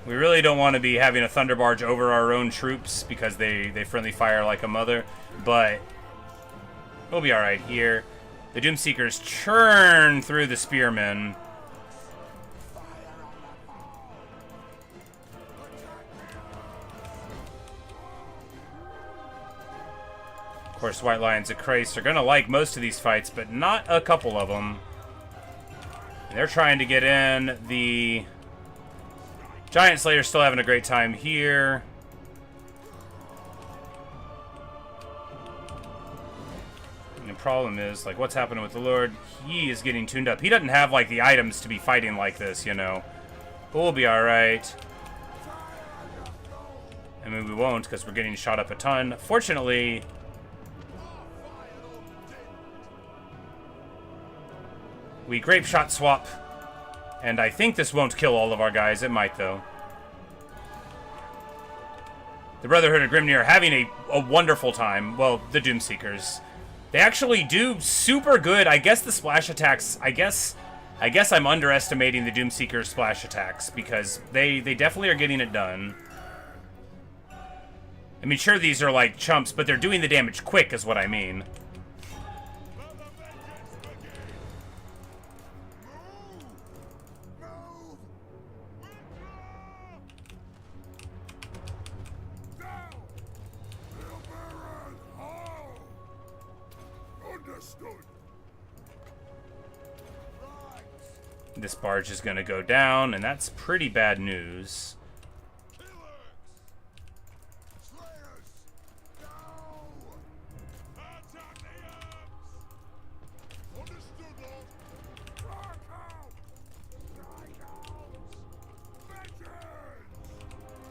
We really don't want to be having a Thunder Barge over our own troops because they friendly fire like a mother, but we'll be alright here. The Doomseekers churn through the Spearmen. Of course, White Lions of Christ are going to like most of these fights, but not a couple of them. They're trying to get in. The Giant Slayer's still having a great time here. And the problem is, like, what's happening with the Lord? He is getting tuned up. He doesn't have, like, the items to be fighting like this, you know. But we'll be alright. I mean, we won't, because we're getting shot up a ton. Fortunately, we grape shot swap. And I think this won't kill all of our guys. It might, though. The Brotherhood of Grimnir are having a wonderful time. Well, the Doomseekers. They actually do super good. I guess the splash attacks... I guess I'm underestimating the Doomseekers' splash attacks. Because they definitely are getting it done. I mean, sure, these are like chumps, but they're doing the damage quick, is what I mean. This barge is going to go down, and that's pretty bad news.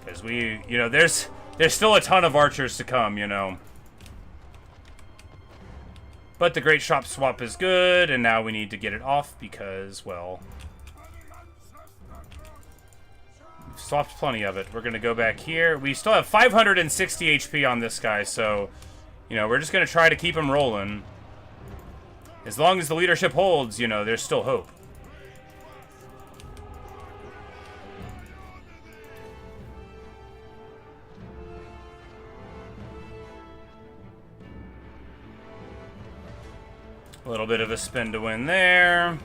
Because we, you know, there's still a ton of archers to come, you know. But the Great Shop Swap is good, and now we need to get it off because, well, we've swapped plenty of it. We're going to go back here. We still have 560 HP on this guy, so, you know, we're just going to try to keep him rolling. As long as the leadership holds, you know, there's still hope. A little bit of a spin to win there.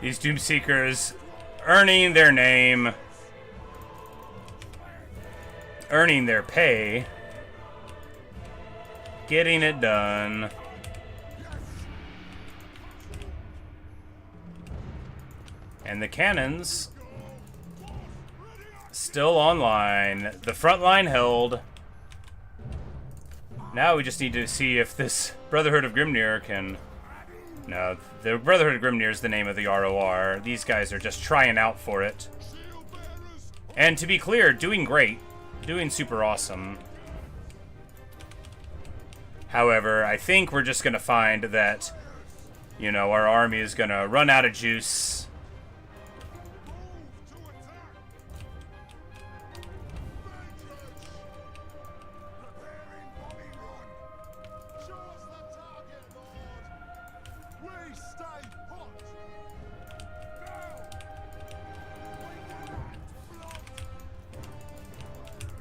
These Doomseekers earning their name, earning their pay, getting it done. And the cannons still online. The front line held. Now we just need to see if this Brotherhood of Grimnir can... No, the Brotherhood of Grimnir is the name of the ROR. These guys are just trying out for it. And to be clear, doing great. Doing super awesome. However, I think we're just going to find that, you know, our army is going to run out of juice.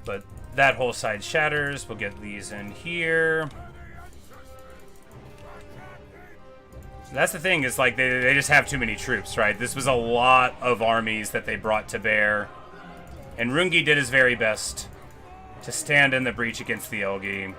But that whole side shatters. We'll get these in here. That's the thing, is like they just have too many troops, right? This was a lot of armies that they brought to bear. And Rungi did his very best to stand in the breach against the Elgi.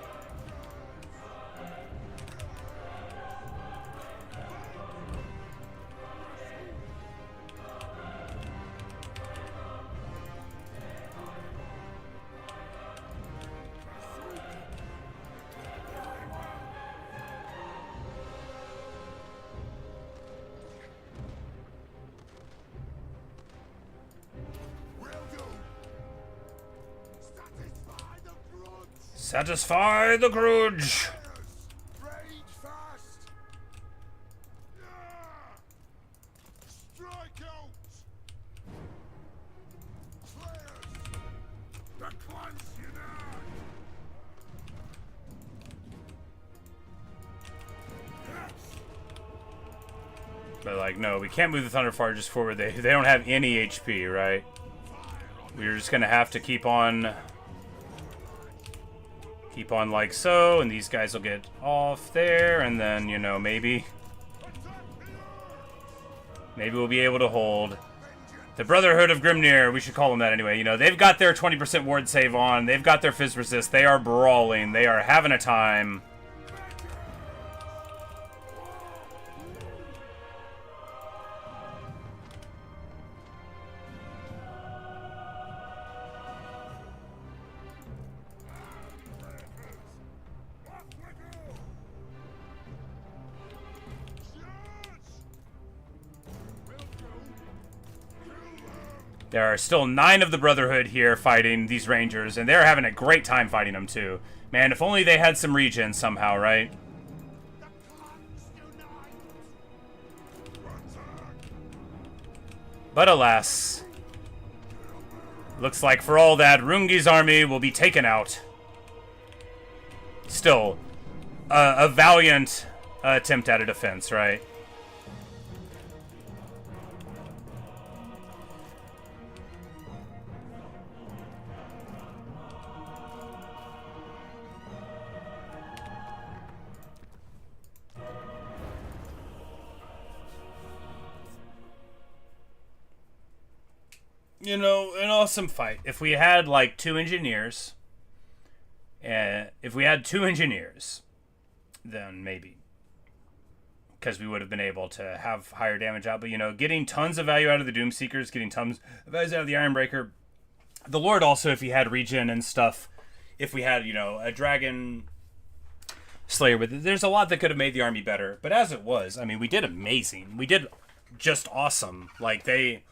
Satisfy the grudge! Rage fast! Strike out! Slayers! The clans unite! But like, no, we can't move the Thunder Forges forward. They don't have any HP, right? We're just gonna have to keep on like so, and these guys will get off there, and then, you know, maybe we'll be able to hold. The Brotherhood of Grimnir, we should call them that anyway. You know, they've got their 20% ward save on. They've got their Fizz Resist. They are brawling. They are having a time. There are still 9 of the Brotherhood here fighting these Rangers, and they're having a great time fighting them, too. Man, if only they had some regen somehow, right? But alas, looks like for all that, Rungi's army will be taken out. Still, a valiant attempt at a defense, right? You know, an awesome fight. If we had, like, 2 engineers, then maybe. Because we would have been able to have higher damage out. But, you know, getting tons of value out of the Doomseekers, getting tons of value out of the Ironbreaker. The Lord also, if he had regen and stuff, if we had, you know, a Dragon Slayer with it, there's a lot that could have made the army better. But as it was, I mean, we did amazing. We did just awesome. Like, they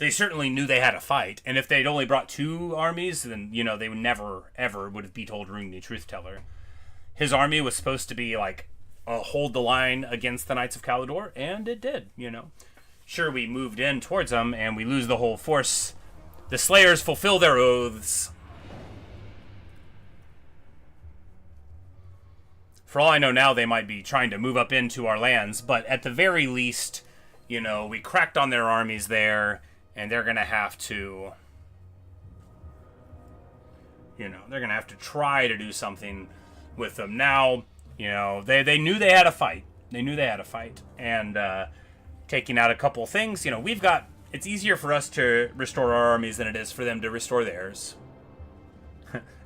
certainly knew they had a fight, and if they'd only brought 2 armies, then, you know, they would never, ever would have beat Old Rune, the Truth Teller. His army was supposed to be, like, hold the line against the Knights of Calador, and it did, you know. Sure, we moved in towards them, and we lose the whole force. The Slayers fulfill their oaths. For all I know now, they might be trying to move up into our lands, but at the very least, you know, we cracked on their armies there, and they're going to have to, you know, they're going to have to try to do something with them. Now, you know, they knew they had a fight. They knew they had a fight. And taking out a couple things, you know, it's easier for us to restore our armies than it is for them to restore theirs.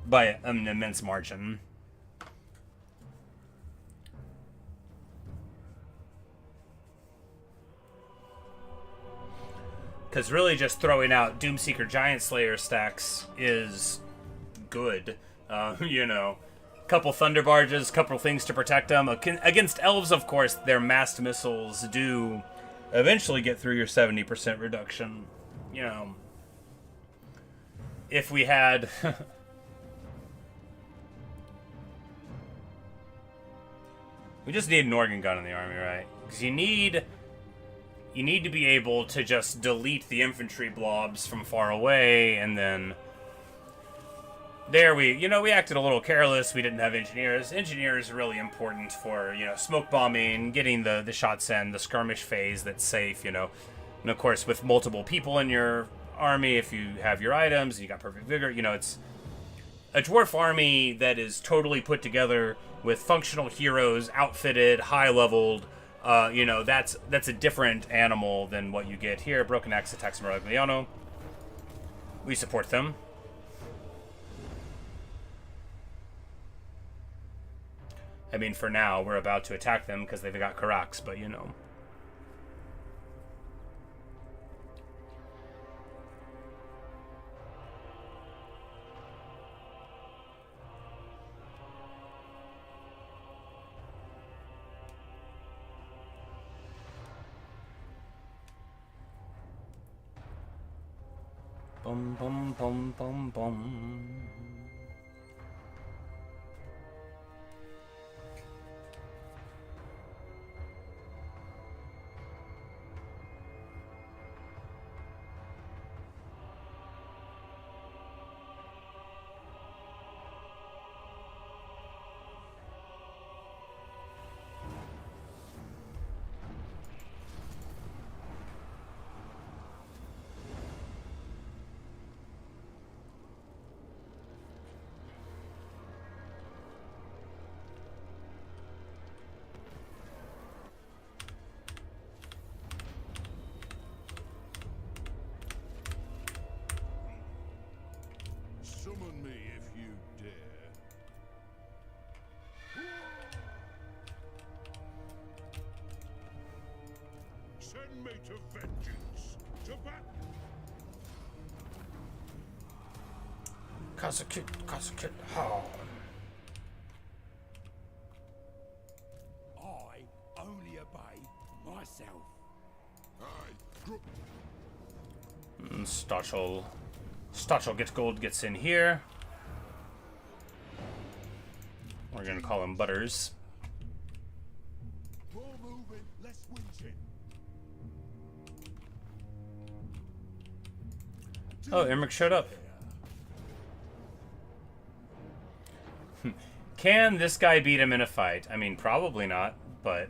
By an immense margin. Because really just throwing out Doomseeker Giant Slayer stacks is good. You know, couple Thunder Barges, couple things to protect them. Against Elves, of course, their massed missiles do eventually get through your 70% reduction. You know, if we had... we just need an organ gun in the army, right? Because you need to be able to just delete the infantry blobs from far away, and then there we acted a little careless. We didn't have engineers. Engineers are really important for, you know, smoke bombing, getting the shots in, the skirmish phase that's safe, you know. And of course, with multiple people in your army, if you have your items, you got perfect vigor, you know, it's a dwarf army that is totally put together with functional heroes, outfitted, high-leveled, you know, that's a different animal than what you get here. Broken Axe attacks Maragliano. We support them. I mean, for now, we're about to attack them because they've got Karaz, but you know. Bum bum bum bum bum. Summon me if you dare. Send me to vengeance. To battle. Kazakit, how? I only obey myself. Stachel gets gold, gets in here. We're gonna call him Butters. More moving, less whinging. Oh, Emmerich showed up. Can this guy beat him in a fight? I mean, probably not, but...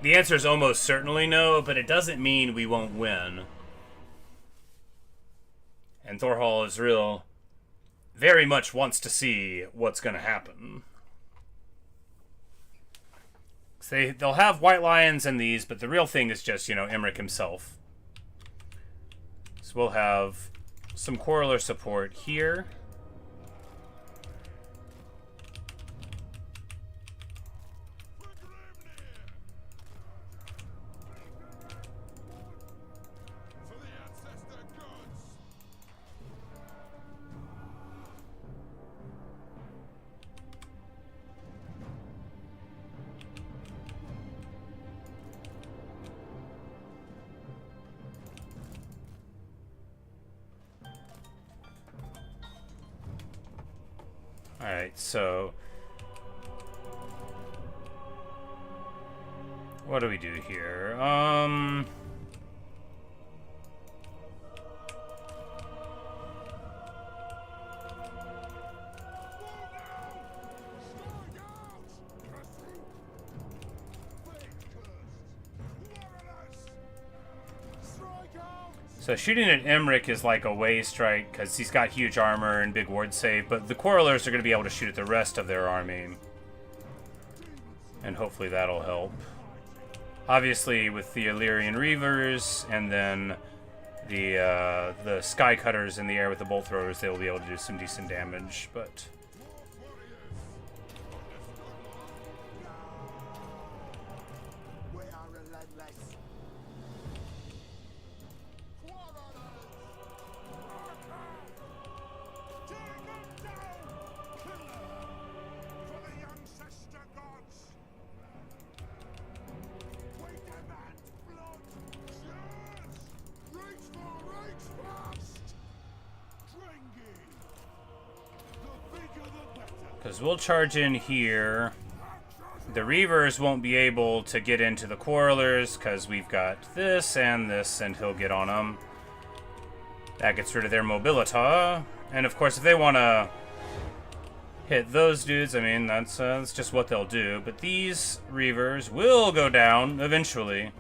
The answer is almost certainly no, but it doesn't mean we won't win. And Thorhall is very much wants to see what's going to happen. They'll have White Lions and these, but the real thing is just, you know, Emmerich himself. So we'll have some Quarreler support here. Alright, so... what do we do here? So shooting at Emmerich is like a way strike because he's got huge armor and big ward save, but the Quarrelers are going to be able to shoot at the rest of their army. And hopefully that'll help. Obviously with the Illyrian Reavers and then the Sky Cutters in the air with the Bolt Throwers, they'll be able to do some decent damage, but... Because we'll charge in here. The Reavers won't be able to get into the Quarrelers because we've got this, and he'll get on them. That gets rid of their mobilita. And of course, if they want to hit those dudes, I mean, that's just what they'll do. But these Reavers will go down eventually.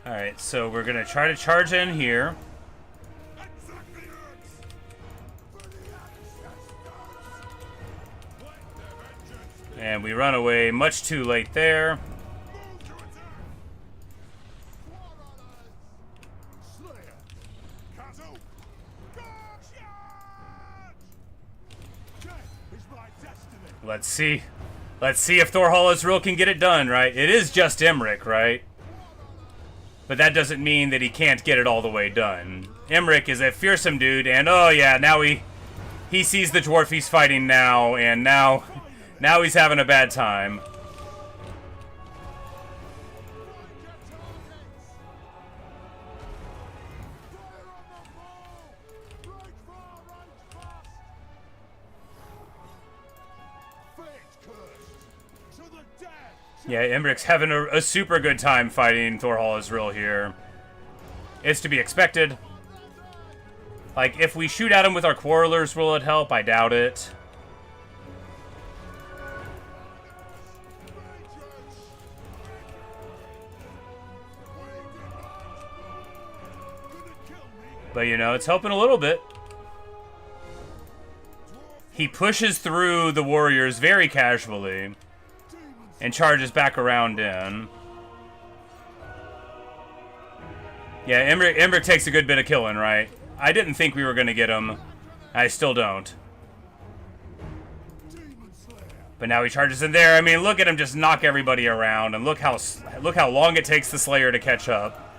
Alright, so we're gonna try to charge in here. And we run away much too late there. Let's see. Let's see if Thor Hallowsrill can get it done, right? It is just Emmerich, right? But that doesn't mean that he can't get it all the way done. Emmerich is a fearsome dude, and oh yeah, now he sees the dwarf he's fighting now, and now he's having a bad time. Yeah, Emmerich's having a super good time fighting Thor Hallowsrill here. It's to be expected. Like, if we shoot at him with our Quarrelers, will it help? I doubt it. But, you know, it's helping a little bit. He pushes through the warriors very casually and charges back around in. Yeah, Emmerich takes a good bit of killing, right? I didn't think we were going to get him. I still don't. But now he charges in there. I mean, look at him just knock everybody around, and look how long it takes the Slayer to catch up.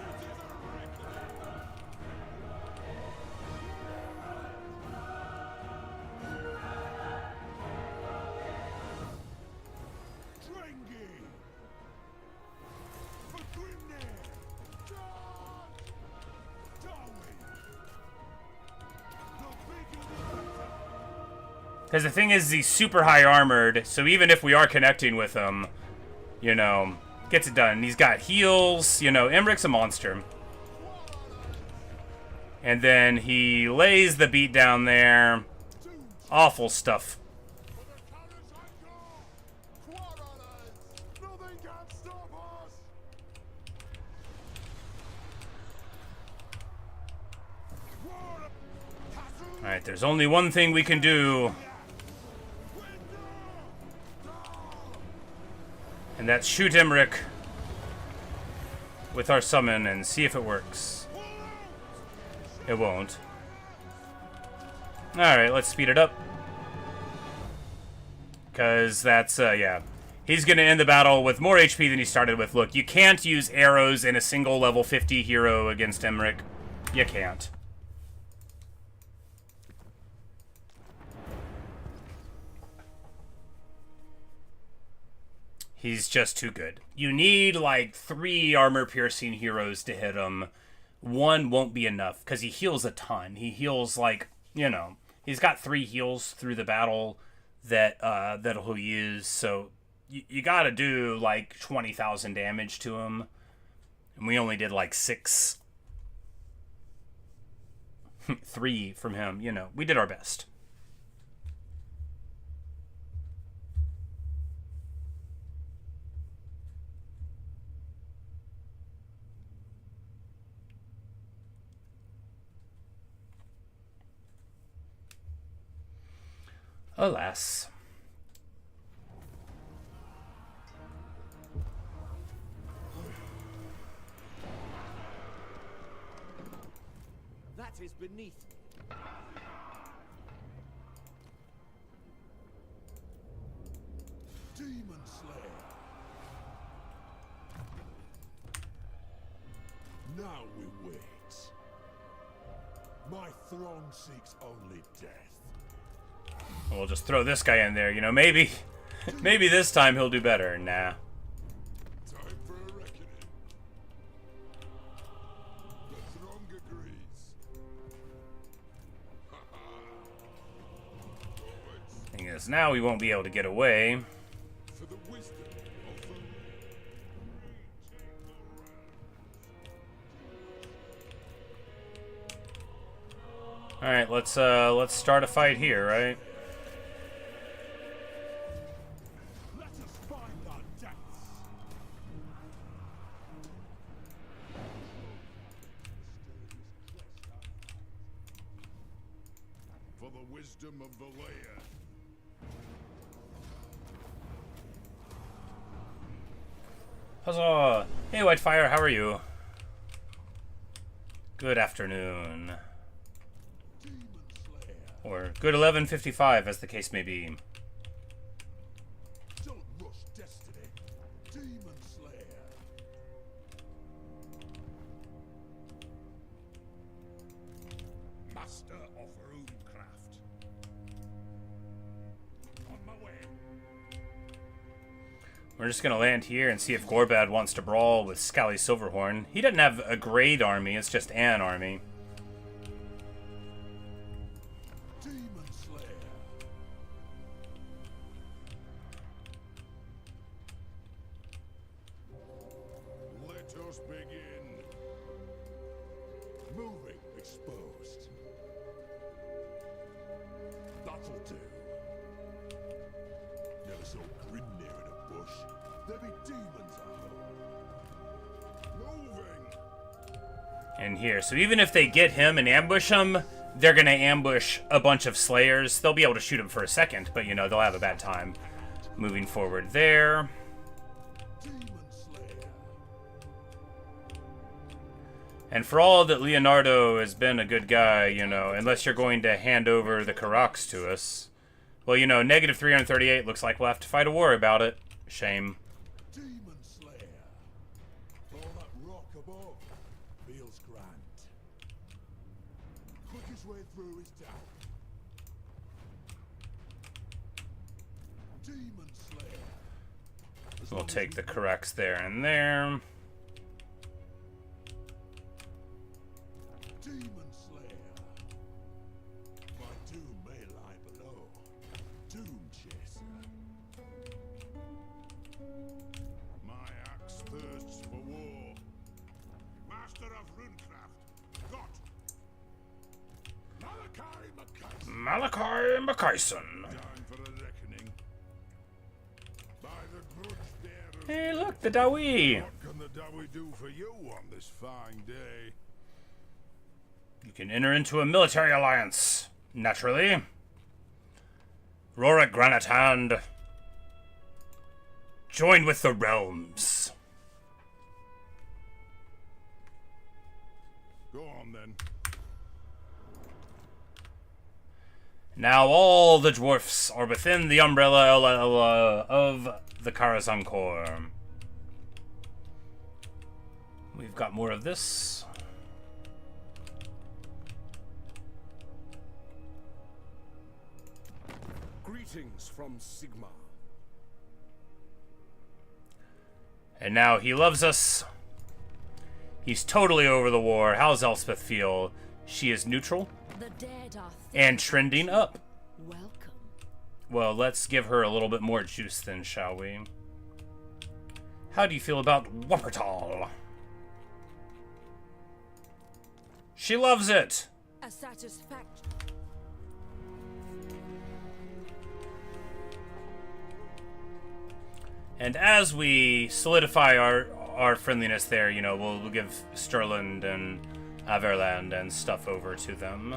Because the thing is, he's super high armored, so even if we are connecting with him, you know, gets it done. He's got heals, you know, Emmerich's a monster. And then he lays the beat down there. Awful stuff. Alright, there's only one thing we can do. And that's shoot Emmerich with our summon and see if it works. It won't. Alright, let's speed it up. Because that's, yeah. He's going to end the battle with more HP than he started with. Look, you can't use arrows in a single level 50 hero against Emmerich. You can't. He's just too good. You need, like, 3 armor-piercing heroes to hit him. 1 won't be enough, because he heals a ton. He heals, like, you know, he's got 3 heals through the battle that he'll use, so you gotta do, like, 20,000 damage to him. And we only did, like, 6. 3 from him, you know. We did our best. Alas. That is beneath me. Demon Slayer. Now we wait. My throng seeks only death. We'll just throw this guy in there, you know, maybe this time he'll do better. Nah. Time for a reckoning. The throng agrees. Thing is, now we won't be able to get away. For the wisdom of the Alright, let's start a fight here, right? Let us find our depths. wisdom of the layer. Huzzah! Hey, Whitefire, how are you? Good afternoon. Demon Slayer. Or good 11:55, as the case may be. Don't rush destiny. Demon Slayer. Master of runecraft. On my way. We're just gonna land here and see if Gorbad wants to brawl with Scally Silverhorn. He doesn't have a great army, it's just an army. Demon Slayer. Let us begin. Moving exposed. That'll do. Never saw grin near in a bush. There be demons at home. Moving. In here, so even if they get him and ambush him, they're gonna ambush a bunch of Slayers. They'll be able to shoot him for a second, but you know, they'll have a bad time moving forward there. Demon Slayer. And for all that Leonardo has been a good guy, you know, unless you're going to hand over the Karoks to us. Well, you know, negative 338 looks like we'll have to fight a war about it. Shame. Demon Slayer. All that rock above feels grand. Quickest way through is down. Demon Slayer. We'll take the Karoks there and there. Demon Slayer. My doom may lie below. Doom Chaser. My axe thirsts for war. Master of runecraft. Got. Malachi Malachi McKayson. Makaison. Time for a reckoning. By the grudge bearers. Hey, look, the Dawi. What can the Dawi do for you on this fine day? You can enter into a military alliance, naturally. Rorik Granite Hand. Join with the realms. Go on then. Now all the dwarfs are within the umbrella of the Karaz Ankor. We've got more of this. Greetings from Sigma. And now he loves us. He's totally over the war. How's Elspeth feel? She is neutral The dead are and trending up. welcome. Well, let's give her a little bit more juice then, shall we? How do you feel about Wuppertal? She loves it. A satisfaction. And as we solidify our friendliness there, you know, we'll give Sturland and Averland and stuff over to them.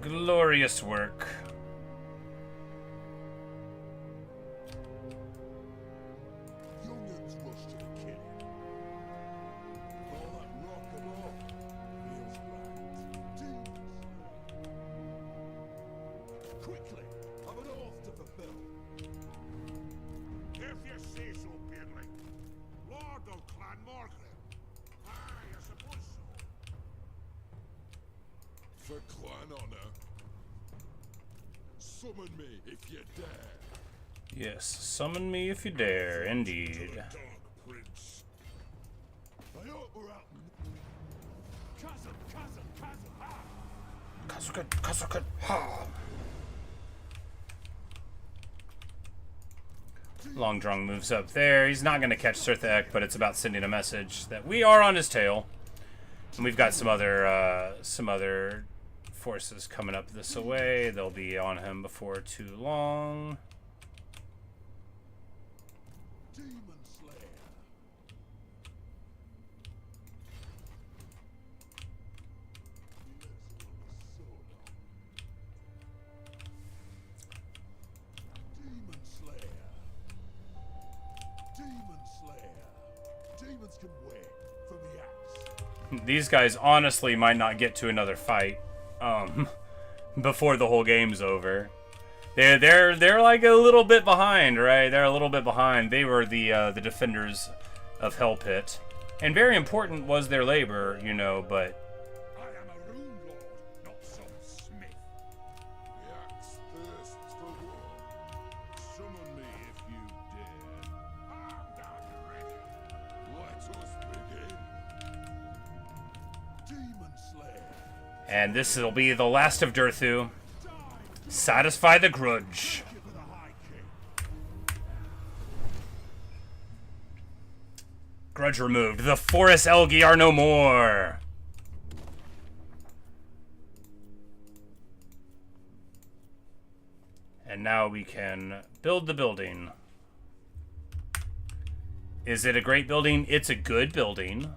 Glorious work. Young'uns rush to the killing. All that rock above feels grand. Demons. Quickly, I've an oath to fulfill. If you say so, Beardling. Lord of Clan Margaret. Aye, I suppose so. For clan honor, summon me if you dare. Yes, summon me if you dare, indeed. Dark Prince. I hope we're out. Chasm, ha! Kasuket, ha! Longdrong moves up there. He's not going to catch Sirthek, but it's about sending a message that we are on his tail. And we've got some other forces coming up this way. They'll be on him before too long. Demon Blades can wait for the axe. These guys honestly might not get to another fight before the whole game's over. They're like a little bit behind, right? They're a little bit behind. They were the defenders of Hell Pit, and very important was their labor, you know. But I am a rune lord, not some smith. The axe thirsts for war. Summon me if you dare. Armed and ready. Let us begin. Demon Slayer. and this will be the last of Durthu. Satisfy the grudge. Give it a high kick. Grudge removed. The Forest Elgi are no more. And now we can build the building. Is it a great building? It's a good building.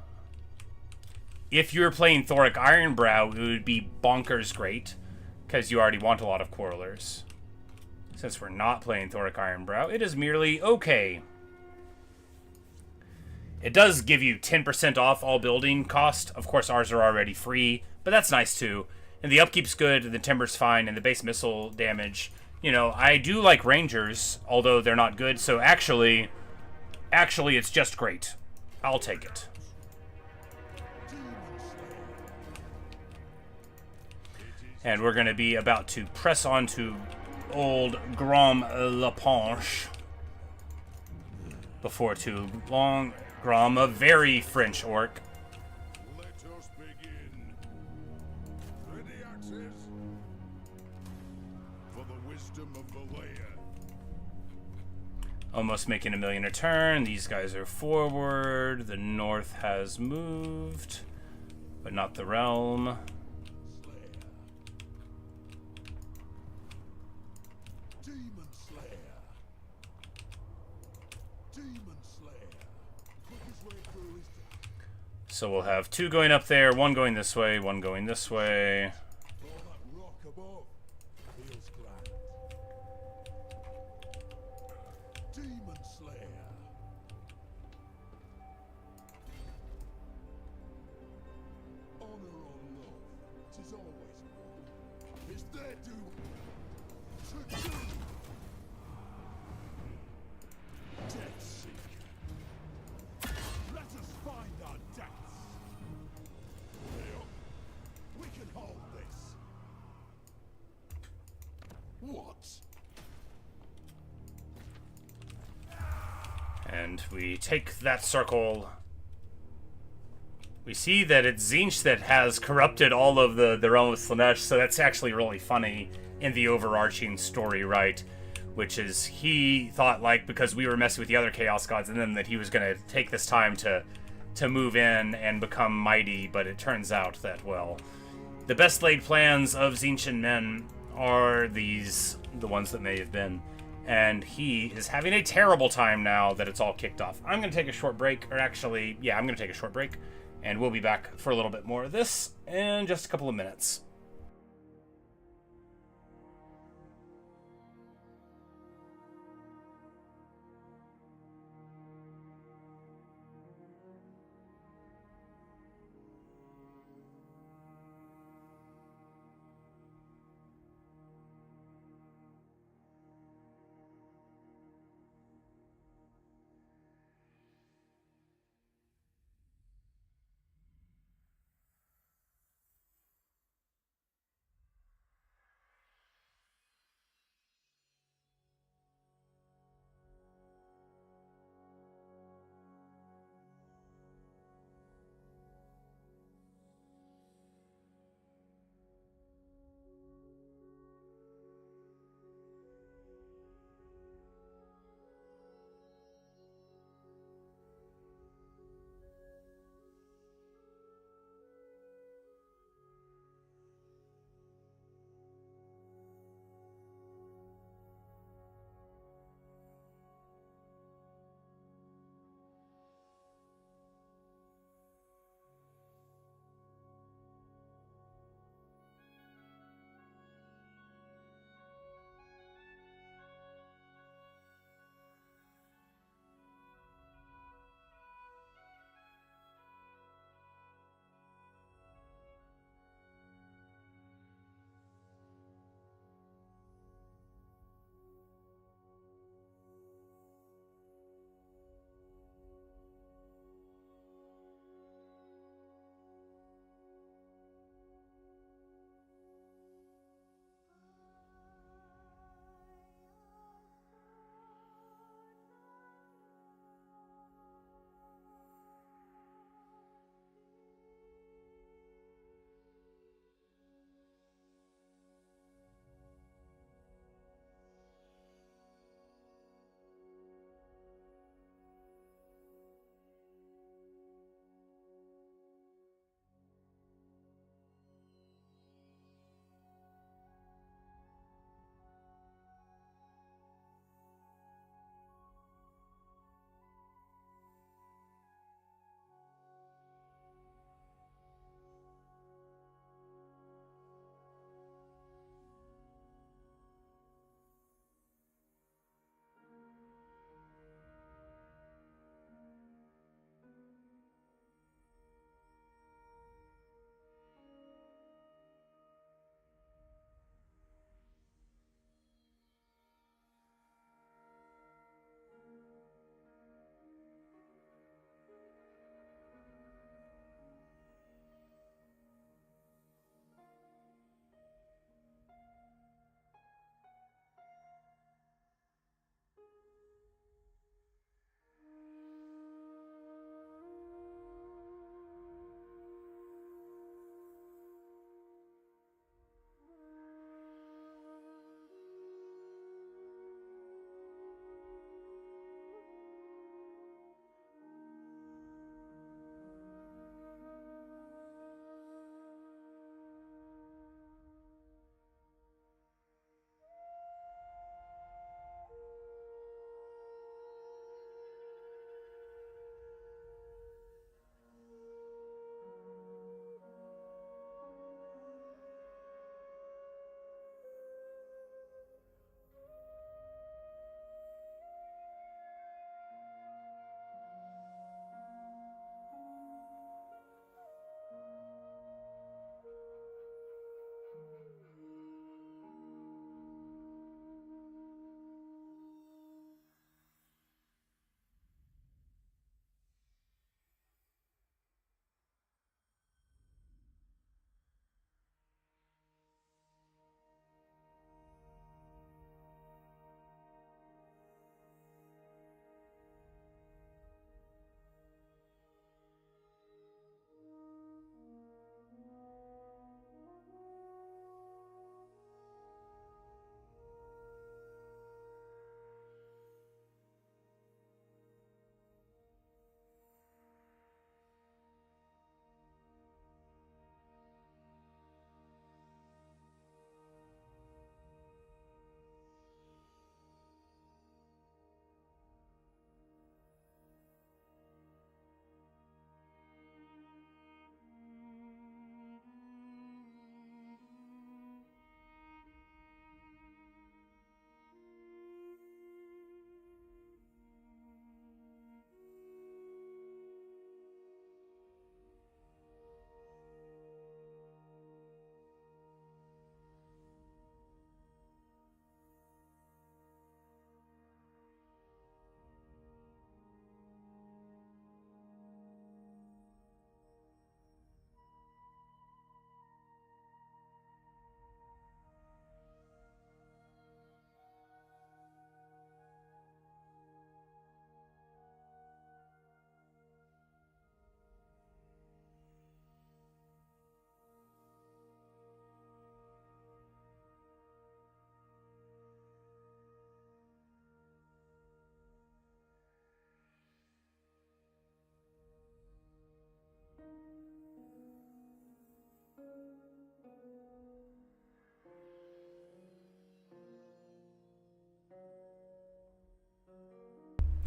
If you were playing Thoric Ironbrow, it would be bonkers great, because you already want a lot of Quarrelers. Since we're not playing Thoric Ironbrow, it is merely okay. It does give you 10% off all building cost. Of course, ours are already free, but that's nice too. And the upkeep's good, and the timber's fine, and the base missile damage. You know, I do like Rangers, although they're not good, so actually, it's just great. I'll take it. And we're going to be about to press on to old Grom Lapanche. Before too long, Grom, a very French orc. Let us begin. Ready, axes? For the wisdom of the layer. Almost making a million a turn. These guys are forward. The north has moved, but not the realm. Demon Slayer. Demon Slayer. Quickest way through is down. So we'll have two going up there, one going this way, one going this way. Oh, that rock above feels grand. Demon Slayer. Honor or love, 'tis always one. Is there doom to do? Death Seeker. Let us find our depths. Well, we can hold this. What? And we take that circle. We see that it's Tzeentch that has corrupted all of the realm of Slaanesh, so that's actually really funny in the overarching story, right? Which is, he thought, like, because we were messing with the other Chaos Gods and then that he was going to take this time to move in and become mighty, but it turns out that, well, the best laid plans of Tzeentchian men are these, the ones that may have been. And he is having a terrible time now that it's all kicked off. I'm going to take a short break, or actually, yeah, I'm going to take a short break, and we'll be back for a little bit more of this in just a couple of minutes.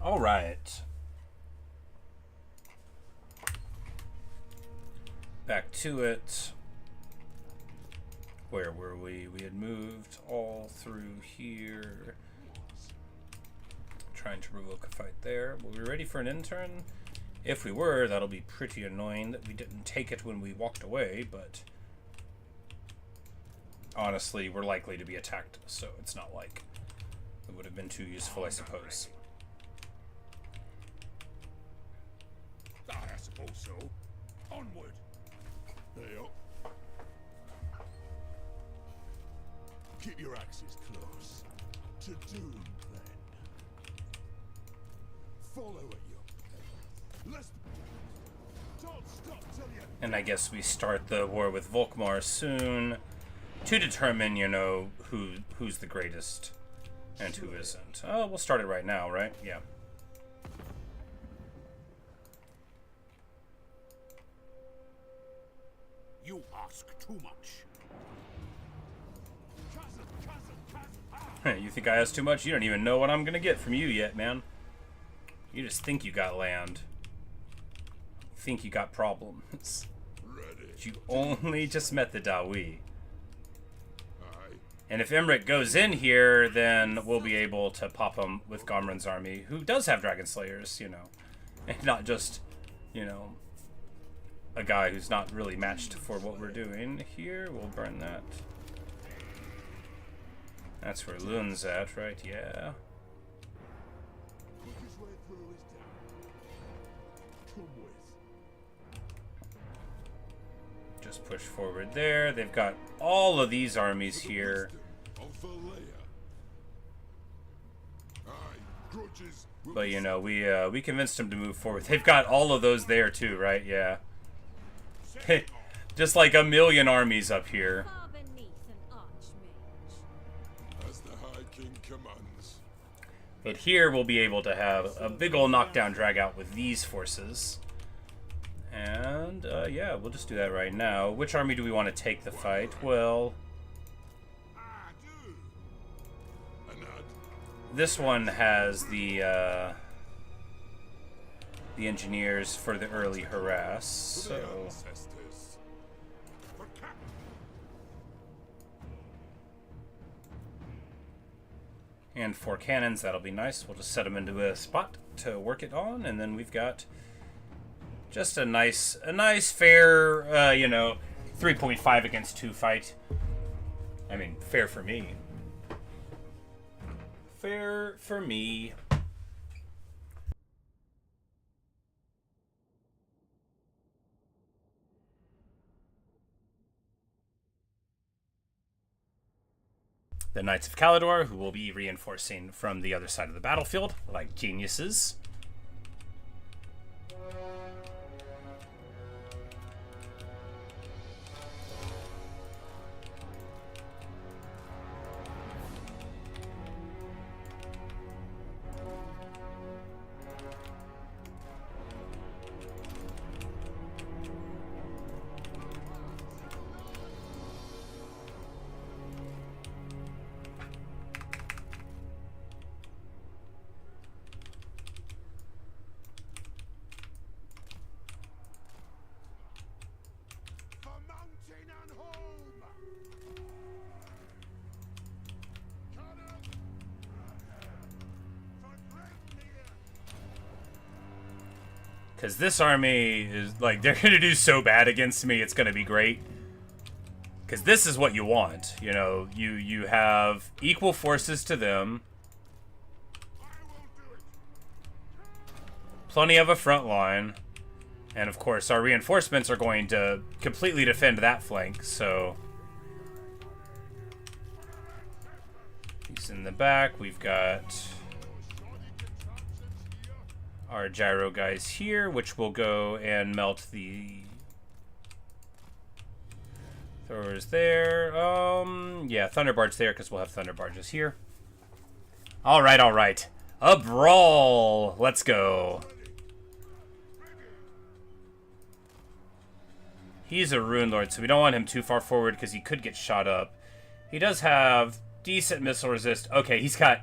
All right. Back to it. Where were we? We had moved all through here. Trying to provoke a fight there. Were we ready for an intern? If we were, that'll be pretty annoying that we didn't take it when we walked away, but honestly, we're likely to be attacked, so it's not like it would have been too useful, I suppose. I suppose so. Onward. Hey up. Keep your axes close. To doom, then. Follow it, you. Let's. Don't stop till you. And I guess we start the war with Volkmar soon to determine, you know, who's the greatest and who isn't. Oh, we'll start it right now, right? Yeah. You ask too much. You think I ask too much? You don't even know what I'm gonna get from you yet, man. You just think you got land. Think you got problems. But you only just met the Dawi. And if Emmerich goes in here, then we'll be able to pop him with Gomrin's army, who does have Dragon Slayers, you know. And not just, you know, a guy who's not really matched for what we're doing. Here, we'll burn that. That's where Lun's at, right? Yeah. Just push forward there. They've got all of these armies here. But you know, we convinced them to move forward. They've got all of those there too, right? Yeah. Just like a million armies up here. But here we'll be able to have a big ol' knockdown drag out with these forces. And yeah, we'll just do that right now. Which army do we want to take the fight? Well, this one has the engineers for the early harass, so and 4 cannons, that'll be nice. We'll just set them into a spot to work it on, and then we've got just a nice fair, you know, 3.5 against 2 fight. I mean, fair for me. Fair for me. The Knights of Calador, who will be reinforcing from the other side of the battlefield, like geniuses. Because this army is, like, they're going to do so bad against me, it's going to be great. Because this is what you want. You know, you have equal forces to them. Plenty of a front line. And, of course, our reinforcements are going to completely defend that flank, so... He's in the back. We've got our gyro guys here, which will go and melt the throwers there. Yeah, thunder barge there because we'll have thunder barges here. All right. A brawl. Let's go. He's a Rune Lord, so we don't want him too far forward because he could get shot up. He does have decent missile resist. Okay, he's got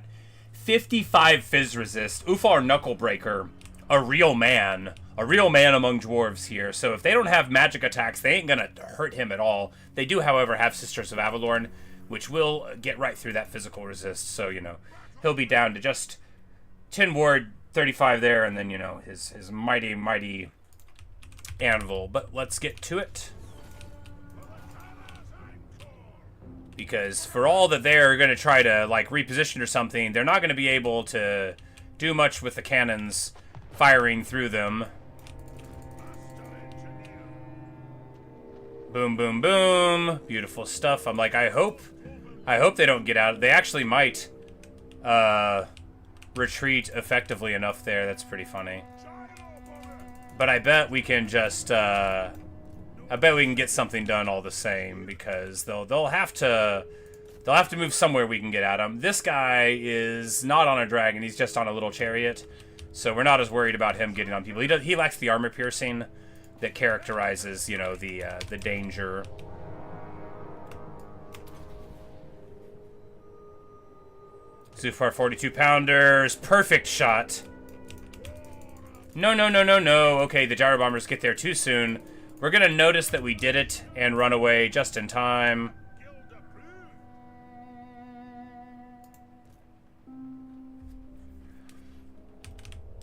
55 fizz resist. Ufar Knucklebreaker, a real man among dwarves here. So if they don't have magic attacks, they ain't gonna hurt him at all. They do, however, have Sisters of Avalorn, which will get right through that physical resist. So, you know, he'll be down to just 10 ward, 35 there, and then, you know, his mighty anvil. But let's get to it. Because for all that they're going to try to, like, reposition or something, they're not going to be able to do much with the cannons firing through them. Boom, boom, boom. Beautiful stuff. I'm like, I hope they don't get out. They actually might retreat effectively enough there. That's pretty funny. But I bet we can just... I bet we can get something done all the same, because they'll have to move somewhere we can get at them. This guy is not on a dragon; he's just on a little chariot, so we're not as worried about him getting on people. He lacks the armor piercing that characterizes, you know, the danger. Zufar 42 pounders, perfect shot. No. Okay, the gyro bombers get there too soon. We're gonna notice that we did it and run away just in time.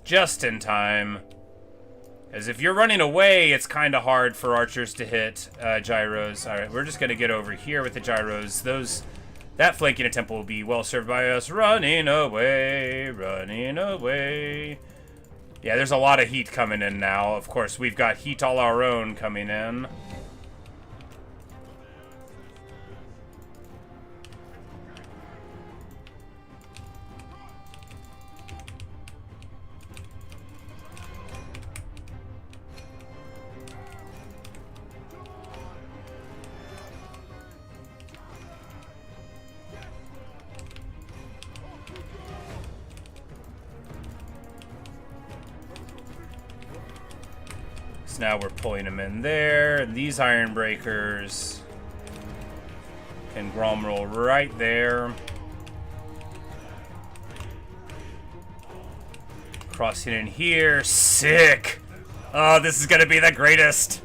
Just in time. As if you're running away, it's kind of hard for archers to hit gyros. Alright, we're just gonna get over here with the gyros. That flanking attempt will be well served by us. Running away, running away. Yeah, there's a lot of heat coming in now. Of course, we've got heat all our own coming in. Now we're pulling them in there. And these iron breakers can gromroll right there. Crossing in here. Sick! Oh, this is gonna be the greatest.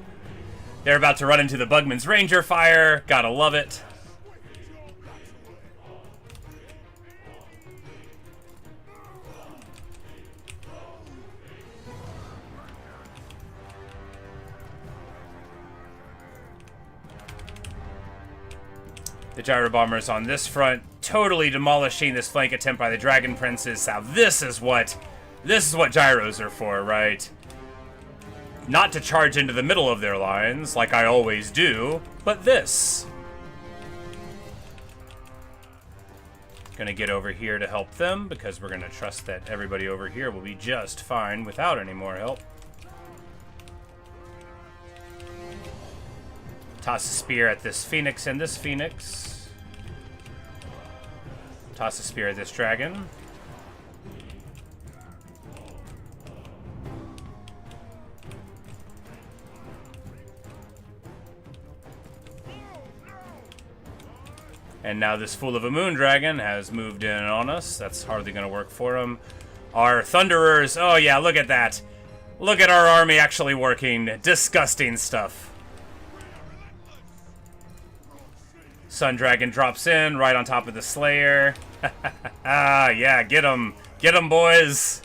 They're about to run into the Bugman's Ranger fire. Gotta love it. The gyro bombers on this front, totally demolishing this flank attempt by the Dragon Princes. Now this is what gyros are for, right? Not to charge into the middle of their lines, like I always do, but this. Gonna get over here to help them, because we're gonna trust that everybody over here will be just fine without any more help. Toss a spear at this phoenix and this phoenix. Toss a spear at this dragon. And now this fool of a moon dragon has moved in on us. That's hardly going to work for him. Our thunderers. Oh yeah, look at that. Look at our army actually working. Disgusting stuff. Sun Dragon drops in right on top of the Slayer. Yeah, get him. Get him, boys.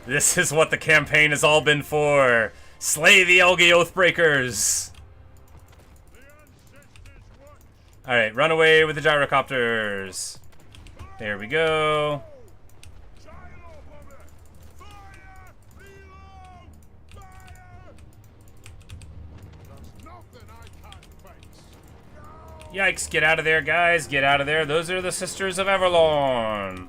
This is what the campaign has all been for. Slay the Elgi Oathbreakers. Alright, run away with the gyrocopters. There we go. Yikes, get out of there, guys. Get out of there. Those are the Sisters of Avalorn.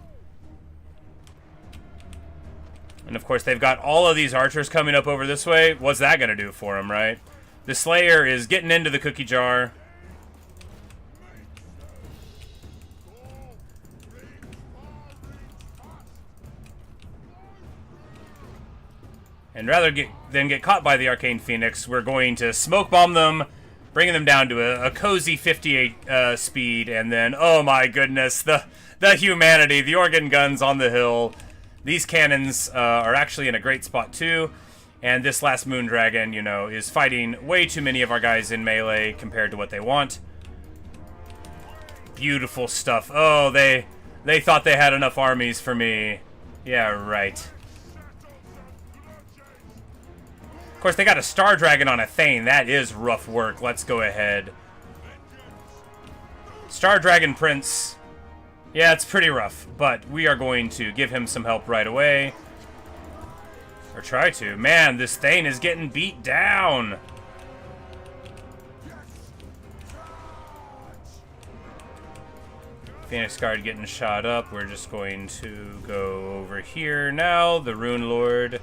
And of course, they've got all of these archers coming up over this way. What's that going to do for them, right? The Slayer is getting into the cookie jar. And rather than get caught by the Arcane Phoenix, we're going to smoke bomb them, bringing them down to a cozy 58 speed, and then, oh my goodness, the The humanity, the organ guns on the hill. These cannons are actually in a great spot too. And this last Moon Dragon, you know, is fighting way too many of our guys in melee compared to what they want. Beautiful stuff. Oh, they thought they had enough armies for me. Yeah, right. Of course, they got a Star Dragon on a Thane. That is rough work. Let's go ahead. Star Dragon Prince. Yeah, it's pretty rough, but we are going to give him some help right away. Or try to. Man, this Thane is getting beat down. Phoenix Guard getting shot up. We're just going to go over here now. The Rune Lord.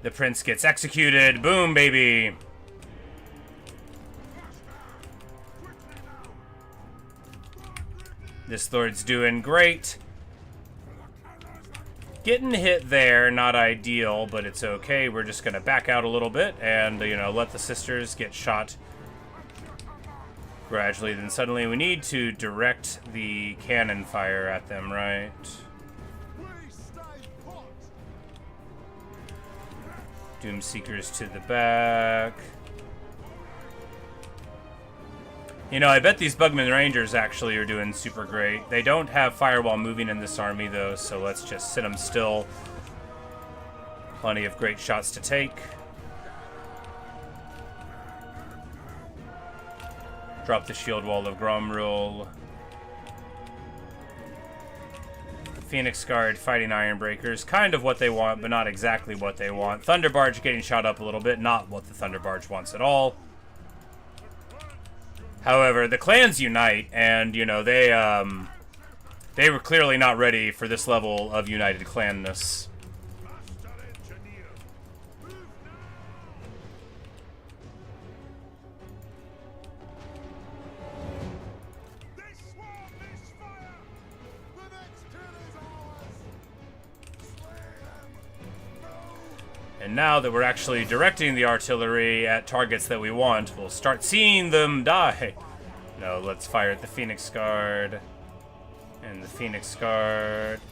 The Prince gets executed. Boom, baby. This Lord's doing great. Getting hit there, not ideal, but it's okay. We're just going to back out a little bit and, you know, let the sisters get shot gradually. Then suddenly we need to direct the cannon fire at them, right? Doomseekers to the back. You know, I bet these Bugman Rangers actually are doing super great. They don't have firewall moving in this army, though, so let's just sit them still. Plenty of great shots to take. Drop the shield wall of Gromrul. Phoenix Guard fighting Ironbreakers. Kind of what they want, but not exactly what they want. Thunderbarge getting shot up a little bit. Not what the Thunderbarge wants at all. However, the clans unite, and, you know, they were clearly not ready for this level of united clanness. And now that we're actually directing the artillery at targets that we want, we'll start seeing them die. No, let's fire at the Phoenix Guard. And the Phoenix Guard.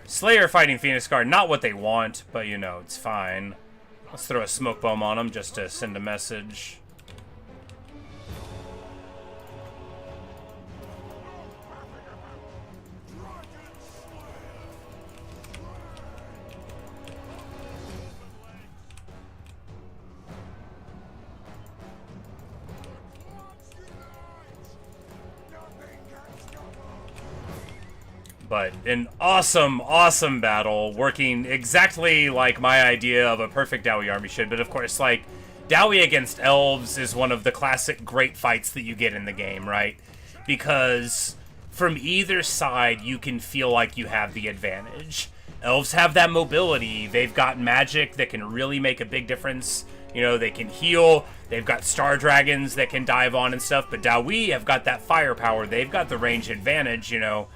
Slayer fighting Phoenix Guard, not what they want, but you know, it's fine. Let's throw a smoke bomb on them just to send a message. But an awesome, awesome battle, working exactly like my idea of a perfect Dawi army should. But of course, like, Dawi against elves is one of the classic great fights that you get in the game, right? Because from either side, you can feel like you have the advantage. Elves have that mobility. They've got magic that can really make a big difference. You know, they can heal. They've got Star Dragons that can dive on and stuff. But Dawi have got that firepower. They've got the range advantage, you know,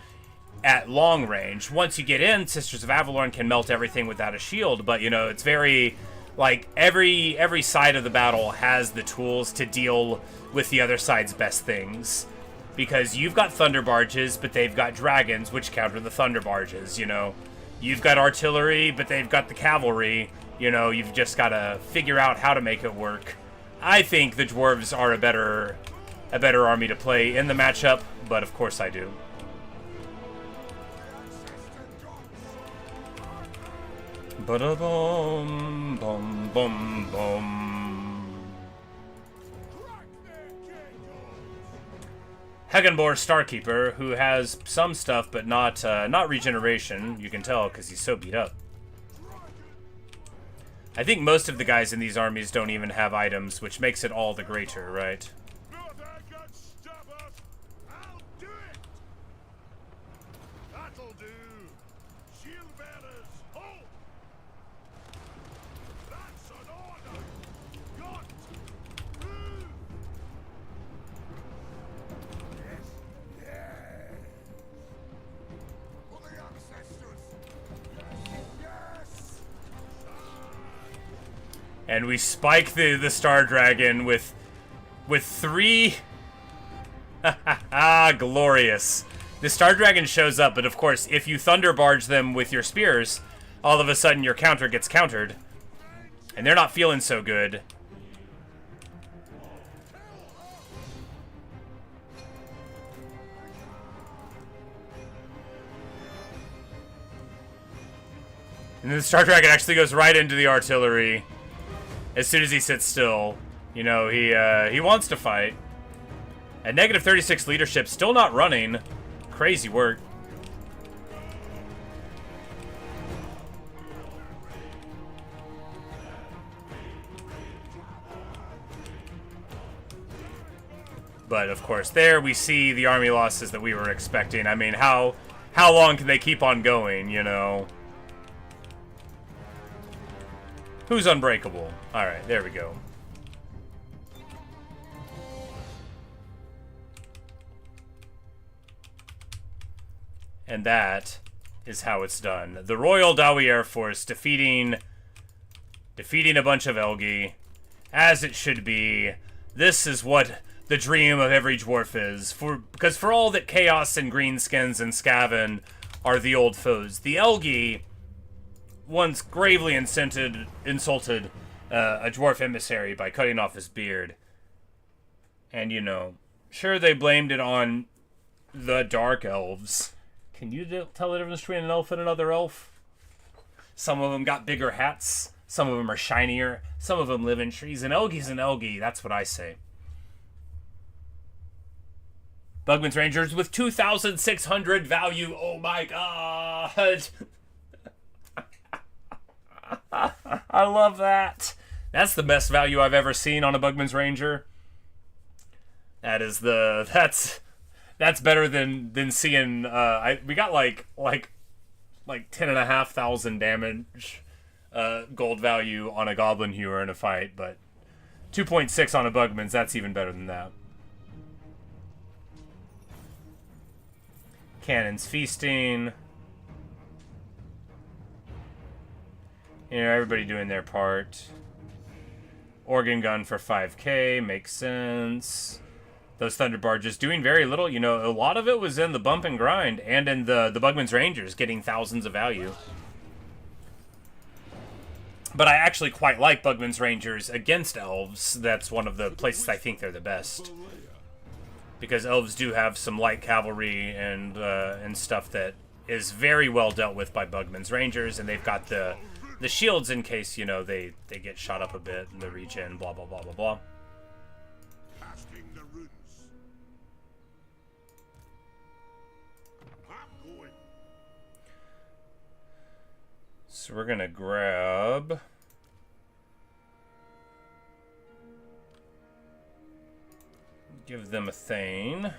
at long range. Once you get in, Sisters of Avalorn can melt everything without a shield, but you know, it's very, like, every side of the battle has the tools to deal with the other side's best things. Because you've got Thunder Barges, but they've got dragons, which counter the Thunder Barges, you know. You've got artillery, but they've got the cavalry. You know, you've just got to figure out how to make it work. I think the Dwarves are a better army to play in the matchup, but of course I do. Ba-da-bum, bum, bum, bum. Hagenbor Starkeeper, who has some stuff, but not regeneration. You can tell because he's so beat up. I think most of the guys in these armies don't even have items, which makes it all the greater, right? And we spike the Star Dragon with with 3... Ah, glorious. The Star Dragon shows up, but of course, if you Thunder Barge them with your spears, all of a sudden your counter gets countered. And they're not feeling so good. And then the Star Dragon actually goes right into the artillery as soon as he sits still. You know, he wants to fight. At negative 36 leadership, still not running. Crazy work. But of course, there we see the army losses that we were expecting. I mean, how long can they keep on going, you know? Who's unbreakable? Alright, there we go. And that is how it's done. The Royal Dawi Air Force defeating a bunch of Elgi, as it should be. This is what the dream of every dwarf is. Because for all that Chaos and Greenskins and Skaven are the old foes, the Elgi once gravely insulted a dwarf emissary by cutting off his beard. And, you know, sure, they blamed it on the Dark Elves. Can you tell the difference between an elf and another elf? Some of them got bigger hats. Some of them are shinier. Some of them live in trees. An Elgi's an Elgi. That's what I say. Bugman's Rangers with 2,600 value. Oh my god. I love that. That's the best value I've ever seen on a Bugman's Ranger. That's better than seeing we got like 10,500 damage gold value on a Goblin Hewer in a fight, but 2.6 on a Bugman's, that's even better than that. Cannons feasting. You know, everybody doing their part. Organ gun for 5k, makes sense. Those Thunder Barges doing very little. You know, a lot of it was in the bump and grind and in the Bugman's Rangers getting thousands of value. But I actually quite like Bugman's Rangers against Elves. That's one of the places I think they're the best. Because Elves do have some light cavalry and stuff that is very well dealt with by Bugman's Rangers, and they've got the shields in case, you know, they get shot up a bit in the regen, blah, blah, blah, blah, blah. Casting the runes. I'm going. So we're going to grab... Give them a Thane.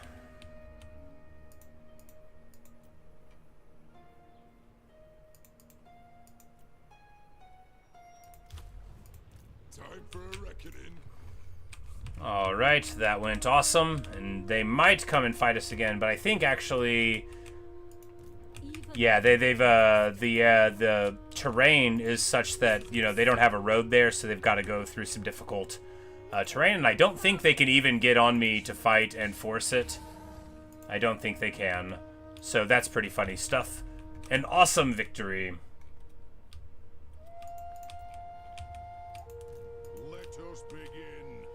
Time for a reckoning. Alright, that went awesome. And they might come and fight us again, but I think actually... Yeah, the terrain is such that, you know, they don't have a road there, so they've got to go through some difficult terrain, and I don't think they can even get on me to fight and force it. I don't think they can. So that's pretty funny stuff. An awesome victory. Let us begin.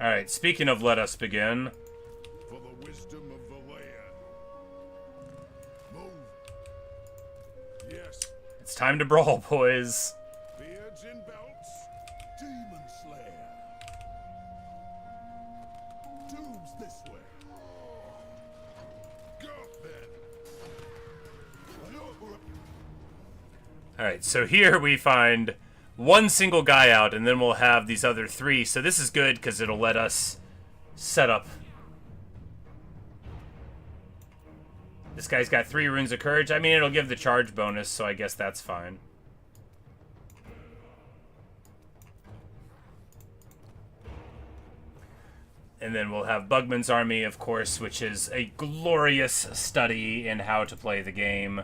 Alright, speaking of let us begin. For the wisdom of the lair. Move. Yes. It's time to brawl, boys. Beards in belts. Demon Slayer. Doom's this way. Go then. Alright, so here we find one single guy out, and then we'll have these other three. So this is good, because it'll let us set up. This guy's got 3 runes of courage. I mean, it'll give the charge bonus, so I guess that's fine. And then we'll have Bugman's Army, of course, which is a glorious study in how to play the game.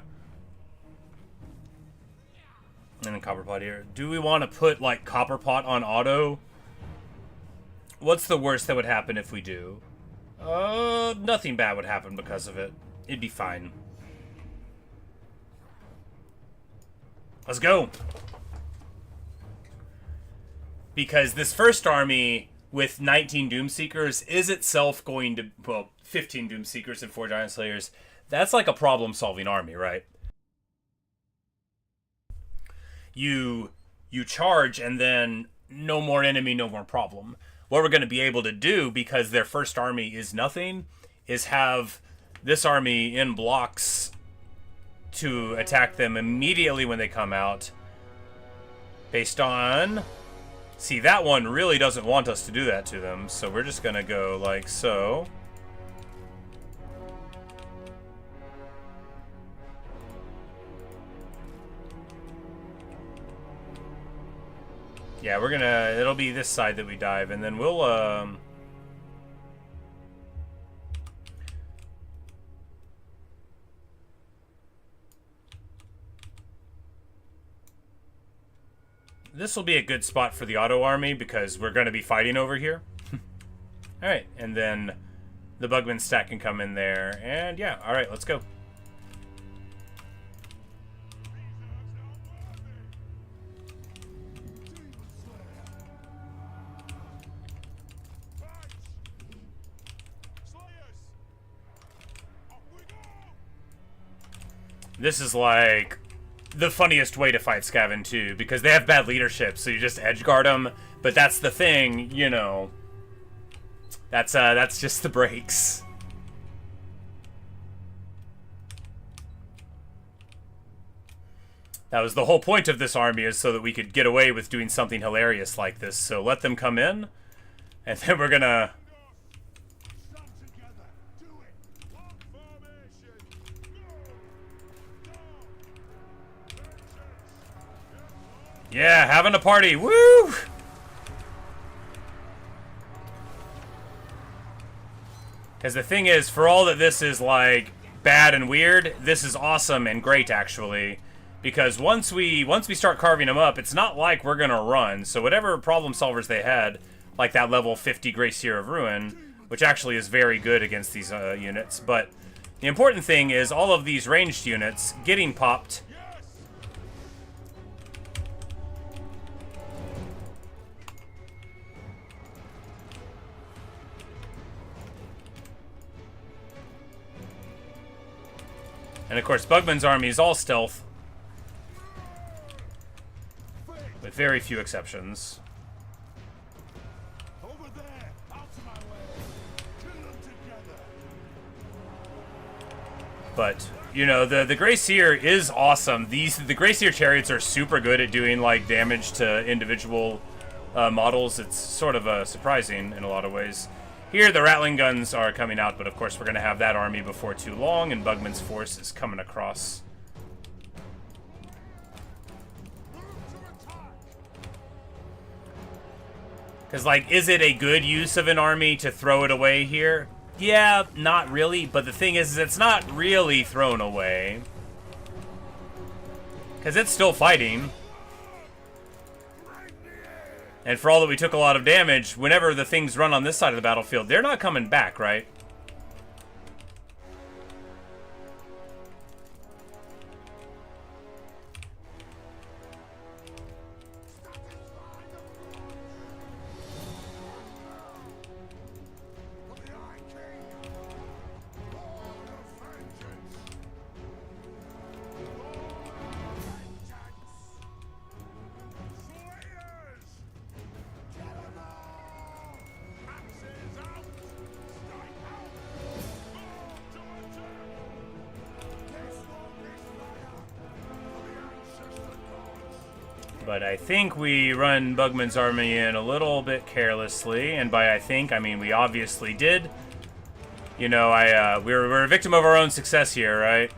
And then Copperpot here. Do we want to put, like, Copperpot on auto? What's the worst that would happen if we do? Nothing bad would happen because of it. It'd be fine. Let's go! Because this first army with 19 Doomseekers is itself going to... Well, 15 Doomseekers and 4 Giant Slayers. That's like a problem-solving army, right? You charge and then no more enemy, no more problem. What we're going to be able to do, because their first army is nothing, is have this army in blocks to attack them immediately when they come out. Based on... See, that one really doesn't want us to do that to them, so we're just going to go like so. Yeah, we're gonna... It'll be this side that we dive, and then we'll, This will be a good spot for the auto army, because we're going to be fighting over here. Alright, and then the Bugman stack can come in there, and yeah, alright, let's go. This is like the funniest way to fight Skaven too, because they have bad leadership, so you just edgeguard them. But that's the thing, you know. That's just the breaks. That was the whole point of this army, is so that we could get away with doing something hilarious like this. So let them come in, and then we're gonna... Yeah, having a party. Woo! Because the thing is, for all that this is, like, bad and weird, this is awesome and great, actually. Because once we start carving them up, it's not like we're going to run. So whatever problem solvers they had, like that level 50 Grey Seer of Ruin, which actually is very good against these units. But the important thing is all of these ranged units getting popped... And of course, Bugman's army is all stealth, with very few exceptions. Over there, out of my way. Kill them together. But you know, the Grey Seer is awesome. The Grey Seer chariots are super good at doing like damage to individual models. It's sort of surprising in a lot of ways. Here, the Rattling Guns are coming out, but of course we're going to have that army before too long, and Bugman's force is coming across. Because, like, is it a good use of an army to throw it away here? Yeah, not really, but the thing is it's not really thrown away. Because it's still fighting. And for all that we took a lot of damage, whenever the things run on this side of the battlefield, they're not coming back, right? But I think we run Bugman's army in a little bit carelessly, and by I think, I mean we obviously did. You know, we're a victim of our own success here, right?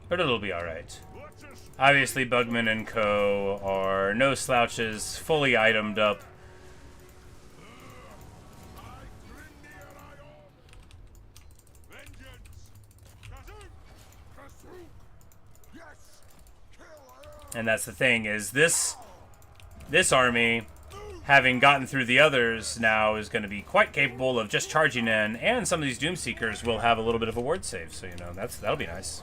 But it'll be alright. Obviously, Bugman and Co. are no slouches, fully itemed up. And that's the thing, is this army, having gotten through the others now, is going to be quite capable of just charging in, and some of these Doomseekers will have a little bit of a ward save, so, you know, that'll be nice.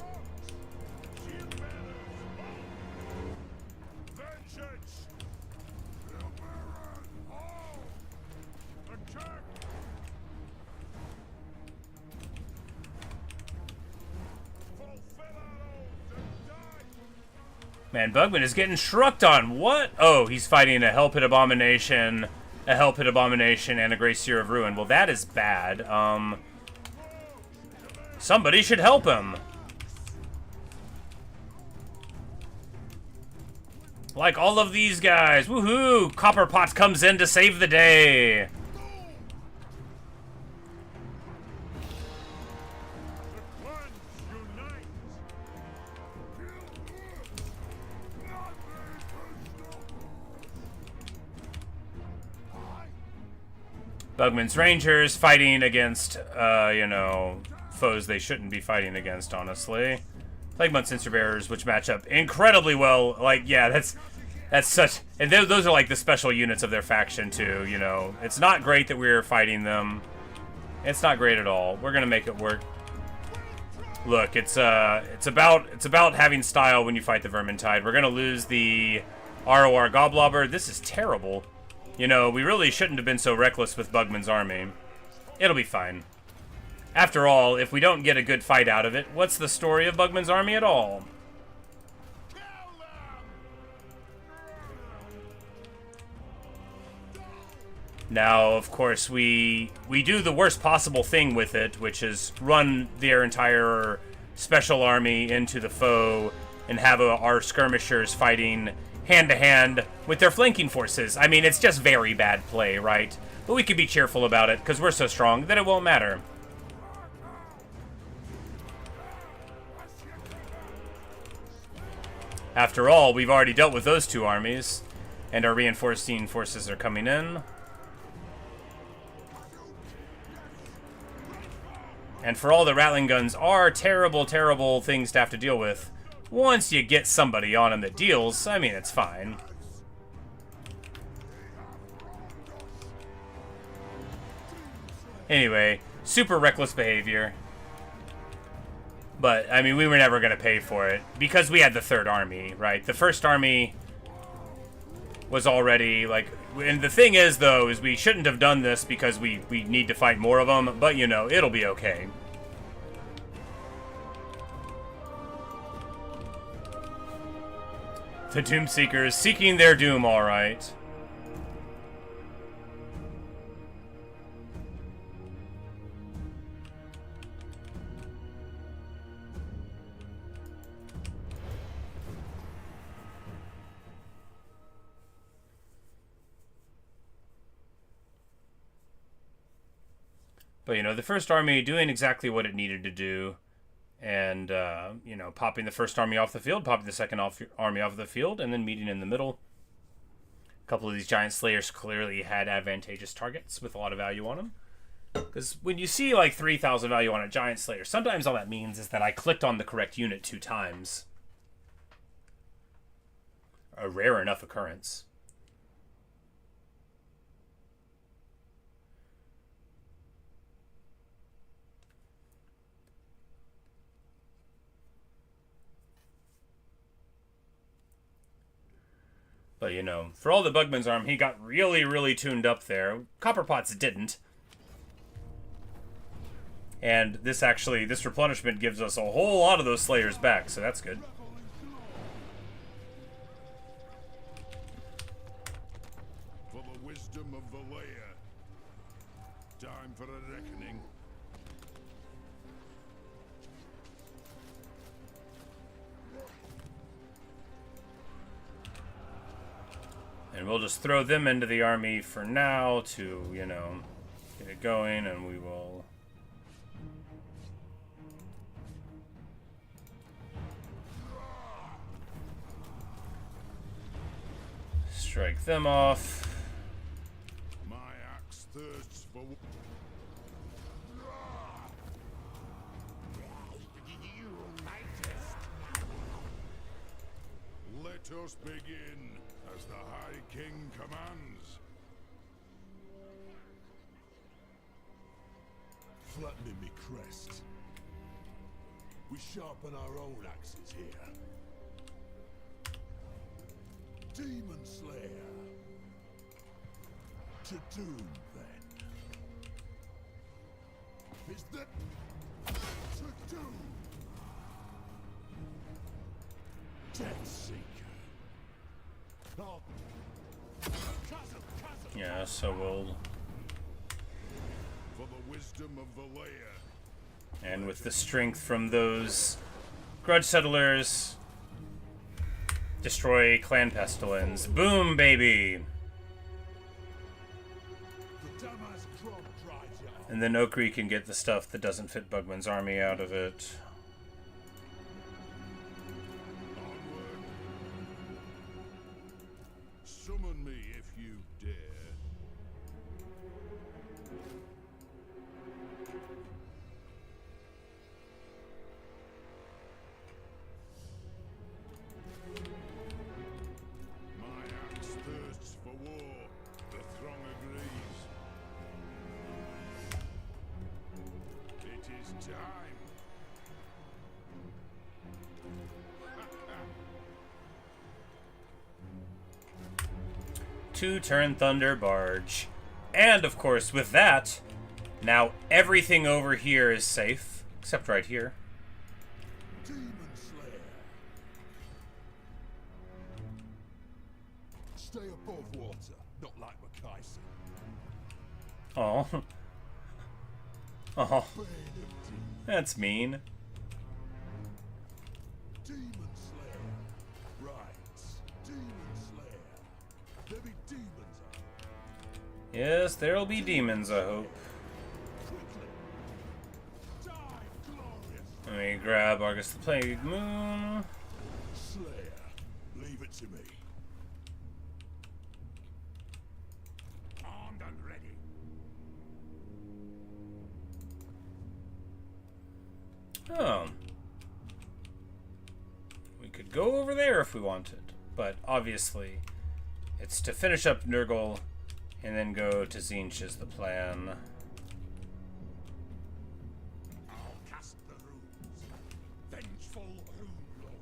Man, Bugman is getting shrucked on. What? Oh, he's fighting a Hell Pit Abomination, and a Gracier of Ruin. Well, that is bad. Somebody should help him. Like all of these guys. Woohoo! Copperpot comes in to save the day. Bugman's Rangers fighting against, you know, foes they shouldn't be fighting against, honestly. Plaguemont's Censer Bearers, which match up incredibly well. Like, yeah, that's such... And those are, like, the special units of their faction, too, you know. It's not great that we're fighting them. It's not great at all. We're gonna make it work. Look, it's about having style when you fight the Vermintide. We're gonna lose the ROR Goblobber. This is terrible. You know, we really shouldn't have been so reckless with Bugman's army. It'll be fine. After all, if we don't get a good fight out of it, what's the story of Bugman's army at all? Now, of course, we do the worst possible thing with it, which is run their entire special army into the foe and have our skirmishers fighting hand-to-hand with their flanking forces. I mean, it's just very bad play, right? But we can be cheerful about it, because we're so strong that it won't matter. After all, we've already dealt with those two armies, and our reinforcing forces are coming in. And for all the Rattling Guns are terrible, terrible things to have to deal with, once you get somebody on them that deals, I mean, it's fine. Anyway, super reckless behavior. But, I mean, we were never going to pay for it. Because we had the third army, right? The first army was already, like... And the thing is, though, is we shouldn't have done this because we need to fight more of them. But, you know, it'll be okay. The Doomseekers seeking their doom, alright. But, you know, the first army doing exactly what it needed to do. And, you know, popping the first army off the field, popping the second army off the field, and then meeting in the middle. A couple of these Giant Slayers clearly had advantageous targets with a lot of value on them. Because when you see, like, 3,000 value on a Giant Slayer, sometimes all that means is that I clicked on the correct unit 2 times. A rare enough occurrence. But, you know, for all the Bugman's arm, he got really, really tuned up there. Copperpot's didn't. And this replenishment gives us a whole lot of those Slayers back, so that's good. For the wisdom of Valea. Time for a reckoning. And we'll just throw them into the army for now to, you know, get it going, and we will... Strike them off. My axe thirsts for. Let us begin, as the High King commands. Flattening me crest. We sharpen our own axes here. Demon Slayer. To doom, then. Is that to doom? Death Seeker. Oh. Chasm. Yeah, so we'll... For the wisdom of the layer. And with the strength from those grudge settlers, destroy clan pestilence. Boom, baby! The Damas crop drives you off. And then Okri can get the stuff that doesn't fit Bugman's army out of it. Onward. Summon me if you dare. My axe thirsts for war. The throng agrees. It is time. Two-turn Thunder Barge. And, of course, with that, now everything over here is safe, except right here. Demon Slayer. Stay above water, not like Macaisa. Oh. Oh, Bane of demons. that's mean. Demon Slayer. Right. Demon Slayer. There be demons out Yes, there'll be demons, I hope. quickly. Die glorious. Let me grab Argus the Plague Moon. Slayer. Leave it to me. Armed and ready. Oh. We could go over there if we wanted, but obviously it's to finish up Nurgle and then go to Zinch is the plan. I'll cast the runes. Vengeful Rune Lord.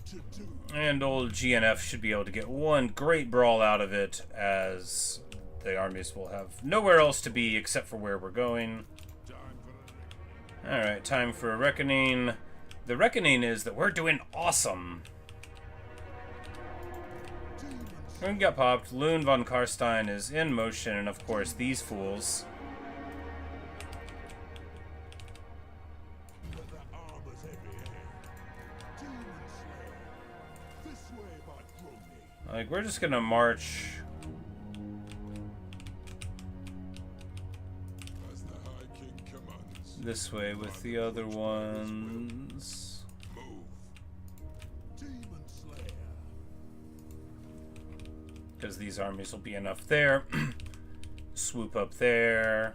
To do. And old GNF should be able to get one great brawl out of it, as the armies will have nowhere else to be except for where we're going. Time for a Alright, time for a reckoning. The reckoning is that we're doing awesome. demons. Rune got popped, Loon von Karstein is in motion, and of course these fools. But their armor's every air. Demon Slayer. This way, my Brumney. Like, we're just gonna march. As the High King commands. This way with the other ones. Move. Demon Slayer. Because these armies will be enough there. Swoop up there.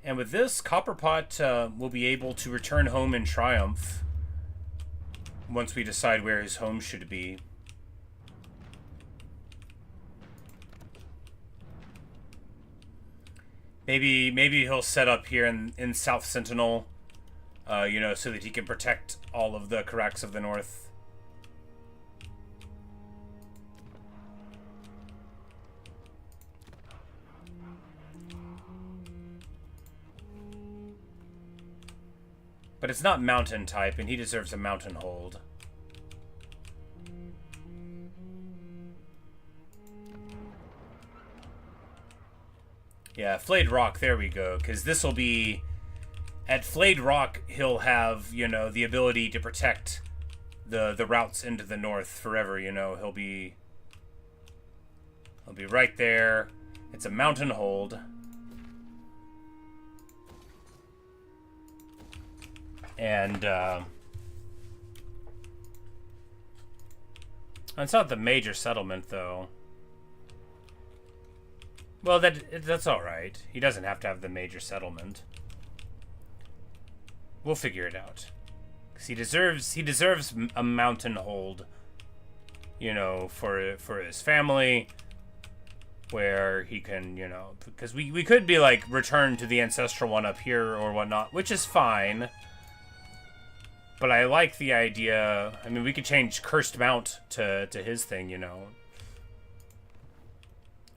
And with this, Copperpot will be able to return home in triumph. Once we decide where his home should be. Maybe he'll set up here in South Sentinel, you know, so that he can protect all of the Karaks of the North. But it's not mountain type, and he deserves a mountain hold. Yeah, Flayed Rock, there we go. Because this will be... At Flayed Rock, he'll have, you know, the ability to protect the routes into the north forever, you know. He'll be right there. It's a mountain hold. And, It's not the major settlement, though. Well, that's all right. He doesn't have to have the major settlement. We'll figure it out. 'Cause he deserves a mountain hold, you know, for his family, where he can, you know, because we could be like return to the ancestral one up here or whatnot, which is fine. But I like the idea. I mean, we could change Cursed Mount to his thing, you know.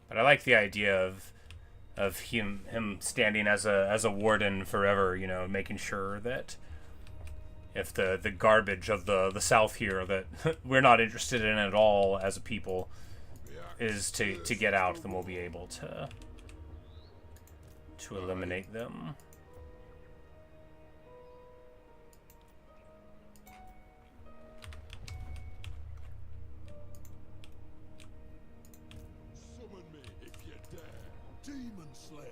But I like the idea of him standing as a warden forever, you know, making sure that if the garbage of the South here that we're not interested in at all as a people is to get out, then we'll be able to eliminate them. Summon me if you dare. Demon Slayer.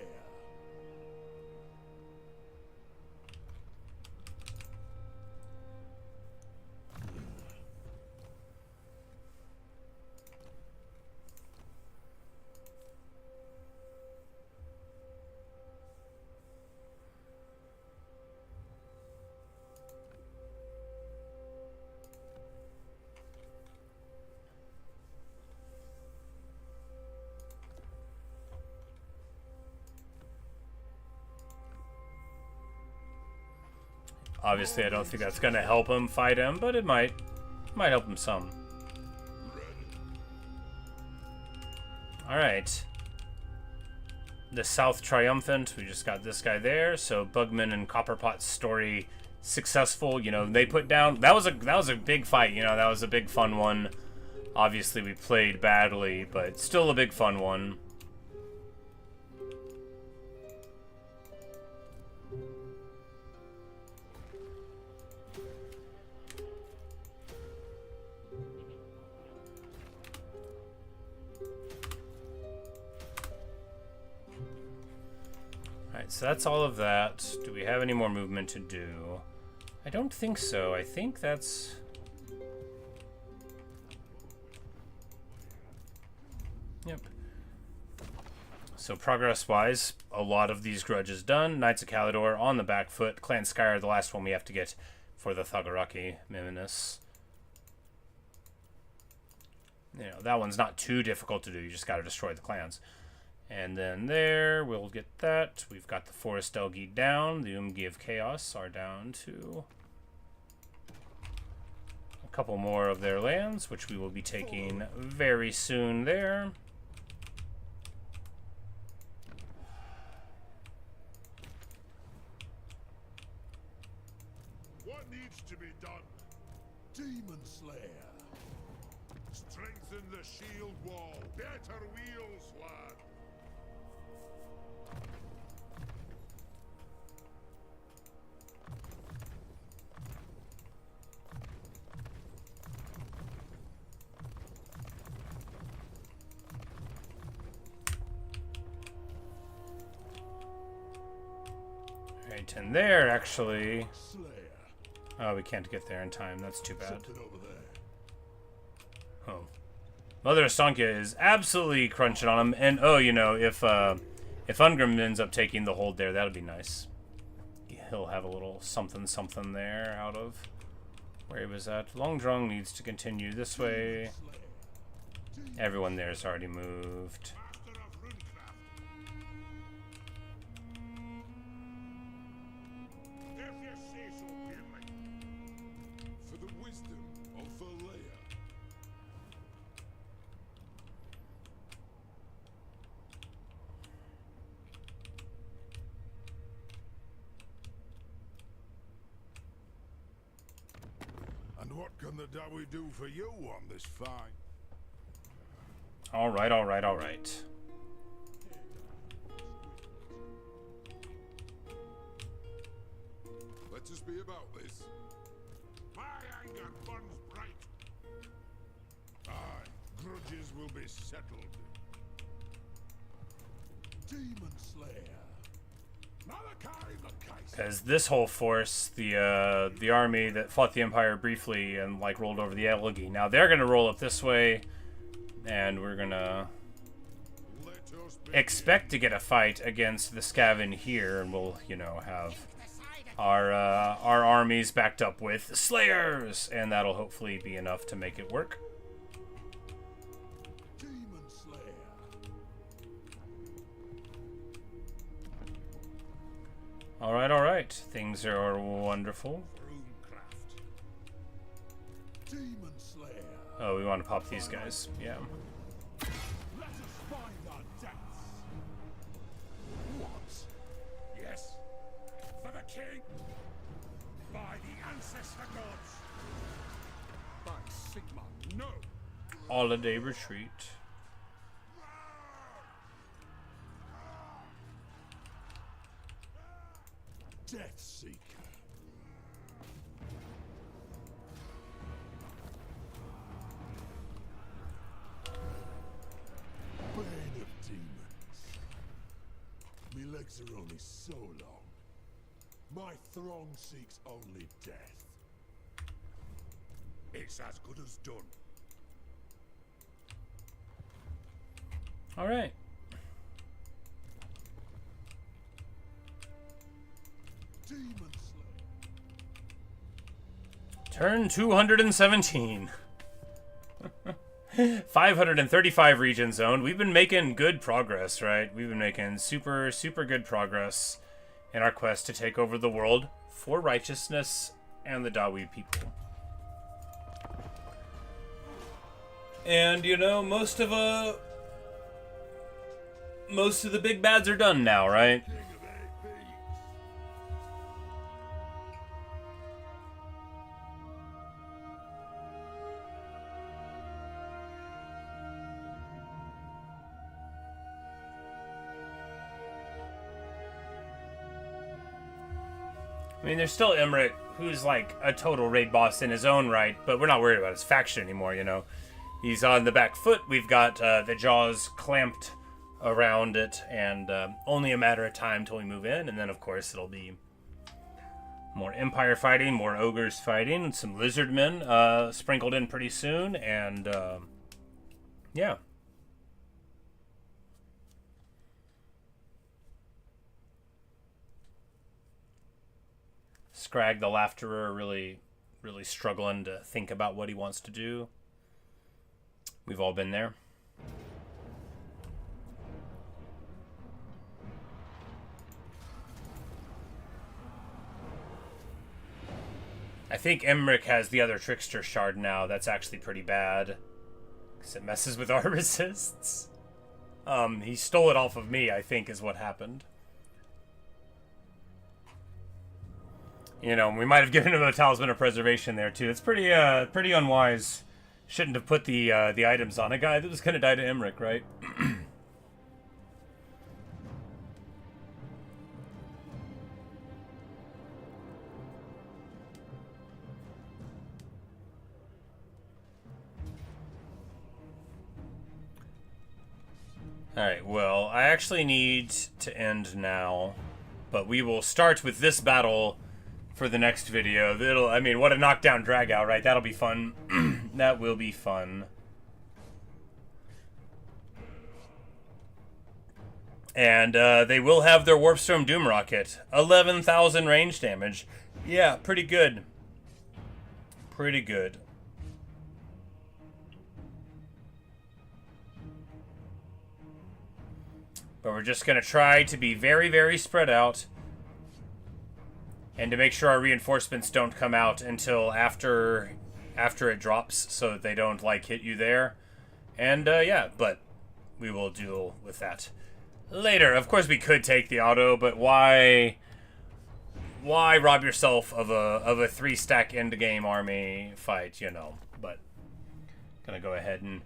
Obviously, I don't think that's going to help him fight him, but it might help him some. All right. The South Triumphant. We just got this guy there. So Bugman and Copperpot's story successful. You know, they put down. That was a big fight. You know, that was a big fun one. Obviously, we played badly, but still a big fun one. So that's all of that. Do we have any more movement to do? I don't think so. I think that's... Yep. So progress-wise, a lot of these grudges done. Knights of Calidor on the back foot. Clan Skyr, the last one we have to get for the Thagaraki menace. You know, that one's not too difficult to do. You just got to destroy the clans. And then there, we'll get that. We've got the Forest Elgi down. The Umgi of Chaos are down to a couple more of their lands, which we will be taking very soon there. What needs to be done? Demon Slayer. Strengthen the shield wall. Better wheels, lad. Right, and there, actually... Slayer. Oh, we can't get there in time. That's too bad. Something over there. Oh. Mother Astancia is absolutely crunching on him. And, oh, you know, if Ungrim ends up taking the hold there, that'll be nice. He'll have a little something there out of where he was at. Longdrung needs to continue this way. Everyone there is already moved. Master of runecraft. If you say so, Beardley. For the wisdom of Valea. And what can the Dawi do for you on this fight? All right. Let us be about this. My anger burns bright. Aye, grudges will be settled. Demon Slayer. Now the Because this whole force, the army that fought the Empire briefly and like rolled over the Elgi, now they're gonna roll up this way, and we're gonna expect to get a fight against the Skaven here, and we'll, you know, have our armies backed up with Slayers, and that'll hopefully be enough to make it work. All right. Things are wonderful. Oh, we want to pop these guys. Yeah. Let us find our deaths. What? Yes. For the king. By the ancestor gods. By Sigma. No. Holiday retreat. Death Seeker. Bane of demons. My legs are only so long. My throng seeks only death. It's as good as done. All right. Demon Slayer. Turn 217. 535 regions owned. We've been making good progress, right? We've been making super good progress in our quest to take over the world for righteousness and the Dawi people. And, you know, most of the big bads are done now, right? I mean, there's still Emmerich, who's like a total raid boss in his own right, but we're not worried about his faction anymore, you know. He's on the back foot. We've got the jaws clamped around it, and only a matter of time till we move in, and then, of course, it'll be more Empire fighting, more ogres fighting, some lizard men sprinkled in pretty soon, and yeah. Scrag the Laughterer really struggling to think about what he wants to do. We've all been there. I think Emmerich has the other Trickster Shard now. That's actually pretty bad, because it messes with our resists. He stole it off of me, I think, is what happened. You know, we might have given him a Talisman of Preservation there, too. It's pretty unwise. Shouldn't have put the items on a guy that was going to die to Emmerich, right? Alright, well, I actually need to end now. But we will start with this battle for the next video. I mean, what a knockdown drag out, right? That'll be fun. That will be fun. And they will have their Warpstorm Doom Rocket. 11,000 range damage. Yeah, pretty good. Pretty good. But we're just going to try to be very spread out. And to make sure our reinforcements don't come out until after it drops, so that they don't, like, hit you there. And, yeah, but we will deal with that later. Of course, we could take the auto, but why rob yourself of a 3-stack endgame army fight, you know? But gonna go ahead and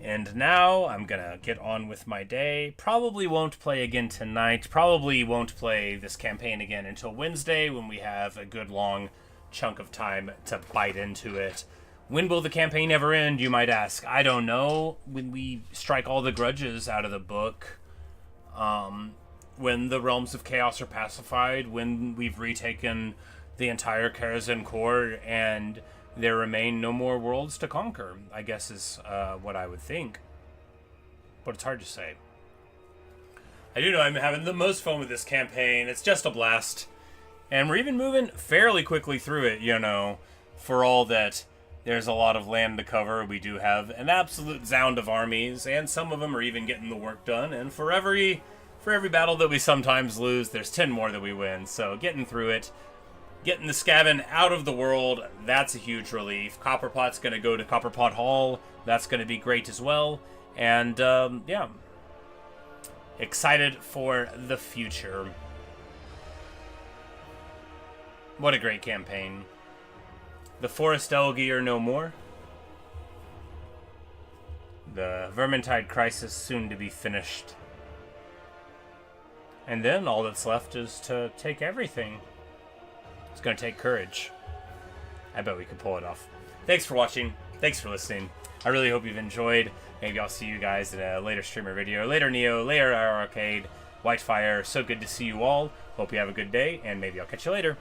end now. I'm gonna get on with my day. Probably won't play again tonight. Probably won't play this campaign again until Wednesday, when we have a good long chunk of time to bite into it. When will the campaign ever end, you might ask? I don't know. When we strike all the grudges out of the book. when the realms of chaos are pacified, when we've retaken the entire Karaz Ankor, and there remain no more worlds to conquer, I guess is what I would think. But it's hard to say. I do know I'm having the most fun with this campaign. It's just a blast. And we're even moving fairly quickly through it, you know, for all that there's a lot of land to cover. We do have an absolute zound of armies, and some of them are even getting the work done. And for every battle that we sometimes lose, there's 10 more that we win. So getting through it, getting the Skaven out of the world, that's a huge relief. Copperpot's going to go to Copperpot Hall. That's going to be great as well. And, yeah. Excited for the future. What a great campaign. The Forest Elgi are no more. The Vermintide crisis soon to be finished. And then all that's left is to take everything. It's going to take courage. I bet we could pull it off. Thanks for watching. Thanks for listening. I really hope you've enjoyed. Maybe I'll see you guys in a later streamer video. Later Neo, later Arcade, Whitefire. So good to see you all. Hope you have a good day, and maybe I'll catch you later.